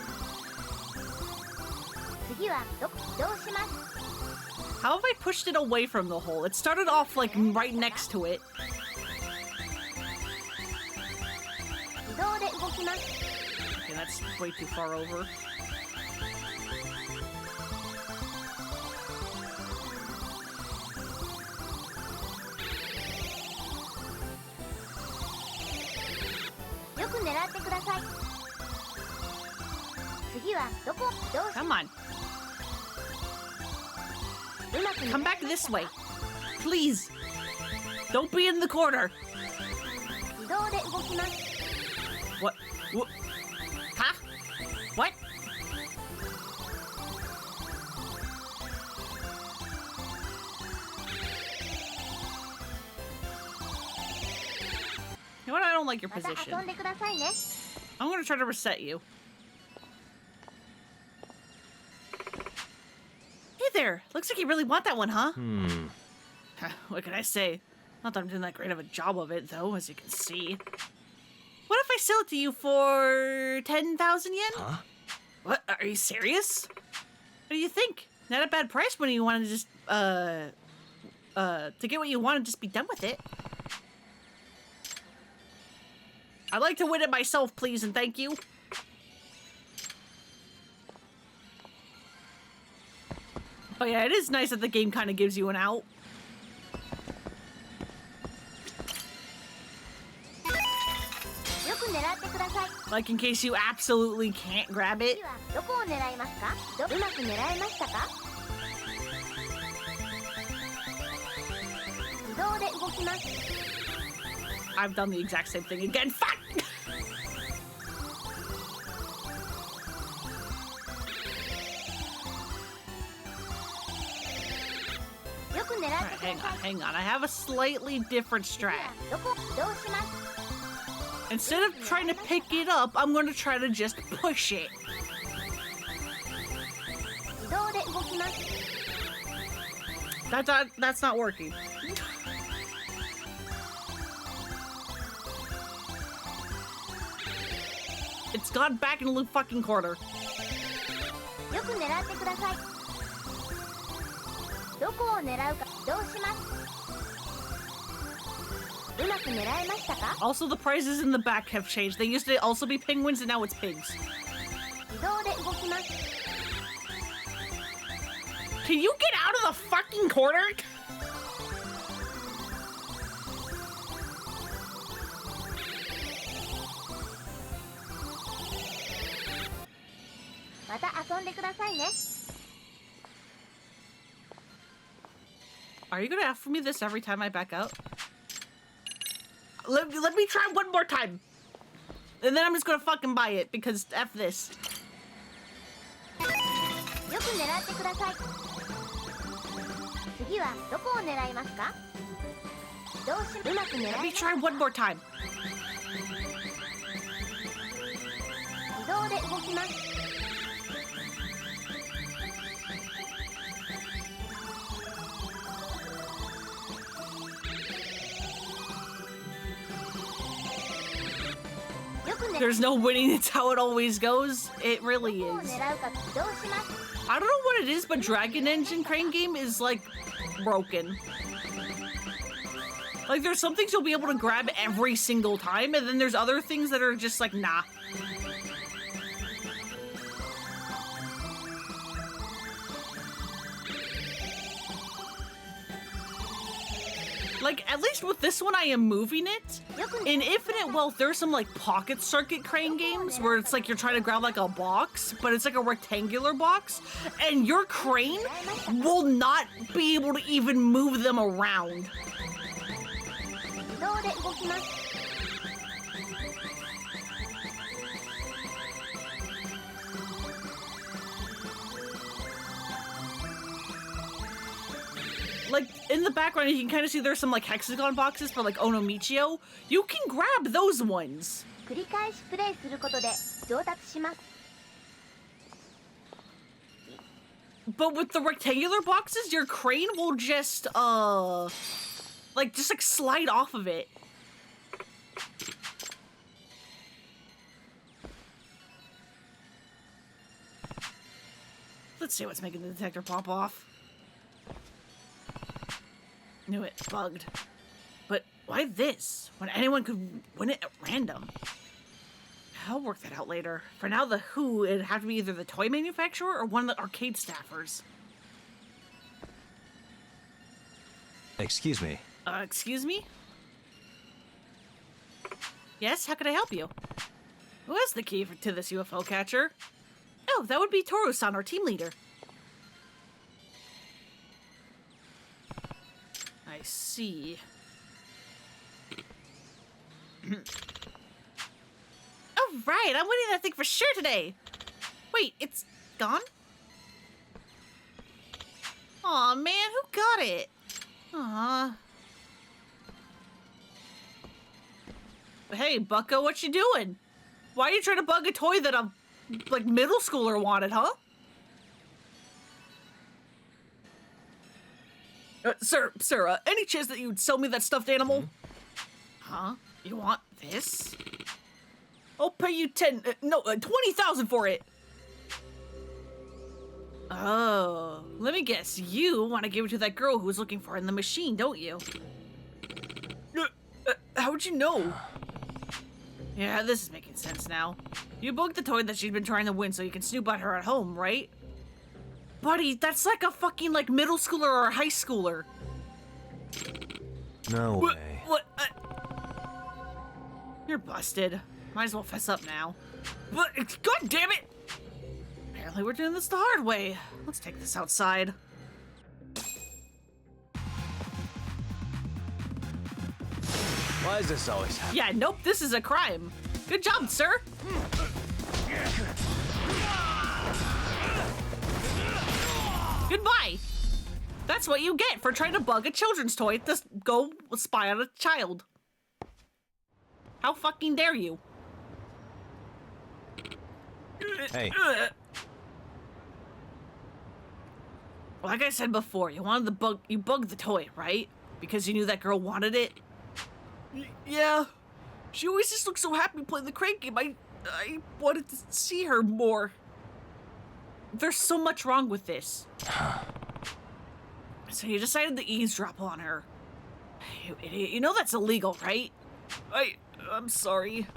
次はどうします？ How have I pushed it away from the hole? It started off like right next to it. 自動で動きます。 Okay, that's way too far over. よく狙ってください。次はどこどうし Come on. うまく狙え Come ま back した this か？ way. Please. Don't be in the corner. 自動で動きます。 What? What? Huh? What? You know what? I don't like your また遊 position. んでくださいね。 I'm gonna try to reset you. Hey there. Looks like you really want that one, huh? What can I say? Not that I'm doing that great of a job of it, though, as you can see. What if I sell it to you for 10,000 yen? Huh? What? Are you serious? What do you think? Not a bad price when you want to just, to get what you want and just be done with it. I'd like to win it myself, please, and thank you. But yeah, it is nice that the game kind of gives you an out. Like in case you absolutely can't grab it. 次はどこを狙いますか？うまく狙えましたか？動きます I've done the exact same thing again. Fuck! よく狙 Alright, ってくだ hang さ on, い hang on. I have a slightly different strat. どこどうします Instead of trying to pick it up, I'm going to try to just push it. 自動で動きます That's not working. It's gone back in the fucking corner. よく狙ってくださいどこを狙うかどうしますうまく狙えましたか Also, the prizes in the back have changed. They used to also be penguins, and now it's pigs. 自動で動きます Can you get out of the fucking corner? また遊んでくださいね Are you gonna offer me this every time I back out? Let me try one more time. And then I'm just gonna fucking buy it, because F this. よく狙ってください次はどこを狙いますかどうしうまく狙 Let me い try one more time. 自動で動きます There's no winning, it's how it always goes. It really どこを is. 狙うかどうします I don't know what it is, but Dragon Engine Crane game is like broken. Like there's some things you'll be able to grab every single time, and then there's other things that are just like, nah. Like, at least with this one, I am moving it. In Infinite Wealth, there's some, like, pocket circuit crane games where it's like you're trying to grab, like, a box, but it's like a rectangular box, and your crane will not be able to even move them around. 自動で動きます Like, in the background, you can kind of see there's some, like, hexagon boxes for, like, Onomichio. You can grab those ones. 繰り返しプレイすることで上達します But with the rectangular boxes, your crane will just, like, slide off of it. Let's see what's making the detector pop off. Knew it. Bugged. But why this? When anyone could win it at random. I'll work that out later. For now, the who, it'd have to be either the toy manufacturer or one of the arcade staffers. Excuse me. Excuse me? Yes, how can I help you? Who has the key to this UFO catcher? Oh, that would be Toru-san, our team leader. I see. Oh, right, I'm winning that thing for sure today. Wait, it's gone? Aw, man, who got it? Aw. Hey, bucko, what you doing? Why are you trying to bug a toy that a, like, middle schooler wanted, huh? Sir, any chance that you'd sell me that stuffed animal? Huh? You want this? I'll pay you 20,000 for it. Oh, let me guess. You want to give it to that girl who was looking for it in the machine, don't you? How'd you know? Yeah, this is making sense now. You booked the toy that she'd been trying to win so you can snoop at her at home, right? Buddy, that's like a fucking, like, middle schooler or a high schooler. No way. What? You're busted. Might as well fess up now. But, God damn it! Apparently we're doing this the hard way. Let's take this outside. Why does this always happen? Yeah, nope, this is a crime. Good job, sir. Goodbye. That's what you get for trying to bug a children's toy to go spy on a child. How fucking dare you? Hey. Like I said before, you bugged the toy, right? Because you knew that girl wanted it? Yeah. She always just looks so happy playing the crane game. I wanted to see her more. There's so much wrong with this. So you decided to eavesdrop on her. You idiot. You know that's illegal, right? I'm sorry.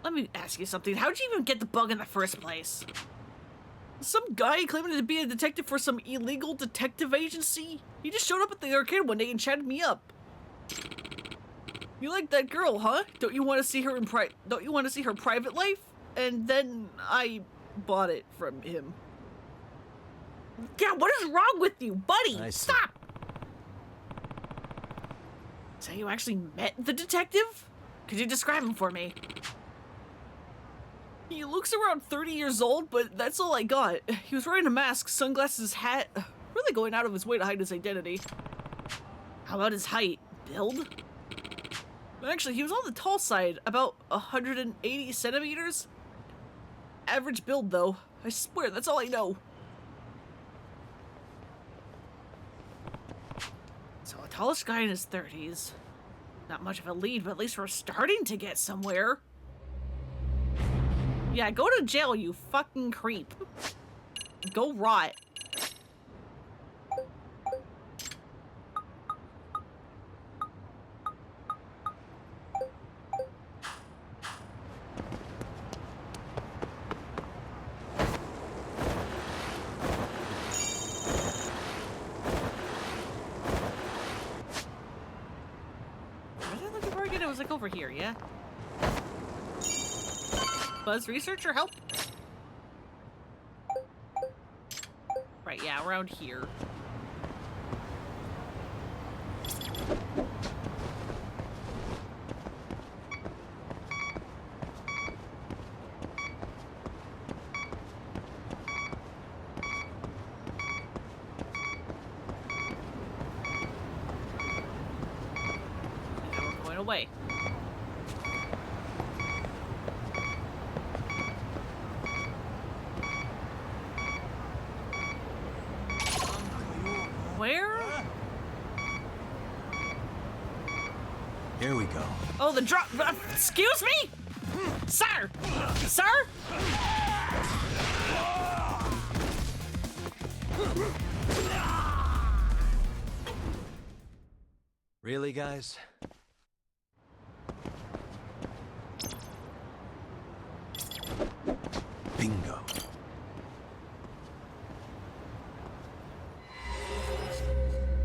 Let me ask you something. How'd you even get the bug in the first place? Some guy claiming to be a detective for some illegal detective agency? He just showed up at the arcade one day and chatted me up. You like that girl, huh? Don't you want to see her Don't you want to see her private life? And then I bought it from him. Yeah, what is wrong with you, buddy? Stop! So you actually met the detective? Could you describe him for me? He looks around 30 years old, but that's all I got. He was wearing a mask, sunglasses, hat, really going out of his way to hide his identity. How about his height? Build? Actually, he was on the tall side, about 180 centimeters. Average build, though. I swear, that's all I know. So, a tallish guy in his 30s. Not much of a lead, but at least we're starting to get somewhere. Yeah, go to jail, you fucking creep. Go rot. What was I looking for again? It was like over here, yeah? Buzz researcher, help. Right, yeah, around here. Now we're going away. Where? Here we go. Oh, the drop. Excuse me? Sir! Sir? Really, guys? Bingo.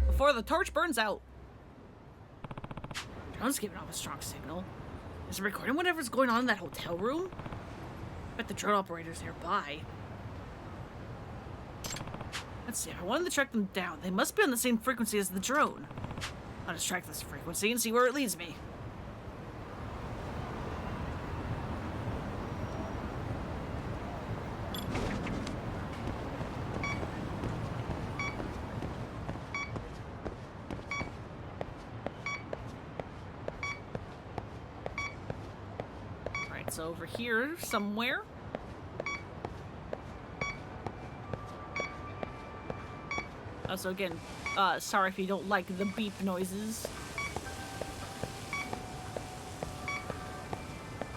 Before the torch burns out. Drone's giving off a strong signal. Is it recording whatever's going on in that hotel room? Bet the drone operator's nearby. Let's see, if I wanted to track them down, they must be on the same frequency as the drone. I'll just track this frequency and see where it leads me. Alright, so over here somewhere. Also, again, sorry if you don't like the beep noises.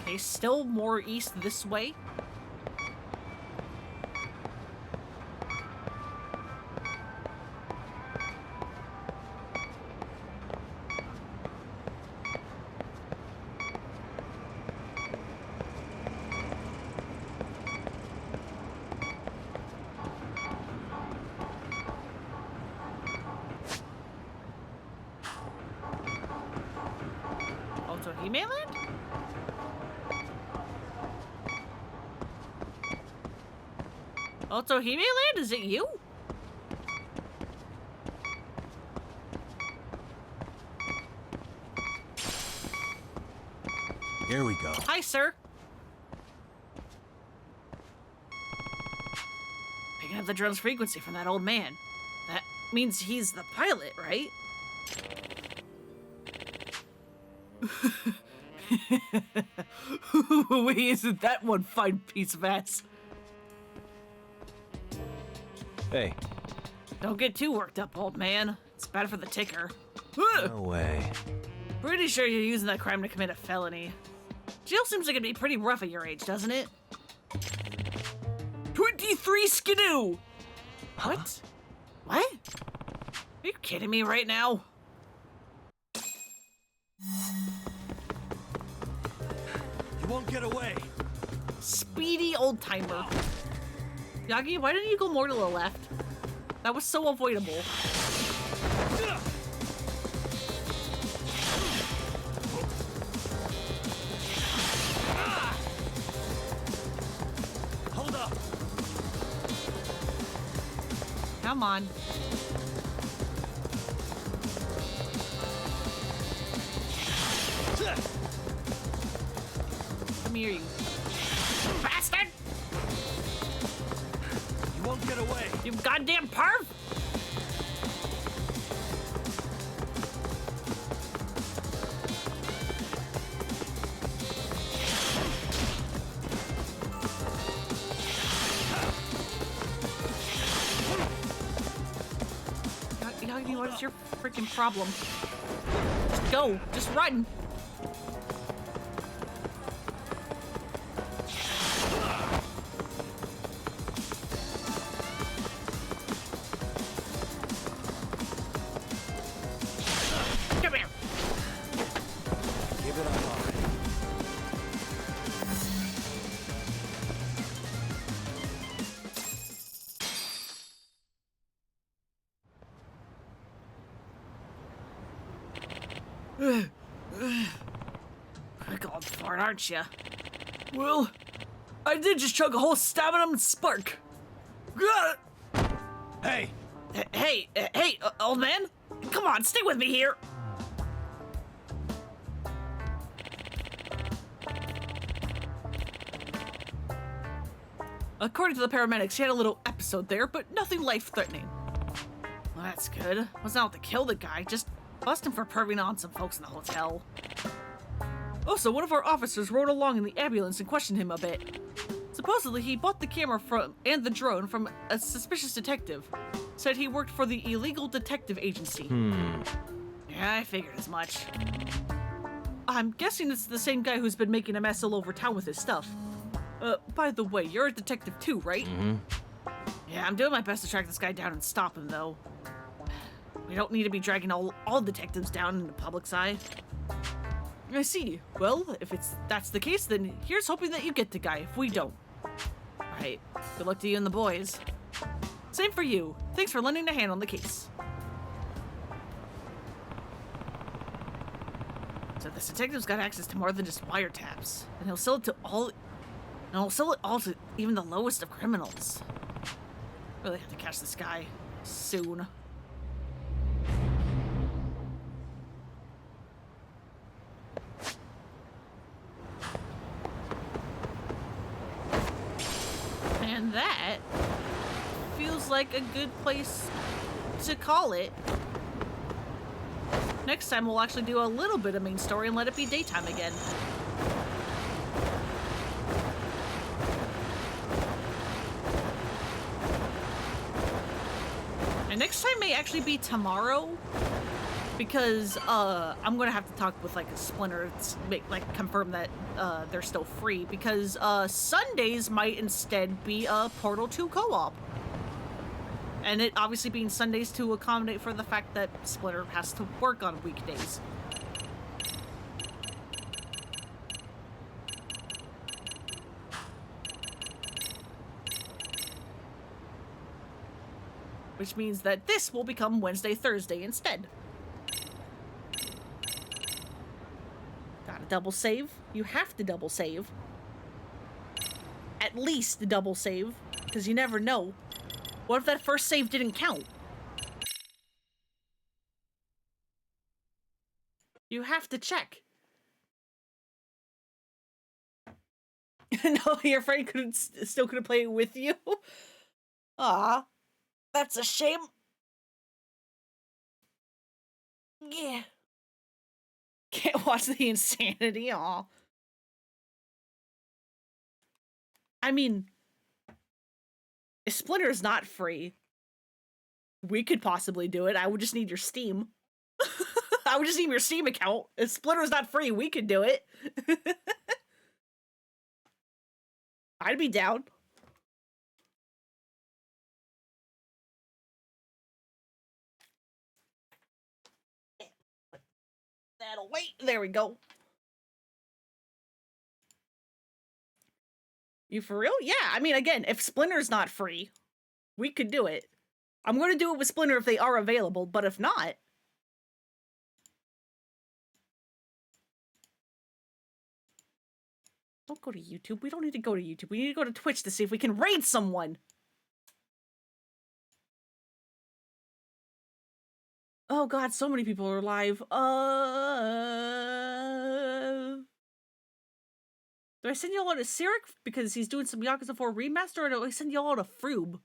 Okay, still more east this way. Also, He-Man-Land? Also, He-Man-Land, is it you? Here we go. Hi, sir. Picking up the drone's frequency from that old man. That means he's the pilot, right? Isn't that one fine piece of ass? Hey. Don't get too worked up, old man. It's bad for the ticker. No way. Pretty sure you're using that crime to commit a felony. Jail seems like it'd be pretty rough at your age, doesn't it? 23 skidoo! Huh? What? What? Are you kidding me right now? You won't get away. Speedy old timer. Yagi, why didn't you go more to the left? That was so avoidable. Hold up. Come on. Come here, you bastard! You won't get away. You goddamn perv! Yagi, what is your freaking problem? Just go. Just run. Come here. Give it up already. Quick old fart, aren't you? Well, I did just chug a whole stamina and spark. Hey! Hey, old man! Come on, stay with me here! According to the paramedics, she had a little episode there, but nothing life-threatening. Well, that's good. Wasn't out to kill the guy, just bust him for perving on some folks in the hotel. Also, one of our officers rode along in the ambulance and questioned him a bit. Supposedly, he bought the camera and the drone from a suspicious detective. Said he worked for the illegal detective agency. Yeah, I figured as much. I'm guessing it's the same guy who's been making a mess all over town with his stuff. By the way, you're a detective too, right? Yeah, I'm doing my best to track this guy down and stop him, though. We don't need to be dragging all detectives down in the public's eye. I see. Well, if that's the case, then here's hoping that you get the guy if we don't. Right. Good luck to you and the boys. Same for you. Thanks for lending a hand on the case. So this detective's got access to more than just wiretaps, and he'll sell it to all. And he'll sell it all to even the lowest of criminals. Really have to catch this guy soon. And that feels like a good place to call it. Next time we'll actually do a little bit of main story and let it be daytime again. And next time may actually be tomorrow, because I'm gonna have to talk with like a Splinter to confirm that they're still free, because Sundays might instead be a Portal 2 co-op. And it obviously being Sundays to accommodate for the fact that Splinter has to work on weekdays. Which means that this will become Wednesday, Thursday instead. Gotta double save. You have to double save. At least double save, because you never know. What if that first save didn't count? You have to check. No, your friend still couldn't play it with you. Ah, that's a shame. Yeah. Can't watch the insanity. Aw. I mean, if Splinter's not free, we could possibly do it. I would just need your Steam. I would just need your Steam account. If Splinter's not free, we could do it. I'd be down. That'll wait. There we go. You for real? Yeah, I mean, again, if Splinter's not free, we could do it. I'm going to do it with Splinter if they are available, but if not... Don't go to YouTube. We don't need to go to YouTube. We need to go to Twitch to see if we can raid someone. Oh god, so many people are live. Do I send y'all to Cyric because he's doing some Yakuza 4 remaster, or do I send y'all to Froob,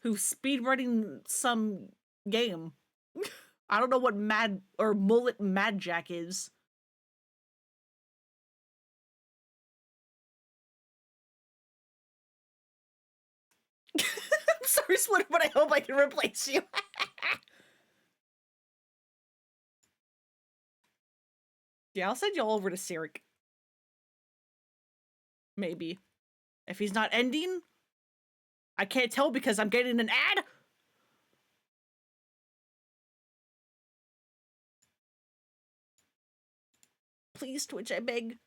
who's speedrunning some game? I don't know what Mullet Mad Jack is. I'm sorry, Splinter, but I hope I can replace you. Yeah, I'll send y'all over to Cyric. Maybe. If he's not ending, I can't tell because I'm getting an ad. Please, Twitch, I beg.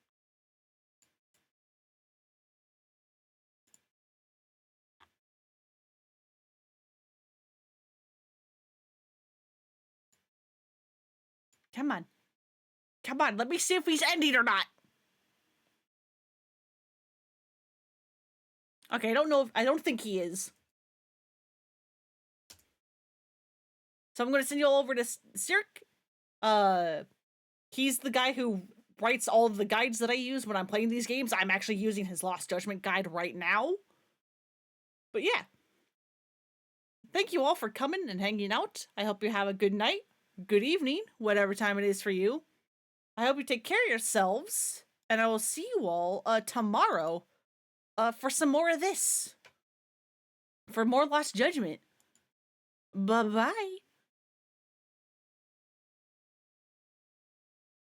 Come on. Come on, let me see if he's ending or not. Okay, I don't know if... I don't think he is. So I'm gonna send you all over to Cirque. He's the guy who writes all of the guides that I use when I'm playing these games. I'm actually using his Lost Judgment guide right now. But yeah. Thank you all for coming and hanging out. I hope you have a good night, good evening, whatever time it is for you. I hope you take care of yourselves, and I will see you all tomorrow for some more of this. For more Lost Judgment. Bye-bye.